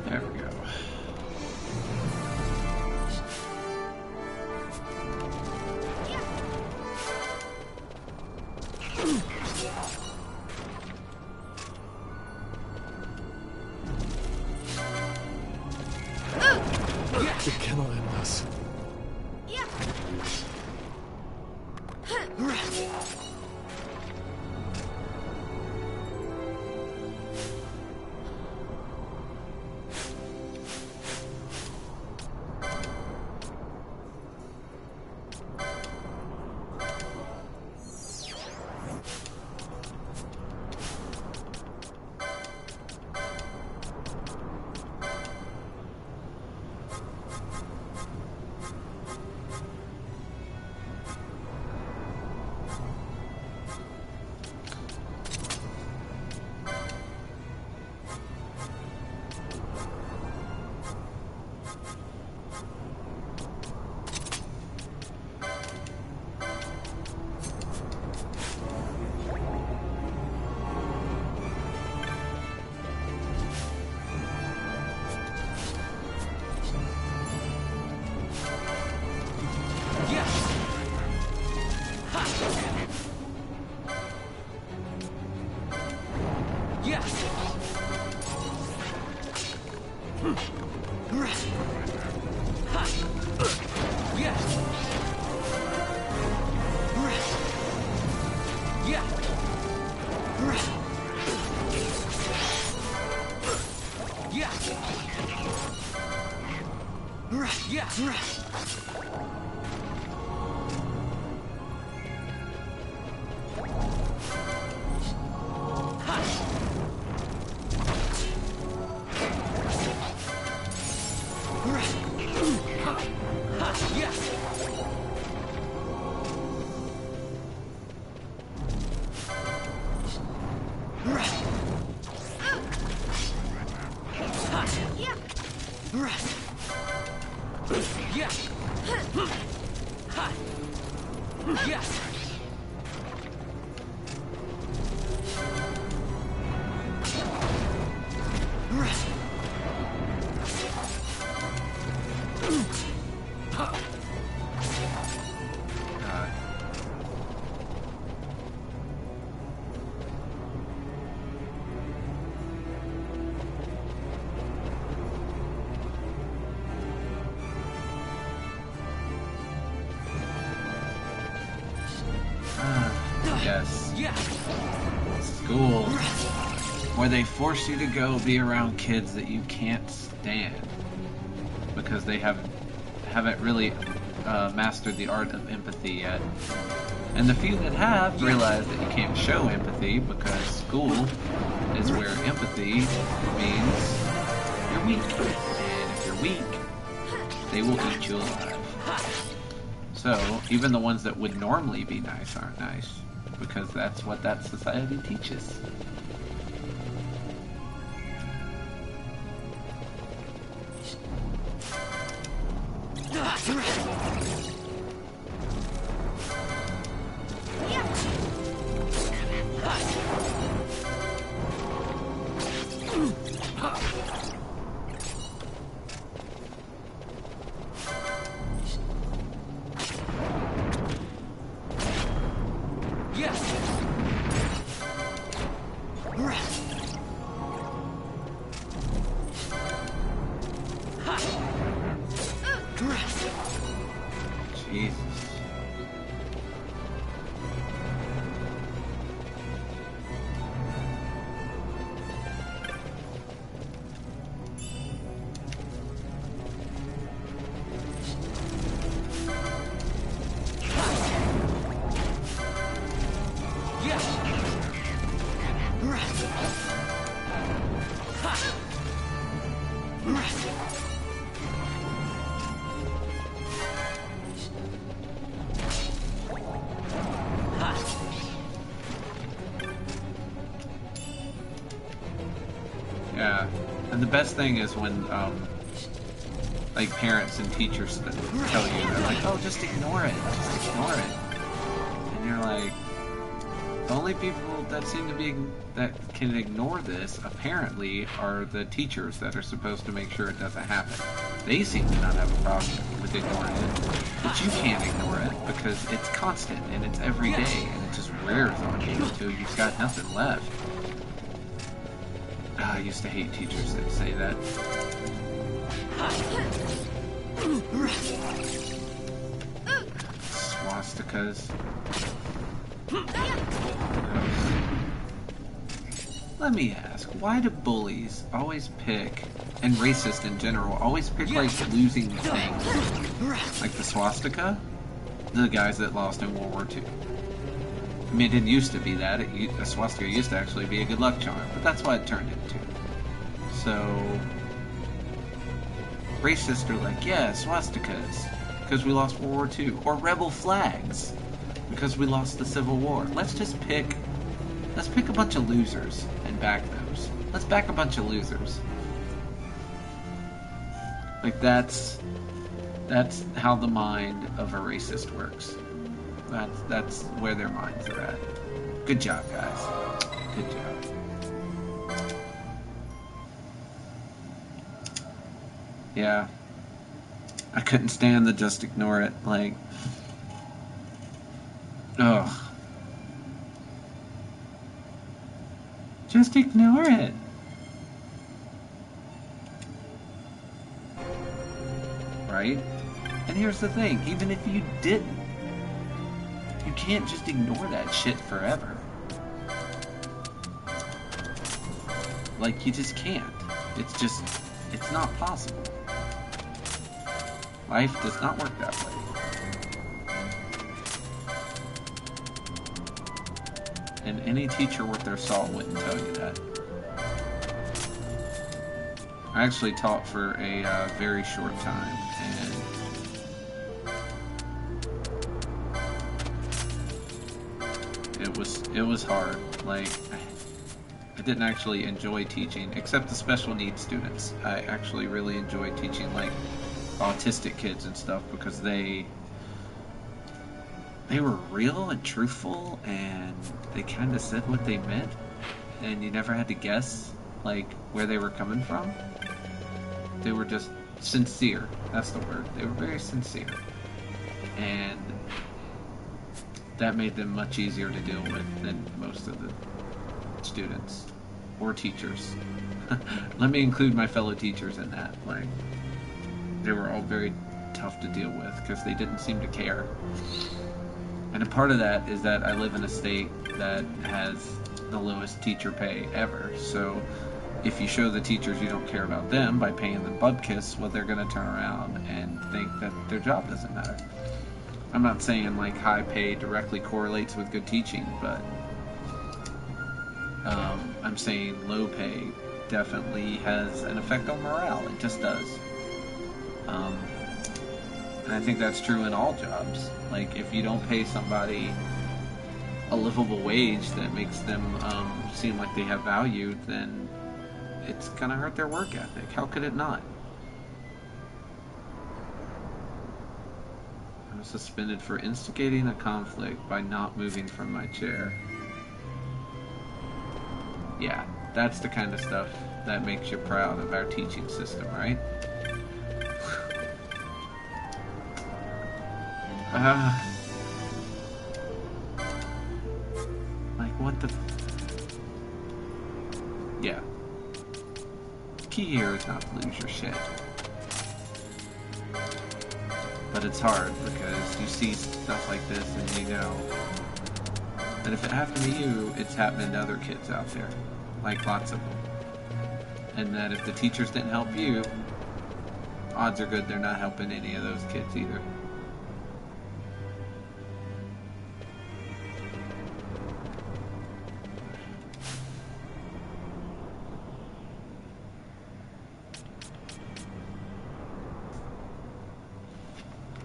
There we go. It cannot end us. School, where they force you to go be around kids that you can't stand because they haven't really mastered the art of empathy yet. And the few that have realize that you can't show empathy because school is where empathy means you're weak. And if you're weak, they will eat you alive. So even the ones that would normally be nice aren't nice, because that's what that society teaches. Yeah, and the best thing is when, like, parents and teachers tell you, they're like, oh, just ignore it, just ignore it. And you're like, the only people that seem to be, that can ignore this, apparently, are the teachers that are supposed to make sure it doesn't happen. They seem to not have a problem with ignoring it, but you can't ignore it because it's constant and it's every day and it just wears on you until you've got nothing left. I used to hate teachers that say that. Swastikas. Let me ask, why do bullies always pick, and racists in general, always pick like losing things? Like the swastika? The guys that lost in World War II. I mean, it didn't used to be that. A swastika used to actually be a good luck charm, but that's what it turned into. So, racists are like, yeah, swastikas, because we lost World War II. Or rebel flags, because we lost the Civil War. Let's pick a bunch of losers and back those. Let's back a bunch of losers. Like, that's how the mind of a racist works. That's where their minds are at. Good job, guys. Good job. Yeah. I couldn't stand the just ignore it. Like, ugh. Just ignore it. Right? And here's the thing, even if you didn't, you can't just ignore that shit forever. Like, you just can't. It's not possible. Life does not work that way. And any teacher worth their salt wouldn't tell you that. I actually taught for a very short time, and it was hard. Like, I didn't actually enjoy teaching, except the special needs students. I actually really enjoyed teaching, like, autistic kids and stuff, because they were real and truthful, and they kind of said what they meant, and you never had to guess, like, where they were coming from. They were just sincere. That's the word. They were very sincere. And that made them much easier to deal with than most of the students or teachers. Let me include my fellow teachers in that. Like, they were all very tough to deal with because they didn't seem to care. And a part of that is that I live in a state that has the lowest teacher pay ever. So if you show the teachers you don't care about them by paying them bupkis, well, they're going to turn around and think that their job doesn't matter. I'm not saying like high pay directly correlates with good teaching, but I'm saying low pay definitely has an effect on morale. It just does. And I think that's true in all jobs. Like, if you don't pay somebody a livable wage that makes them seem like they have value, then it's gonna hurt their work ethic. How could it not? was suspended for instigating a conflict by not moving from my chair. Yeah, that's the kind of stuff that makes you proud of our teaching system, right? Like, what the... Yeah. Key here is not to lose your shit. But it's hard because you see stuff like this and you know that if it happened to you, it's happening to other kids out there. Like lots of them. And that if the teachers didn't help you, odds are good they're not helping any of those kids either.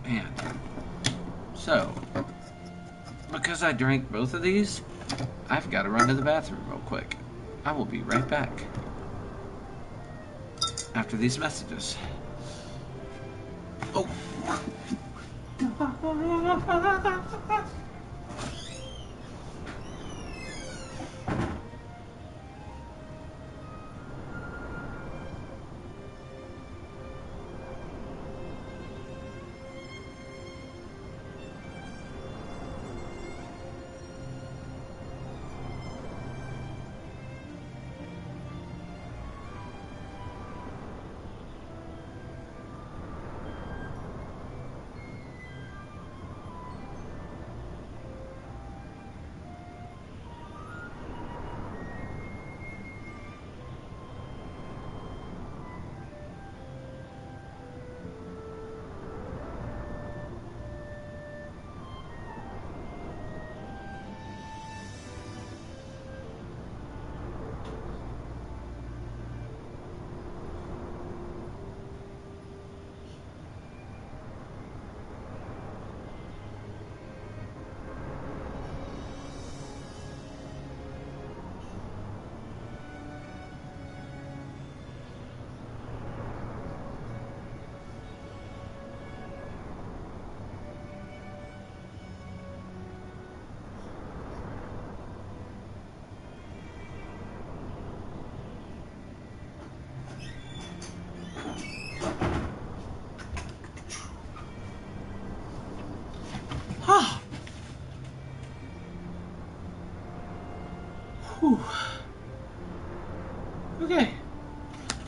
Man. So, because I drank both of these, I've got to run to the bathroom real quick. I will be right back after these messages. Oh. Whew. Okay.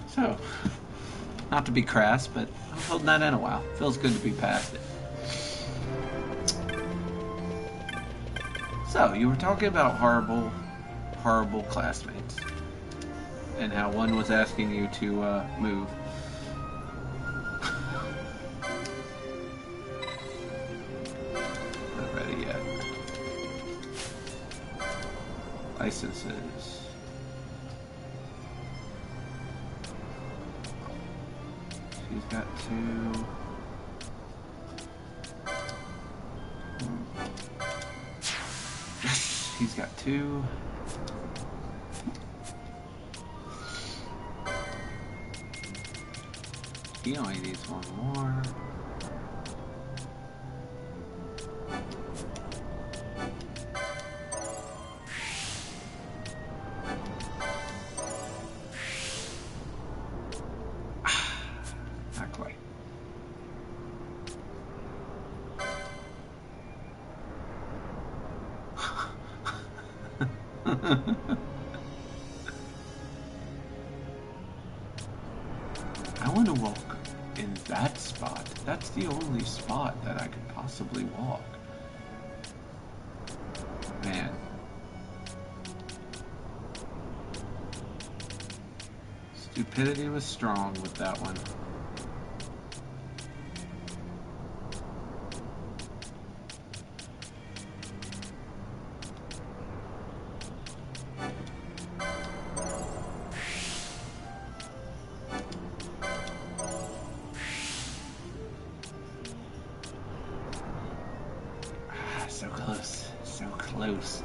So, not to be crass, but I've holding that in a while. Feels good to be past it. So, you were talking about horrible, horrible classmates. And how one was asking you to move. Not ready yet. Licenses. She's got 2. Yes, he's got 2. He only needs 1 more. Not quite. I want to walk in that spot. That's the only spot that I could possibly walk. Man. Stupidity was strong with that one. So close. So close.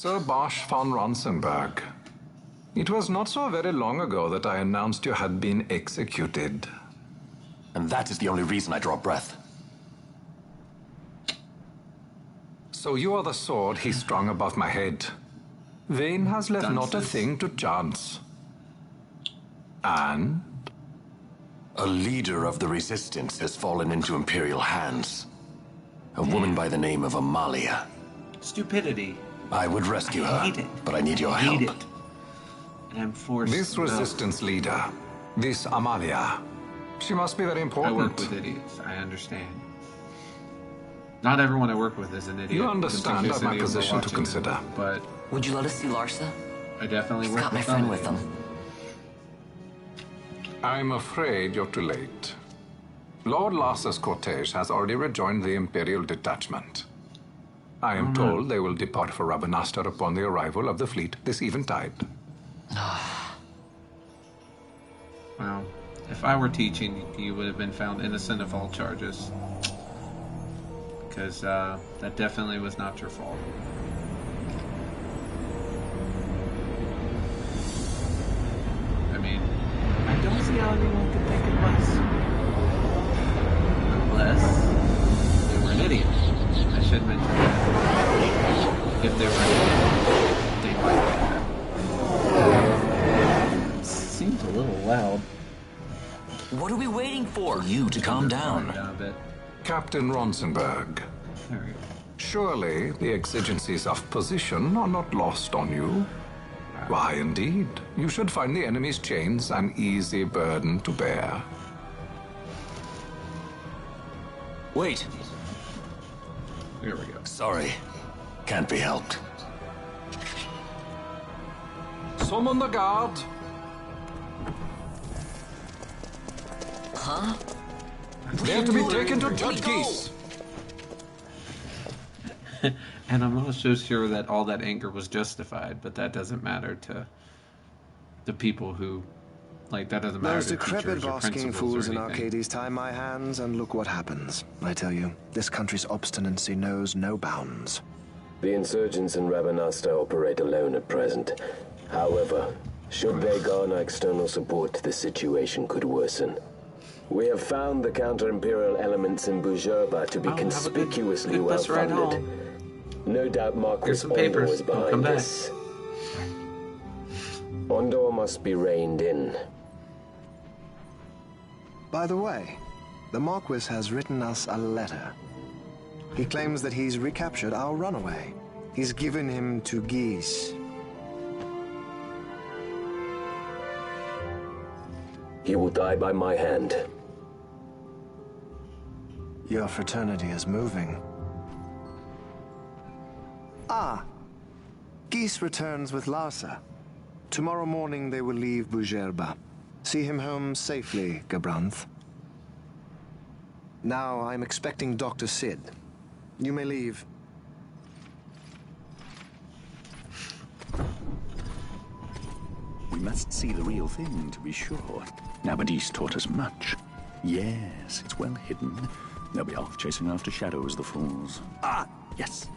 Sir Basch von Ronsenberg. It was not so very long ago that I announced you had been executed. And that is the only reason I draw breath. So you are the sword he strung above my head. Vane has left not a thing to chance. And? A leader of the Resistance has fallen into Imperial hands. A woman by the name of Amalia. Stupidity. I would rescue her, but I need your help. It. And I'm forced. This Resistance leader, this Amalia, she must be very important. I work with idiots. I understand. Not everyone I work with is an idiot. You understand my position to consider. But would you let us see Larsa? I definitely work got my friend with them. I'm afraid you're too late. Lord Larsa's cortege has already rejoined the Imperial detachment. I am told they will depart for Rabanastre upon the arrival of the fleet this eventide. Well, if I were teaching, you would have been found innocent of all charges. Because that definitely was not your fault. I mean, I don't see how anyone could think it was. Unless they were an idiot. I should mention that. If they were an idiot, they might be that. Seems a little loud. What are we waiting for? You to calm down. Captain Ronsenberg. There we go. Surely the exigencies of position are not lost on you. Why, indeed. You should find the enemy's chains an easy burden to bear. Wait. Here we go. Sorry. Can't be helped. Summon the guard. Huh? They're to be taken to Judge Geese. And I'm not so sure that all that anger was justified, but that doesn't matter to the people who, like, that doesn't matter Those to decrepit teachers or basking principals fools or in anything. Arcades tie my hands, and look what happens. I tell you, this country's obstinacy knows no bounds. The insurgents in Rabanastre operate alone at present. However, should they garner external support, the situation could worsen. We have found the counter-imperial elements in Bujerba to be conspicuously well-funded. No doubt Marquis Ondor is behind this. Ondor must be reined in. By the way, the Marquis has written us a letter. He claims that he's recaptured our runaway. He's given him to Geese. He will die by my hand. Your fraternity is moving. Ah, Geese returns with Larsa. Tomorrow morning they will leave Bujerba. See him home safely, Gabranth. Now I'm expecting Dr. Sid. You may leave. We must see the real thing, to be sure. Nabadis taught us much. Yes, it's well hidden. They'll be off chasing after shadows, the fools. Ah, yes.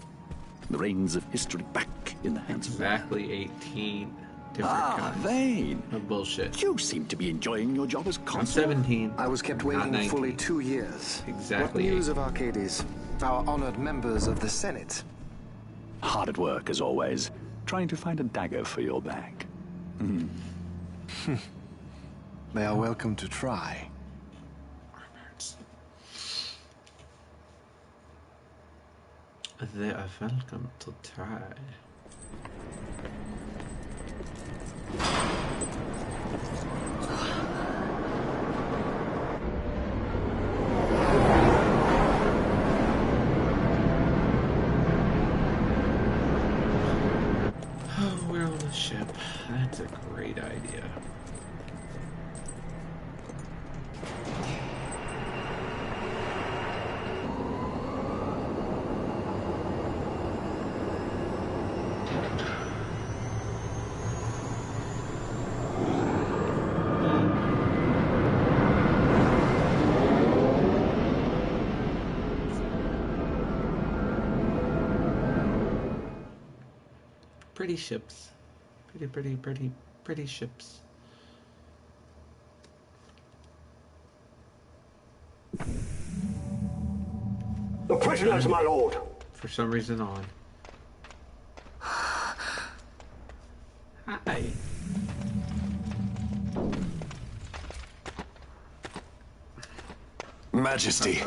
The reins of history back in the hands of... Exactly 18 different kinds Vane. of bullshit. You seem to be enjoying your job as consul. I'm 17. I was kept waiting fully 2 years. Exactly. What news of Arcades? Our honored members of the Senate. Hard at work, as always. Trying to find a dagger for your back. They are welcome to try. They are welcome to try. Oh, we're on a ship. That's a great idea. Pretty ships. Pretty ships. The prisoners, my lord. For some reason on. Hi. Majesty.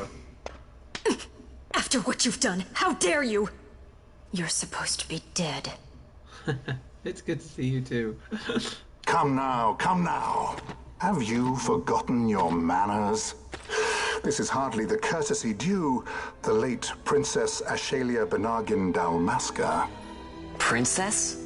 After what you've done, how dare you? You're supposed to be dead. It's good to see you too. Come now. Have you forgotten your manners? This is hardly the courtesy due the late Princess Ashalia Benargin Dalmasca. Princess?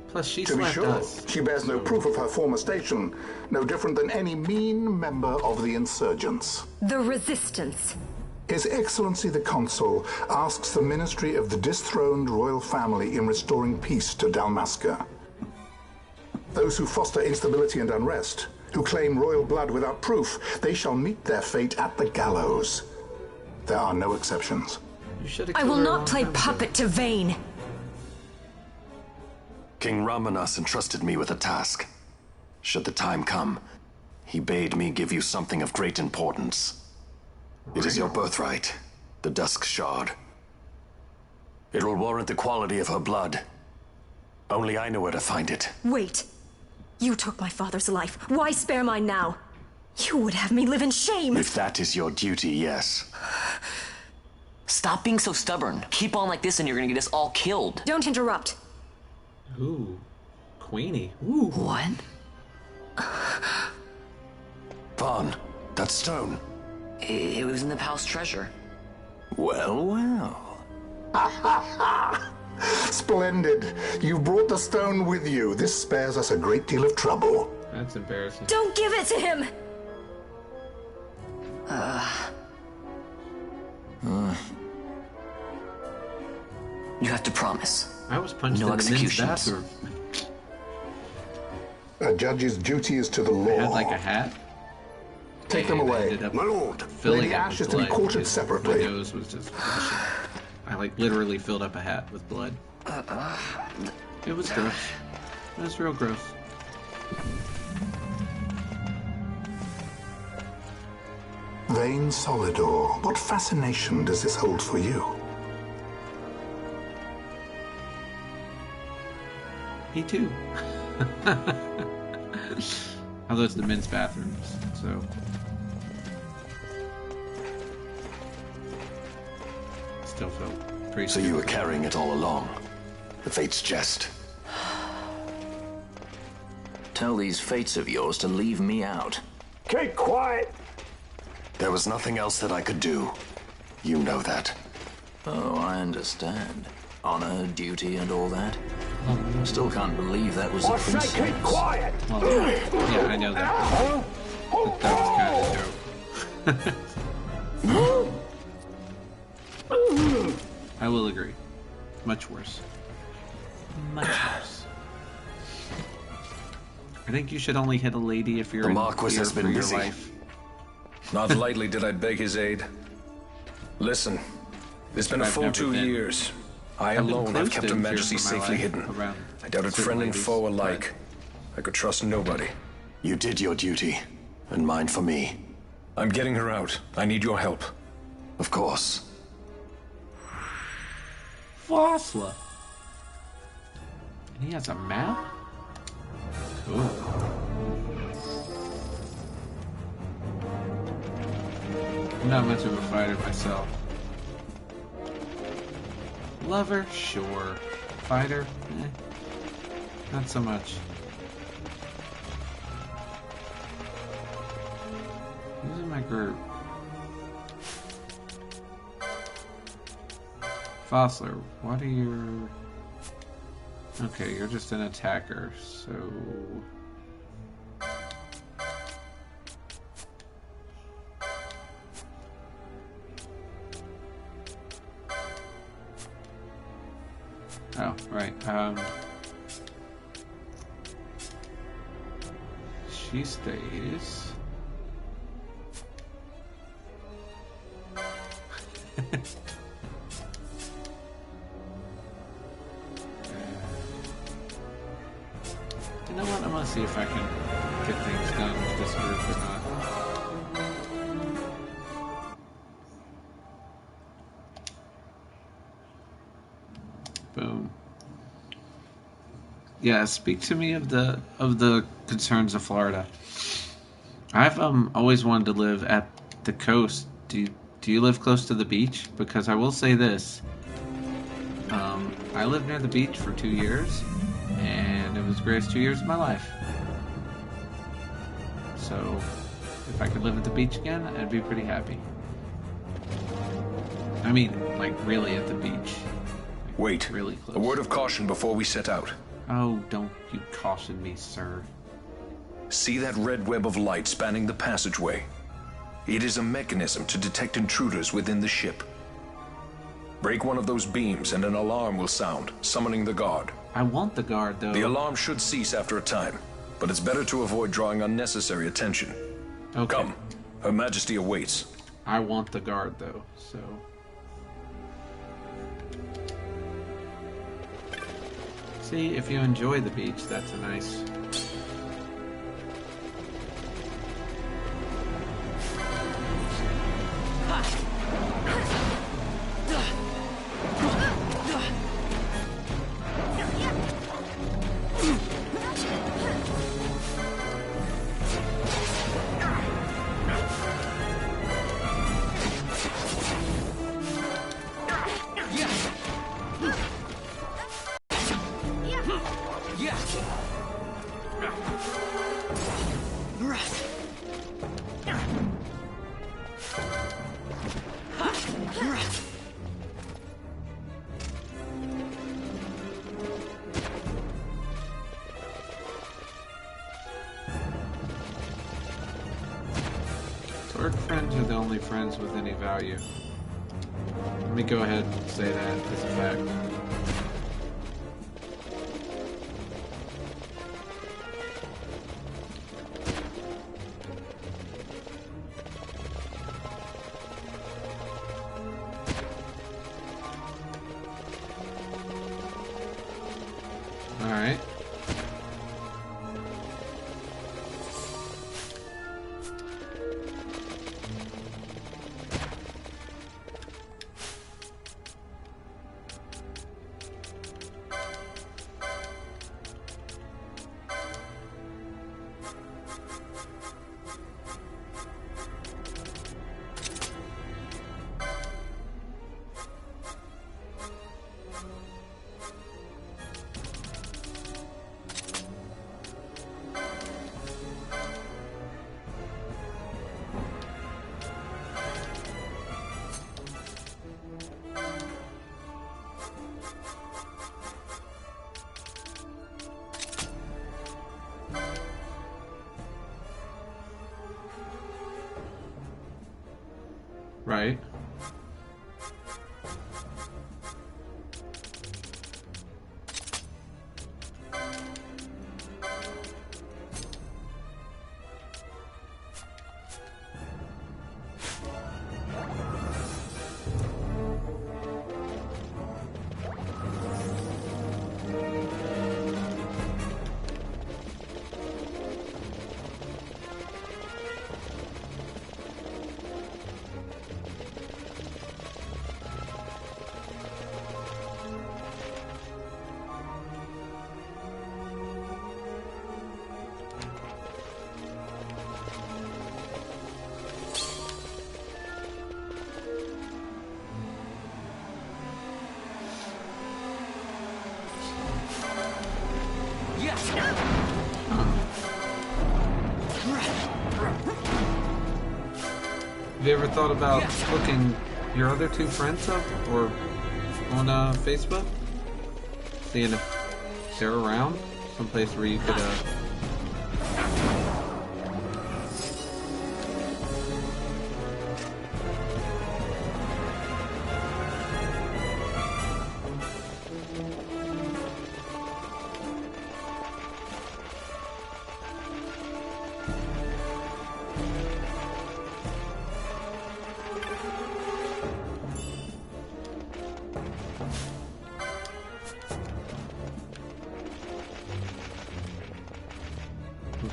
Plus, she to be slapped sure, us. she bears no proof of her former station, no different than any mean member of the insurgents. The Resistance. His Excellency the Consul asks the Ministry of the dethroned royal family in restoring peace to Dalmasca. Those who foster instability and unrest, who claim royal blood without proof, they shall meet their fate at the gallows. There are no exceptions. I will not play puppet to Vayne. King Ramanas entrusted me with a task. Should the time come, he bade me give you something of great importance. It is your birthright, the Dusk Shard. It will warrant the quality of her blood. Only I know where to find it. Wait. You took my father's life. Why spare mine now? You would have me live in shame. If that is your duty, yes. Stop being so stubborn. Keep on like this and you're gonna get us all killed. Don't interrupt. Ooh. Queenie. Ooh. What? Vaughn, that stone. It was in the palace treasure. Well. Splendid. You brought the stone with you. This spares us a great deal of trouble. That's embarrassing. Don't give it to him! You have to promise. I was punched no in the men's executions. bathroom. A judge's duty is to the law. I had like a hat. Take them away. My lord. Lady Ash is to be quartered separately. My nose was just gushing. I like literally filled up a hat with blood. It was gross. It was real gross. Vayne Solidor, what fascination does this hold for you? Me too. Although it's the men's bathrooms, so. Still felt pretty. So you were carrying it all along. The Fate's jest. Tell these fates of yours to leave me out. Keep quiet. There was nothing else that I could do. You know that. Oh, I understand. Honor, duty, and all that. Still can't believe that was a I say princess. keep quiet. Well, yeah, I know that. But that was kind of a joke. I will agree. Much worse. Much worse. I think you should only hit a lady if you're The in Marquis fear has been for your busy. life. Not lightly did I beg his aid. Listen, it's been a I've full never 2 been- years. I I've been alone close have kept to Her in fear Majesty for my safely life hidden. around I doubted certain friend and ladies, foe but- alike. I could trust nobody. You did your duty, and mine for me. I'm getting her out. I need your help. Of course. Fosla. And he has a map? Ooh. I'm not much of a fighter myself. Lover? Sure. Fighter? Not so much. Who's in my group? Fossler, what are your... Okay, you're just an attacker, so... Oh, right, she stays. want to see if I can get things done with this group or not. Boom. Yeah, speak to me of the concerns of Florida. I've always wanted to live at the coast. Do you live close to the beach? Because I will say this. I lived near the beach for 2 years, and it was the greatest 2 years of my life. So, if I could live at the beach again, I'd be pretty happy. I mean, like, really at the beach. Wait. Really close. A word of caution before we set out. Oh, don't you caution me, sir. See that red web of light spanning the passageway? It is a mechanism to detect intruders within the ship. Break one of those beams and an alarm will sound, summoning the guard. I want the guard, though. The alarm should cease after a time, but it's better to avoid drawing unnecessary attention. Okay. Come. Her Majesty awaits. I want the guard, though, so... See, if you enjoy the beach, that's a nice... Orc friends are the only friends with any value. Let me go ahead and say that as a fact. Alright. Right. Have you ever thought about looking your other two friends up or on Facebook? Seeing if they're around? Someplace where you could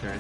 Okay.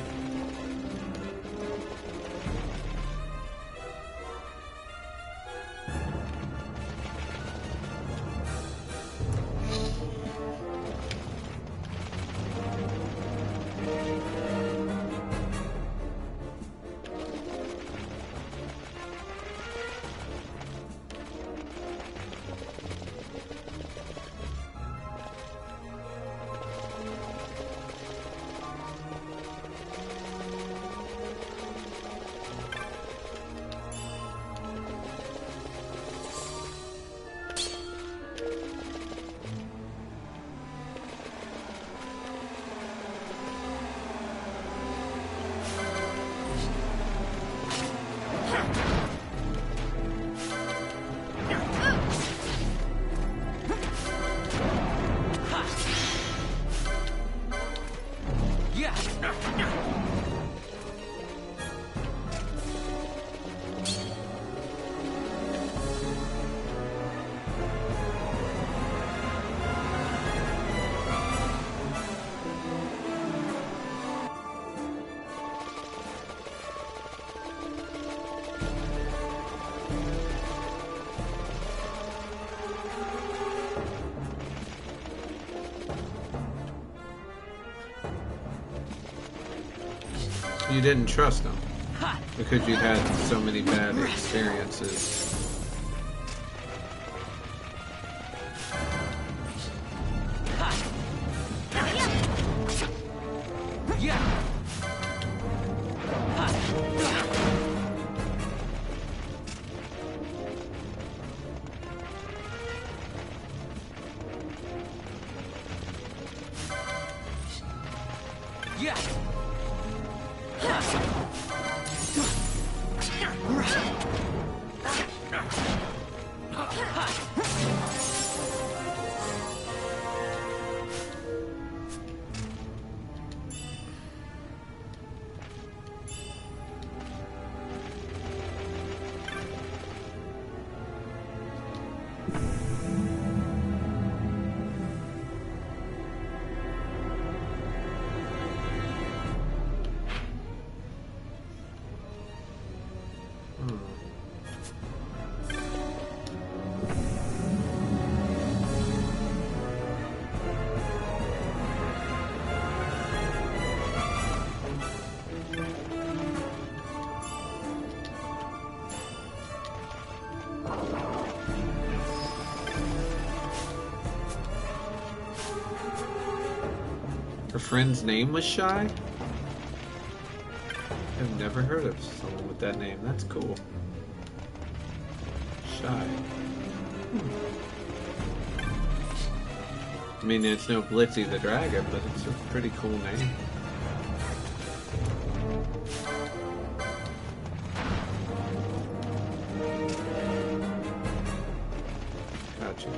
You didn't trust him because you'd had so many bad experiences. Her friend's name was Shy? I've never heard of someone with that name. That's cool. Shy. I mean, it's no Blitzy the Dragon, but it's a pretty cool name. Gotcha.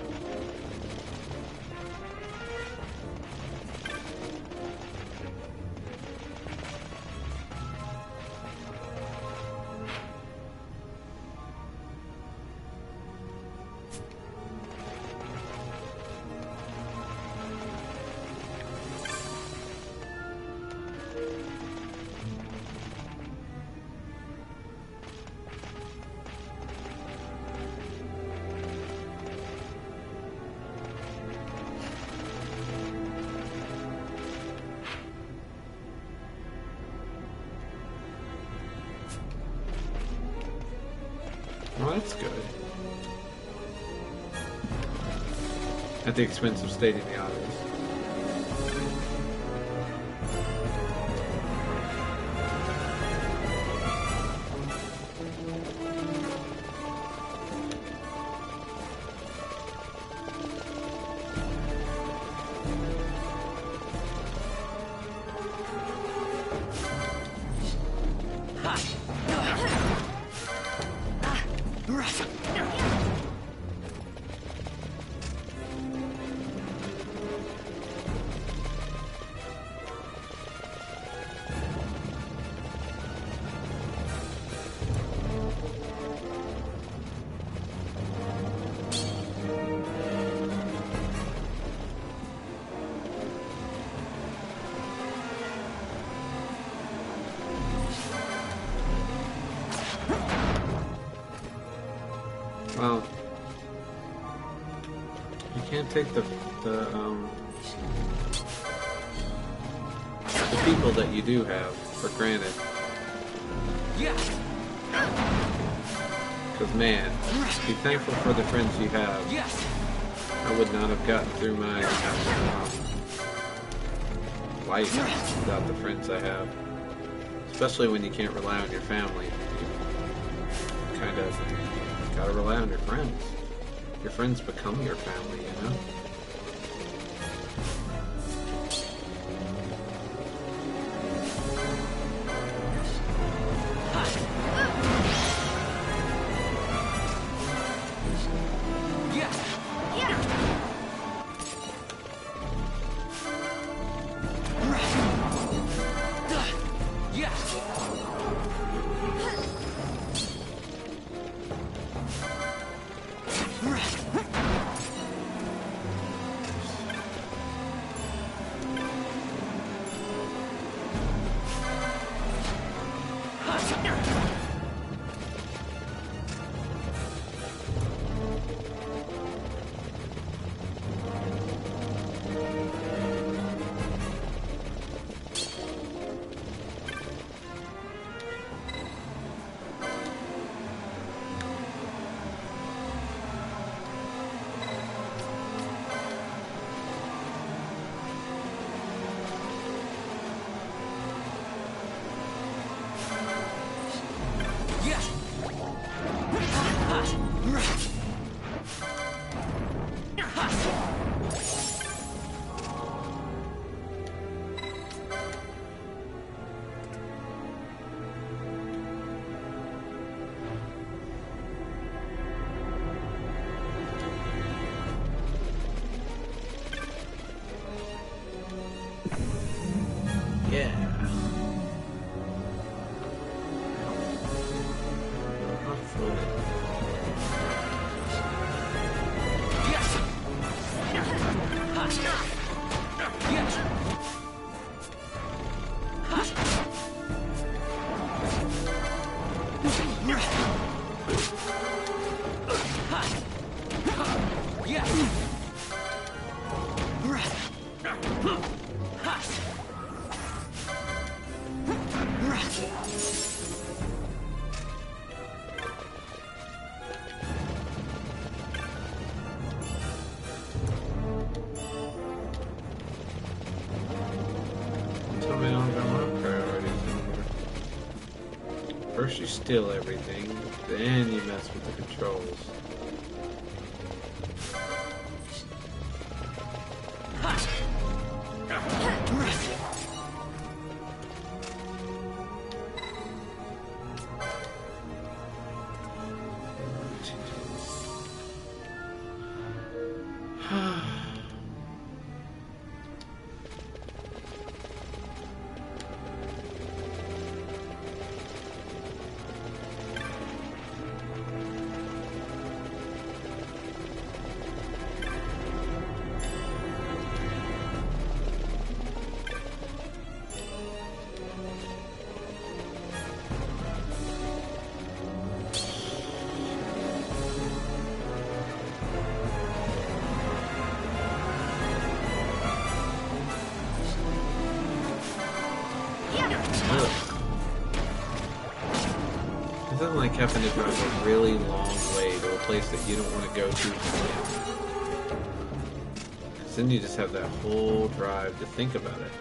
Well, that's good. At the expense of stating the obvious. take the people that you do have for granted. Yeah. Because man, be thankful for the friends you have. Yes. I would not have gotten through my life without the friends I have. Especially when you can't rely on your family. You kind of gotta rely on your friends. Your friends become your family, you know? First you steal everything, then you mess with the controls. It doesn't like having to drive a really long way to a place that you don't want to go to. Because then you just have that whole drive to think about it.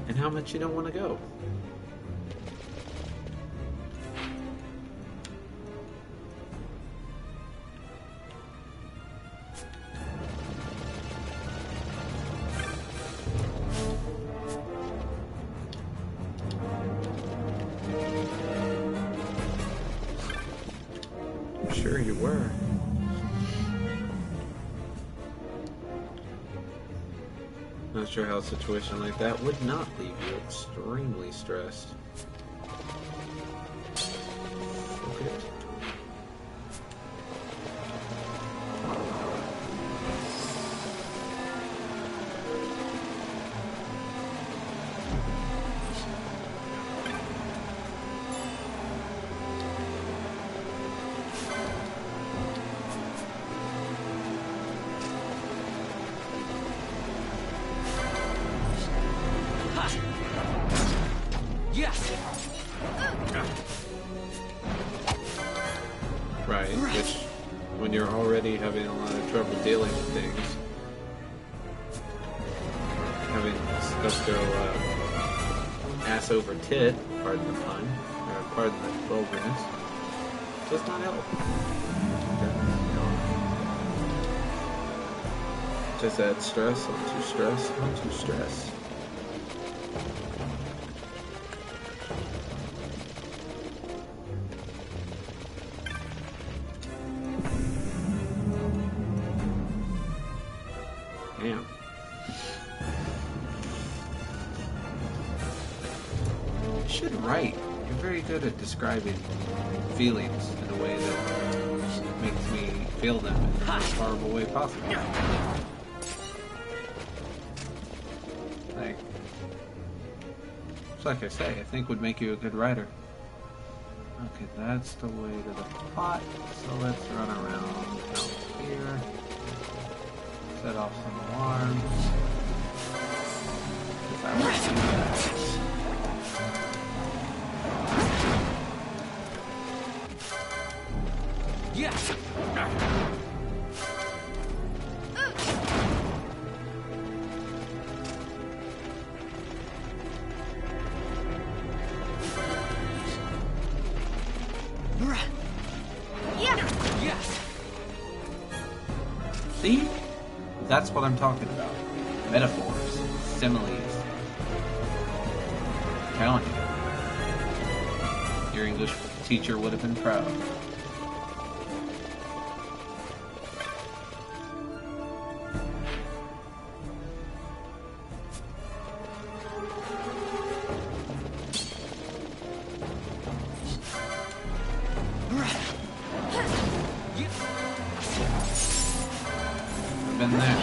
And how much you don't want to go. Sure you were. Not sure how a situation like that would not leave you extremely stressed. Okay. having a lot of trouble dealing with things. Having stuff go ass over tit, pardon the pun, or pardon the vulgarness, does not help. Just add stress onto stress onto stress. Damn. You should write. You're very good at describing feelings in a way that makes me feel them in the most horrible way possible. Like I say, I think would make you a good writer. Okay, that's the way to the pot, so let's run around out here. Set off some alarms. If I want to do that. Yes! See? That's what I'm talking about. Metaphors, similes. I'm telling you. Your English teacher would have been proud. Been there.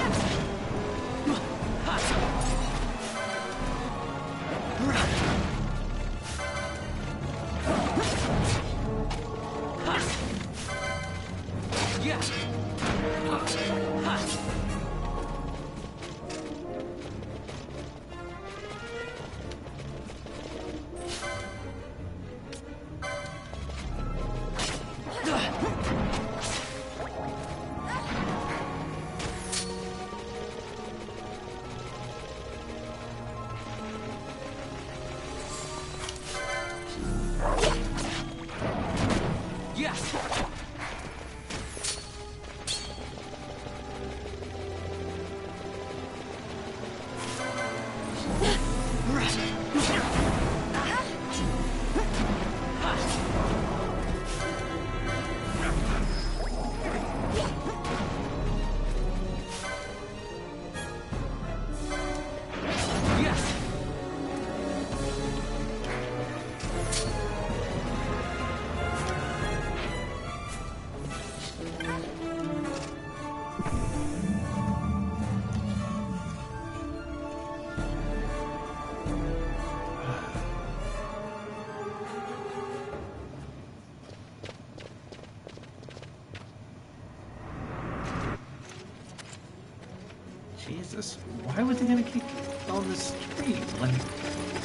Jesus, why was he gonna kick on the street? Like,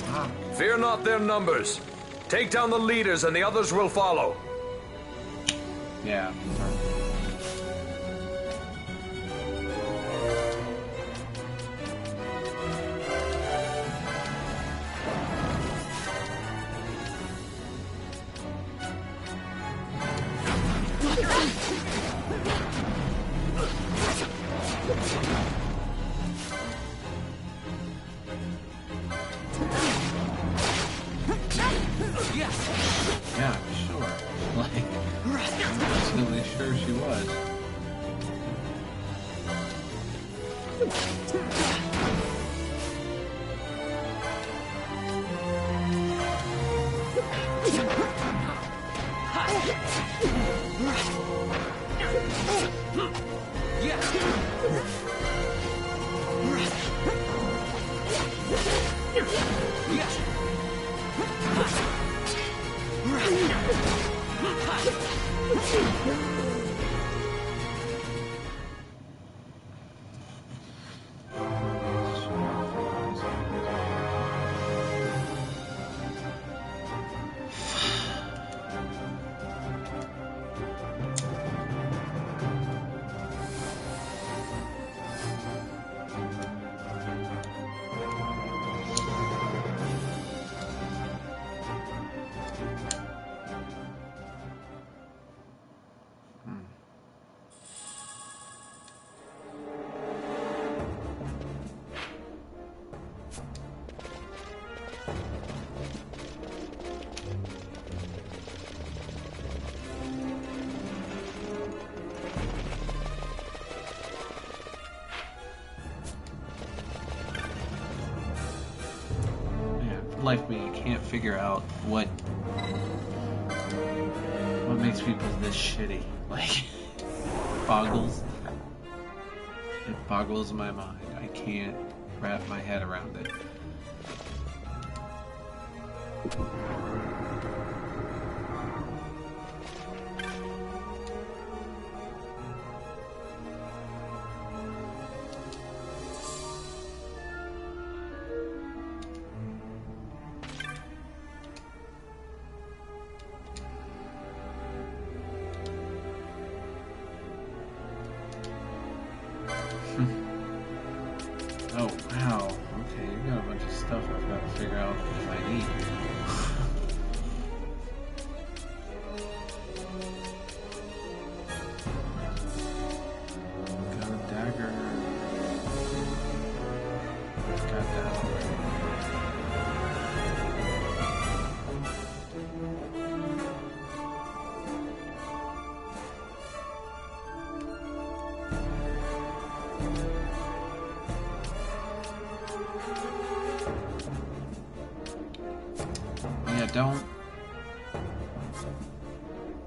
wow. Fear not their numbers. Take down the leaders and the others will follow. Yeah. Yeah, sure. Like, absolutely sure she was. Life me, I can't figure out what makes people this shitty. Like, it boggles my mind. I can't wrap my head around it. Oh, wow. Okay, you got a bunch of stuff I've got to figure out if I need. Got a dagger. Got that already.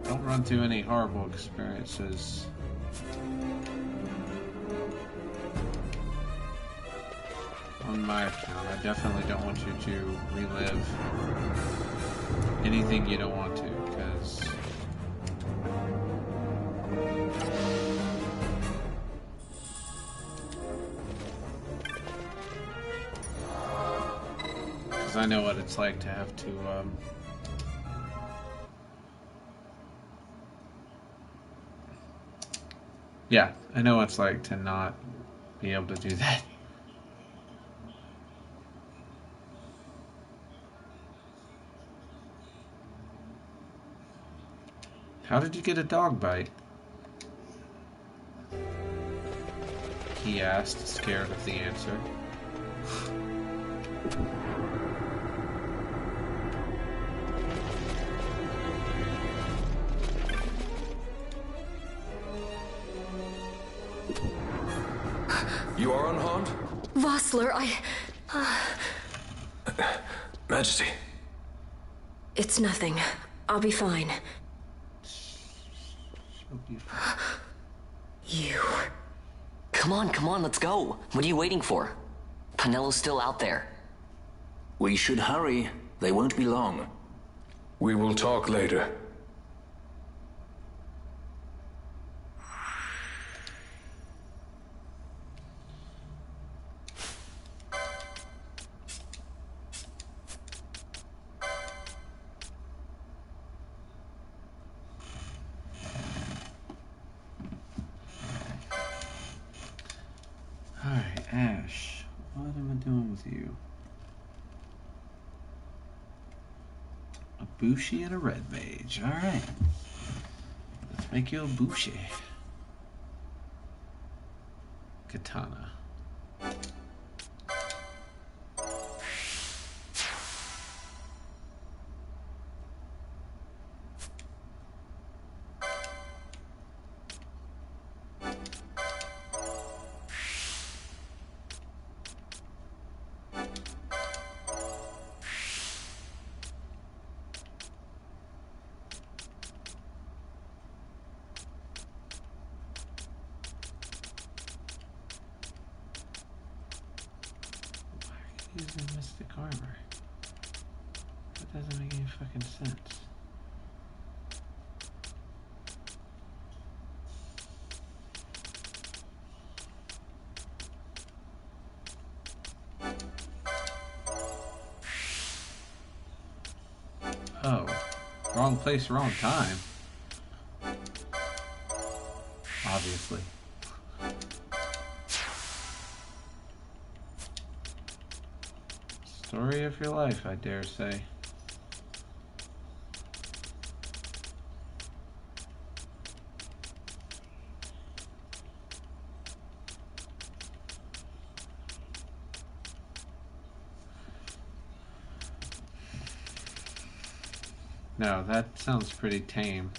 Don't run through any horrible experiences. On my account, I definitely don't want you to relive anything you don't want to, because I know what it's like to have to yeah, I know what it's like to not be able to do that. How did you get a dog bite? He asked, scared of the answer. You are unharmed? Vossler, Majesty. It's nothing. I'll be fine. You... Come on, let's go. What are you waiting for? Pinello's still out there. We should hurry. They won't be long. We will talk later. Alright, Ash. What am I doing with you? A Bushi and a red mage. Alright. Let's make you a Bushi. Katana. Using mystic armor. That doesn't make any fucking sense. Oh, wrong place, wrong time. Obviously. Story of your life, I dare say. No, that sounds pretty tame.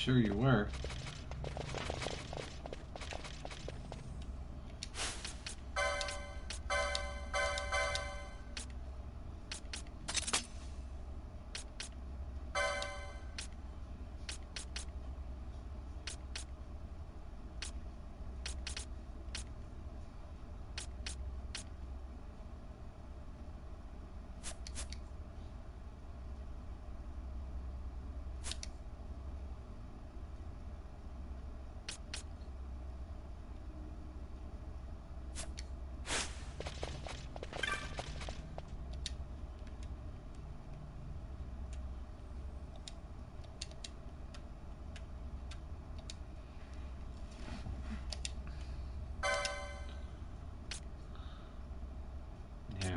sure you were.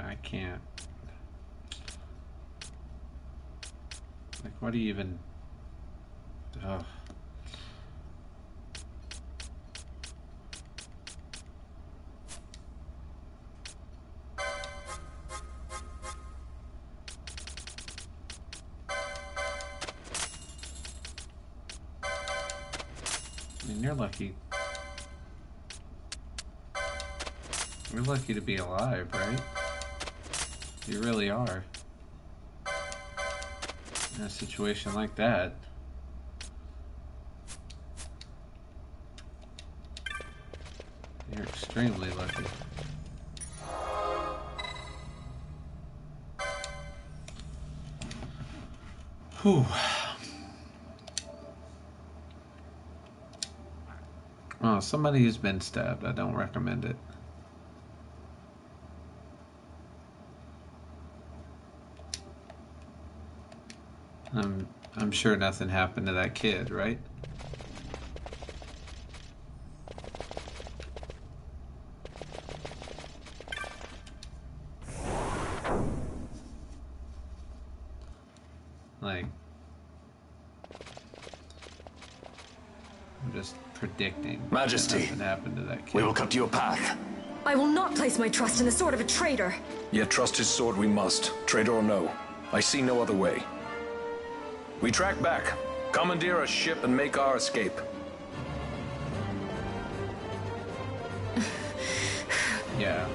I can't. Like, what do you even... Ugh. I mean, you're lucky. You're lucky to be alive, right? You really are. In a situation like that. You're extremely lucky. Whew. Oh, somebody who's been stabbed. I don't recommend it. I'm sure nothing happened to that kid, right? Like, I'm just predicting Majesty, nothing happened to that kid. We will cut you a path. I will not place my trust in the sword of a traitor. Yet trust his sword we must, traitor or no. I see no other way. We track back, commandeer a ship, and make our escape. Yeah.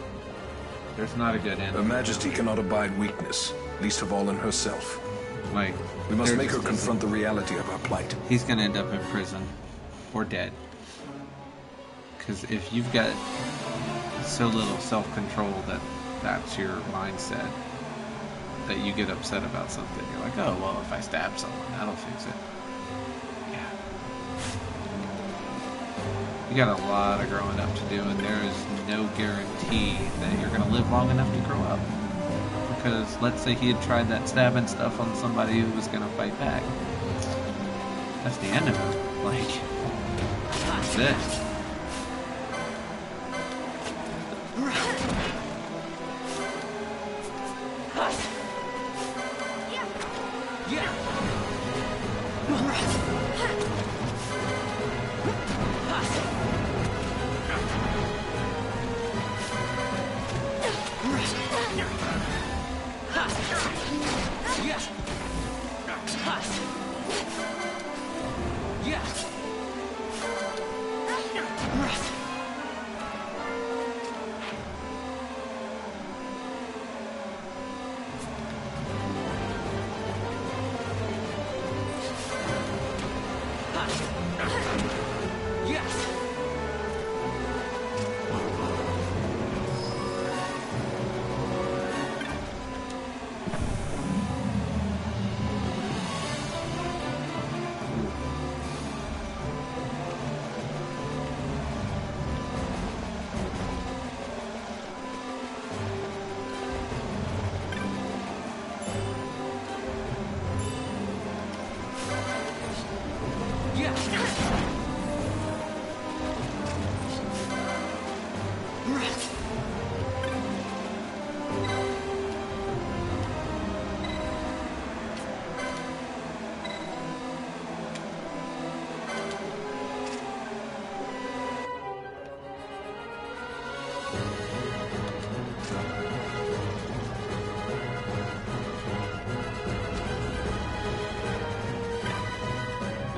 There's not a good end. Her Majesty cannot abide weakness, least of all in herself. Like, we must make her confront the reality of our plight. He's gonna end up in prison. Or dead. Because if you've got so little self-control that that's your mindset, that you get upset about something. You're like, oh, well, if I stab someone, that'll fix it. Yeah. You got a lot of growing up to do, and there is no guarantee that you're going to live long enough to grow up. Because let's say he had tried that stabbing stuff on somebody who was going to fight back. That's the end of it. Like, that's it.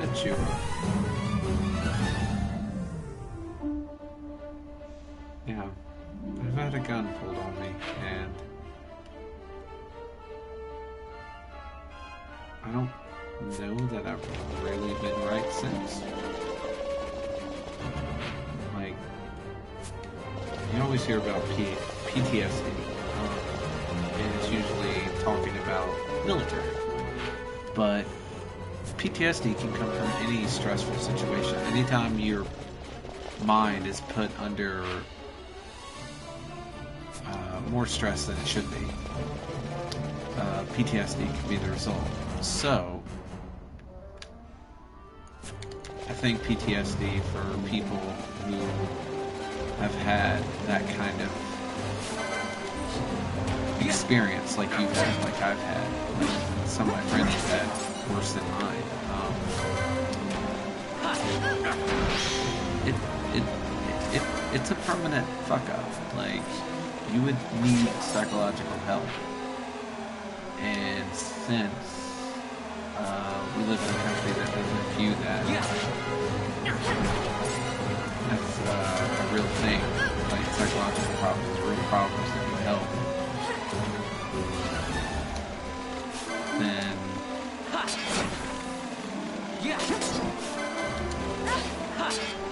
Bet you are. Yeah, I've had a gun pulled on me, and I don't know that I've really been right since. Like, you always hear about PTSD, and it's usually talking about military. But PTSD can come from any stressful situation. Anytime your mind is put under more stress than it should be, PTSD can be the result. So, I think PTSD for people who have had that kind of experience, like you've had, like I've had, like some of my friends have had worse than mine. It's a permanent fuck up. Like, you would need psychological help. And since we live in a country that doesn't view that as a real thing, like psychological problems, real problems that need help, then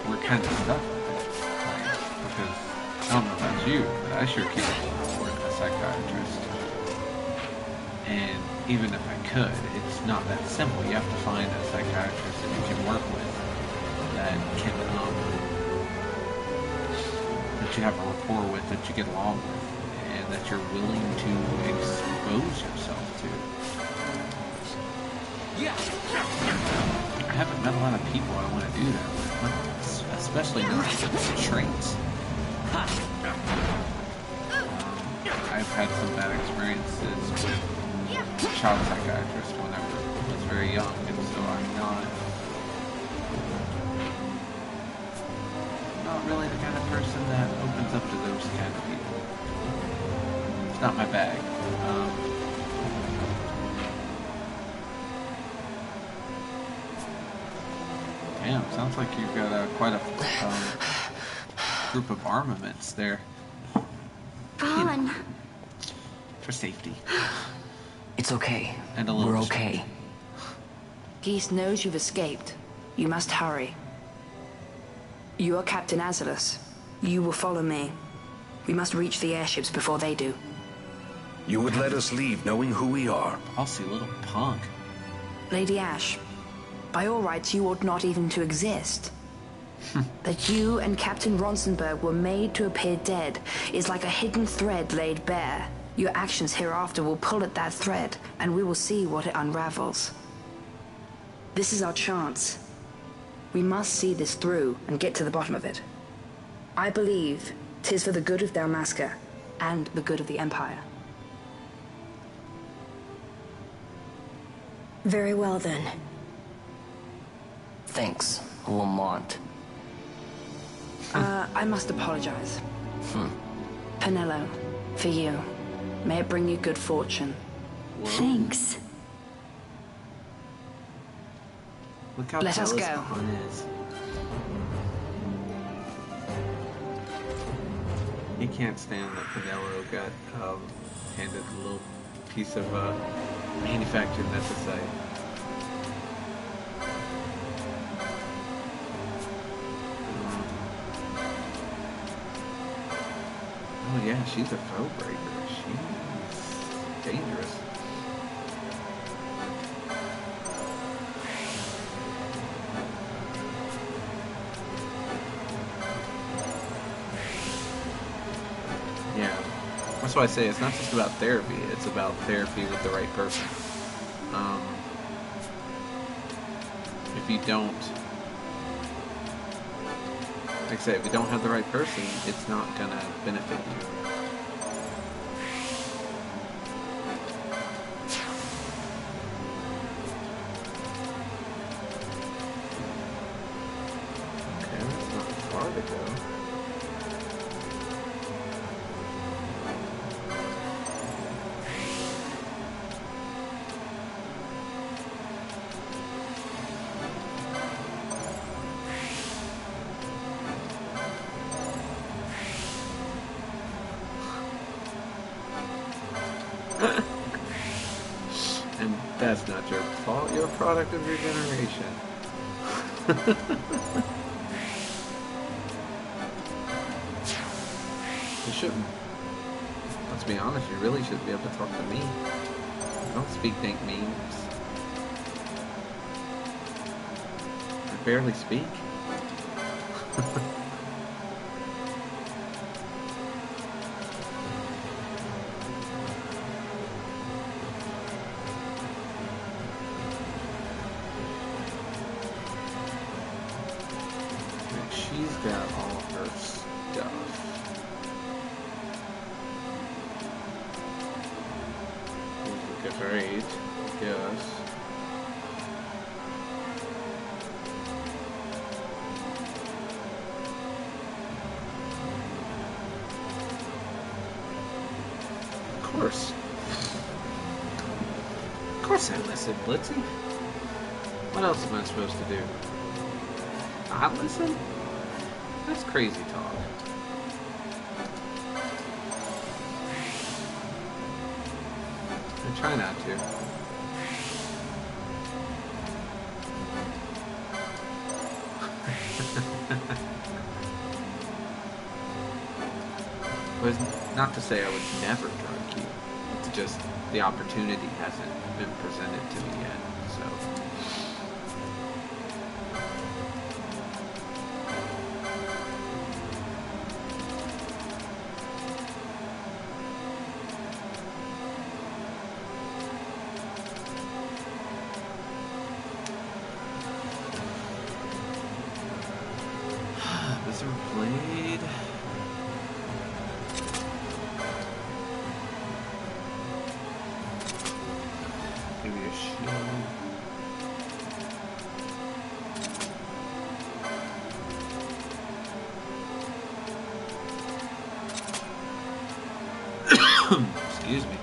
we're kind of stuck with it. Because I don't know about you, but I sure can't afford a psychiatrist. And even if I could, it's not that simple. You have to find a psychiatrist that you can work with, that can, that you have a rapport with, that you get along with, and that you're willing to expose yourself to. I haven't met a lot of people I want to do that with, especially not with traits. I've had some bad experiences with child psychiatrist when I was very young, and so I'm not really the kind of person that opens up to those kind of people. It's not my bag. Damn, sounds like you've got quite a group of armaments there. Vaughn. For safety. It's okay. And a little We're okay. Geese knows you've escaped. You must hurry. You are Captain Azulus. You will follow me. We must reach the airships before they do. You would let us leave knowing who we are. Bossy little punk. Lady Ash, by all rights, you ought not even to exist. That you and Captain Ronsenberg were made to appear dead is like a hidden thread laid bare. Your actions hereafter will pull at that thread, and we will see what it unravels. This is our chance. We must see this through and get to the bottom of it. I believe 'tis for the good of Dalmasca and the good of the Empire. Very well, then. Thanks, Lamont. I must apologize. Penello, for you. May it bring you good fortune. Thanks. Look how Let us jealous go. Vaughn is. He can't stand that Penello got handed a little piece of manufactured necessite. Oh yeah, she's a foe breaker. She's dangerous. Yeah, that's why I say it's not just about therapy. It's about therapy with the right person. If you don't, like I say, if you don't have the right person, it's not gonna benefit you. Okay, that's not far to go. And that's not your fault. You're a product of your generation. You shouldn't. Let's be honest, you really shouldn't be able to talk to me. I don't speak dank memes. I barely speak. She's got all her stuff. Great, yes. Of course I listen, Blitzy. What else am I supposed to do? Not listen? That's crazy talk. I try not to. But not to say I would never drug you. It's just the opportunity hasn't been presented to me yet, so. Wizard Blade. Maybe a shield. Excuse me.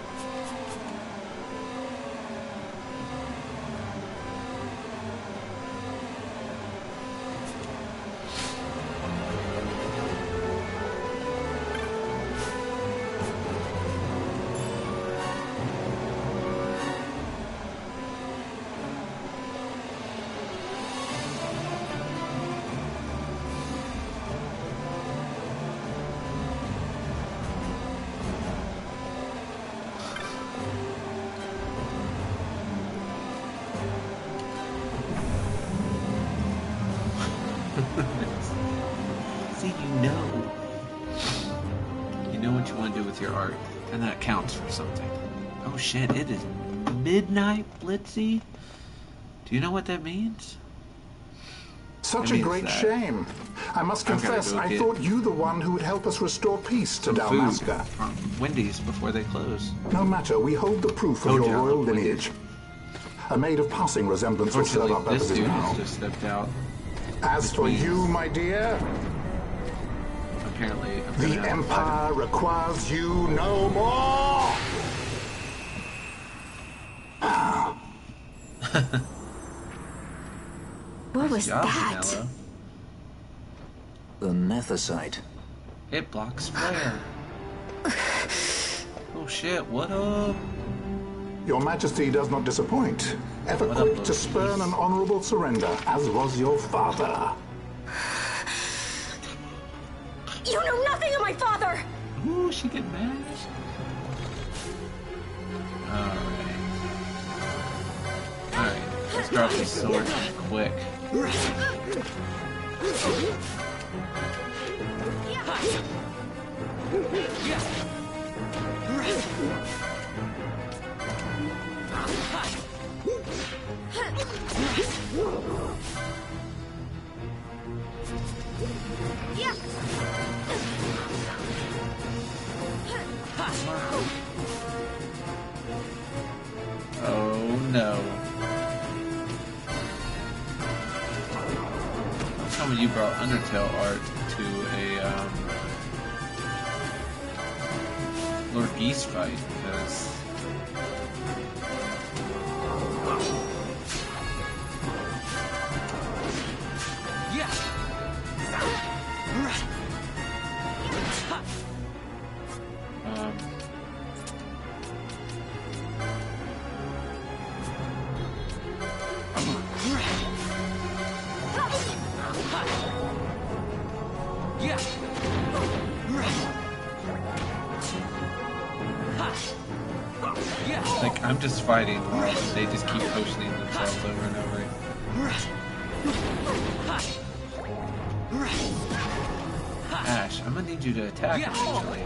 See, you know what you want to do with your art, and that counts for something. Oh shit, it is midnight, Blitzy. Do you know what that means? Such a great shame. I must confess, I thought you the one who would help us restore peace to Dalmasca. From Wendy's before they close. No matter, we hold the proof of your royal lineage. A maid of passing resemblance will serve our purposes this dude now. has just stepped out. As for you, my dear, apparently the Empire requires you no more. What was that? Mello. The Nethicite. It blocks flare. Oh shit, what up? Your Majesty does not disappoint. Ever quick to spurn an honorable surrender, as was your father. You know nothing of my father! Ooh, she get mad. Alright, let's drop this sword quick. Oh no. Tell me you brought Undertale art to a Lord Geese fight, because Like, I'm just fighting while they just keep potioning themselves over and over. Ash, I'm gonna need you to attack eventually.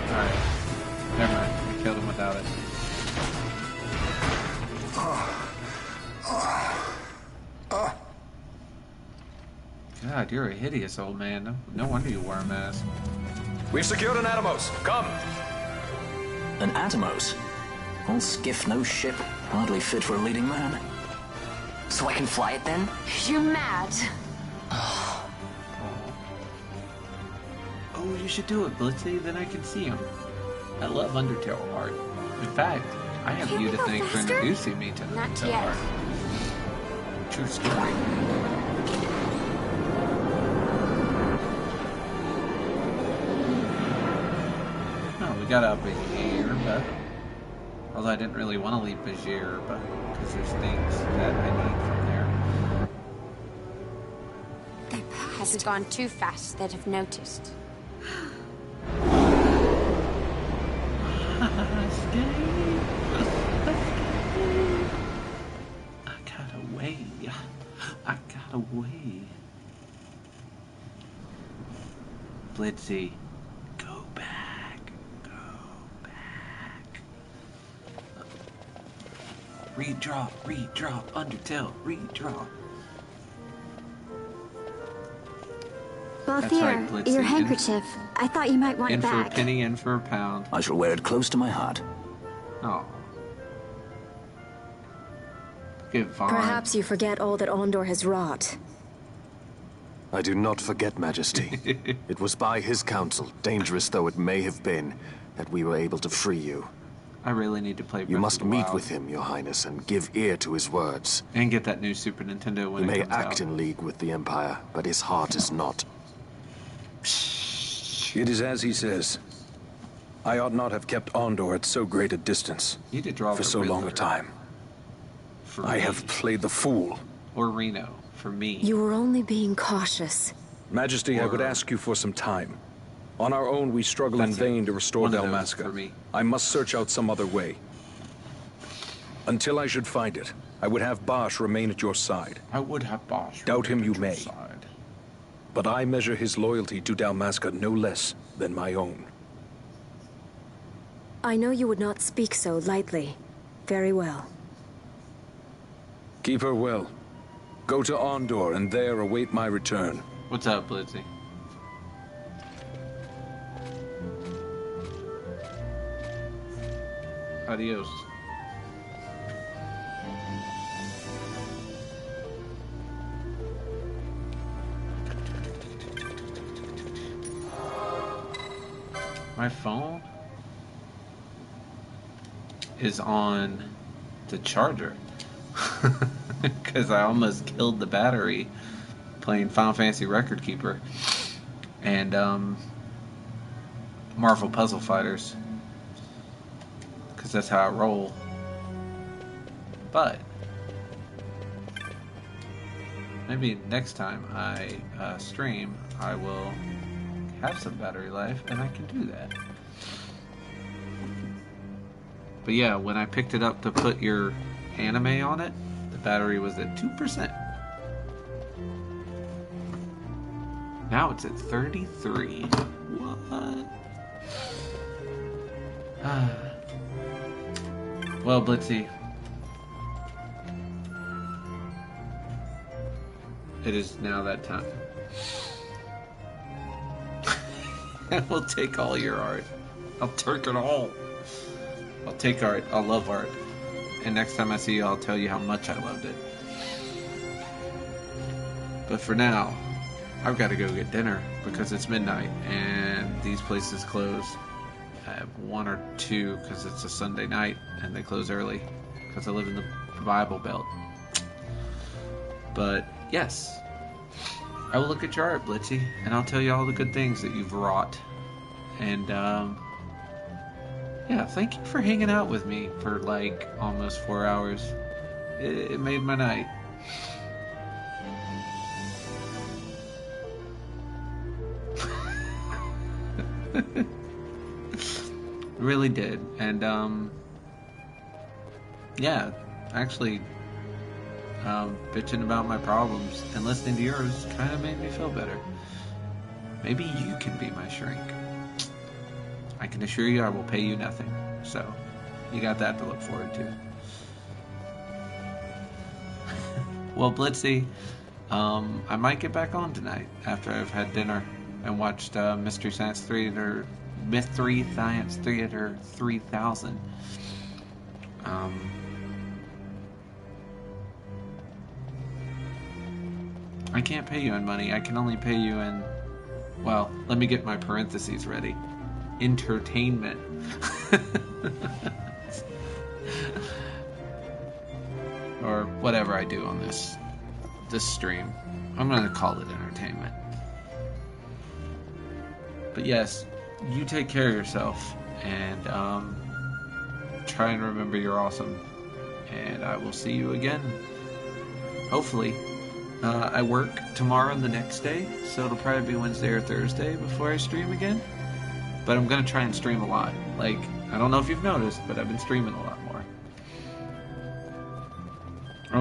Alright. Never mind. I killed him without it. God, you're a hideous old man. No wonder you wear a mask. We've secured an Atomos. Come! An Atomos? All skiff, no ship. Hardly fit for a leading man. So I can fly it then? You're mad. Oh, you should do it, Blitzy. Then I can see him. I love Undertale art. In fact, I have you to thank for introducing me to Undertale art. True story. We got up here, but although I didn't really want to leave Basch, but because there's things that I need from there. Has it gone too fast that I've noticed? I got away. I got away. Blitzy. Redraw, Undertale, redraw. Balthier, right, your handkerchief. I thought you might want it back. In for a penny, in for a pound. I shall wear it close to my heart. Oh. Get Vaughn. Perhaps you forget all that Ondor has wrought. I do not forget, Majesty. It was by his counsel, dangerous though it may have been, that we were able to free you. I really need to play Breath You must of the meet Wild. with him, Your Highness, and give ear to his words. And get that new Super Nintendo when He it may comes act out. in league with the Empire, but his heart is not. It is as he says. I ought not have kept Ondor at so great a distance You need to draw for the so long a Riddler. time. For I me. have played the fool. Or Reno, for me. You were only being cautious. Majesty, I would ask you for some time. On our own, we struggle in That's vain it. to restore One of those Dalmasca. for me. I must search out some other way. Until I should find it, I would have Basch remain at your side. I would have Basch. Doubt him you remain may. at your side. But I measure his loyalty to Dalmasca no less than my own. I know you would not speak so lightly. Very well. Keep her well. Go to Ondor and there await my return. What's up, Blitzy? Adios. My phone is on the charger because I almost killed the battery playing Final Fantasy Record Keeper and Marvel Puzzle Fighters because that's how I roll. But maybe next time I stream, I will have some battery life and I can do that. But yeah, when I picked it up to put your anime on it, the battery was at 2%. Now it's at 33. What? Well, Blitzy, it is now that time. I will take all your art. I'll take it all. I'll take art. I'll love art. And next time I see you, I'll tell you how much I loved it. But for now, I've got to go get dinner because it's midnight and these places close at 1 or 2 because it's a Sunday night and they close early because I live in the Bible Belt. But yes, I will look at your art, Blitzy, and I'll tell you all the good things that you've wrought. And yeah, thank you for hanging out with me for like almost 4 hours. It made my night. Really did. And yeah, actually bitching about my problems and listening to yours kind of made me feel better. Maybe you can be my shrink. I can assure you I will pay you nothing. So, you got that to look forward to. Well, Blitzy, I might get back on tonight after I've had dinner and watched Mystery Science Theater 3000. I can't pay you in money. I can only pay you in, well, let me get my parentheses ready. Entertainment. Or whatever I do on this stream. I'm gonna call it entertainment. But yes, you take care of yourself and try and remember you're awesome. And I will see you again. Hopefully. I work tomorrow and the next day, so it'll probably be Wednesday or Thursday before I stream again. But I'm gonna try and stream a lot. Like, I don't know if you've noticed, but I've been streaming a lot more.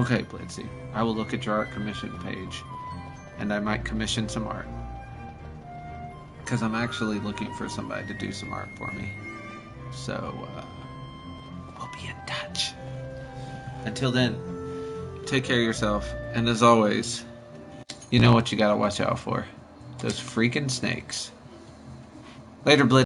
Okay, Blitzy. I will look at your art commission page, and I might commission some art. Because I'm actually looking for somebody to do some art for me. So, we'll be in touch. Until then, take care of yourself, and as always, you know what you gotta watch out for. Those freaking snakes. Later, Blitz.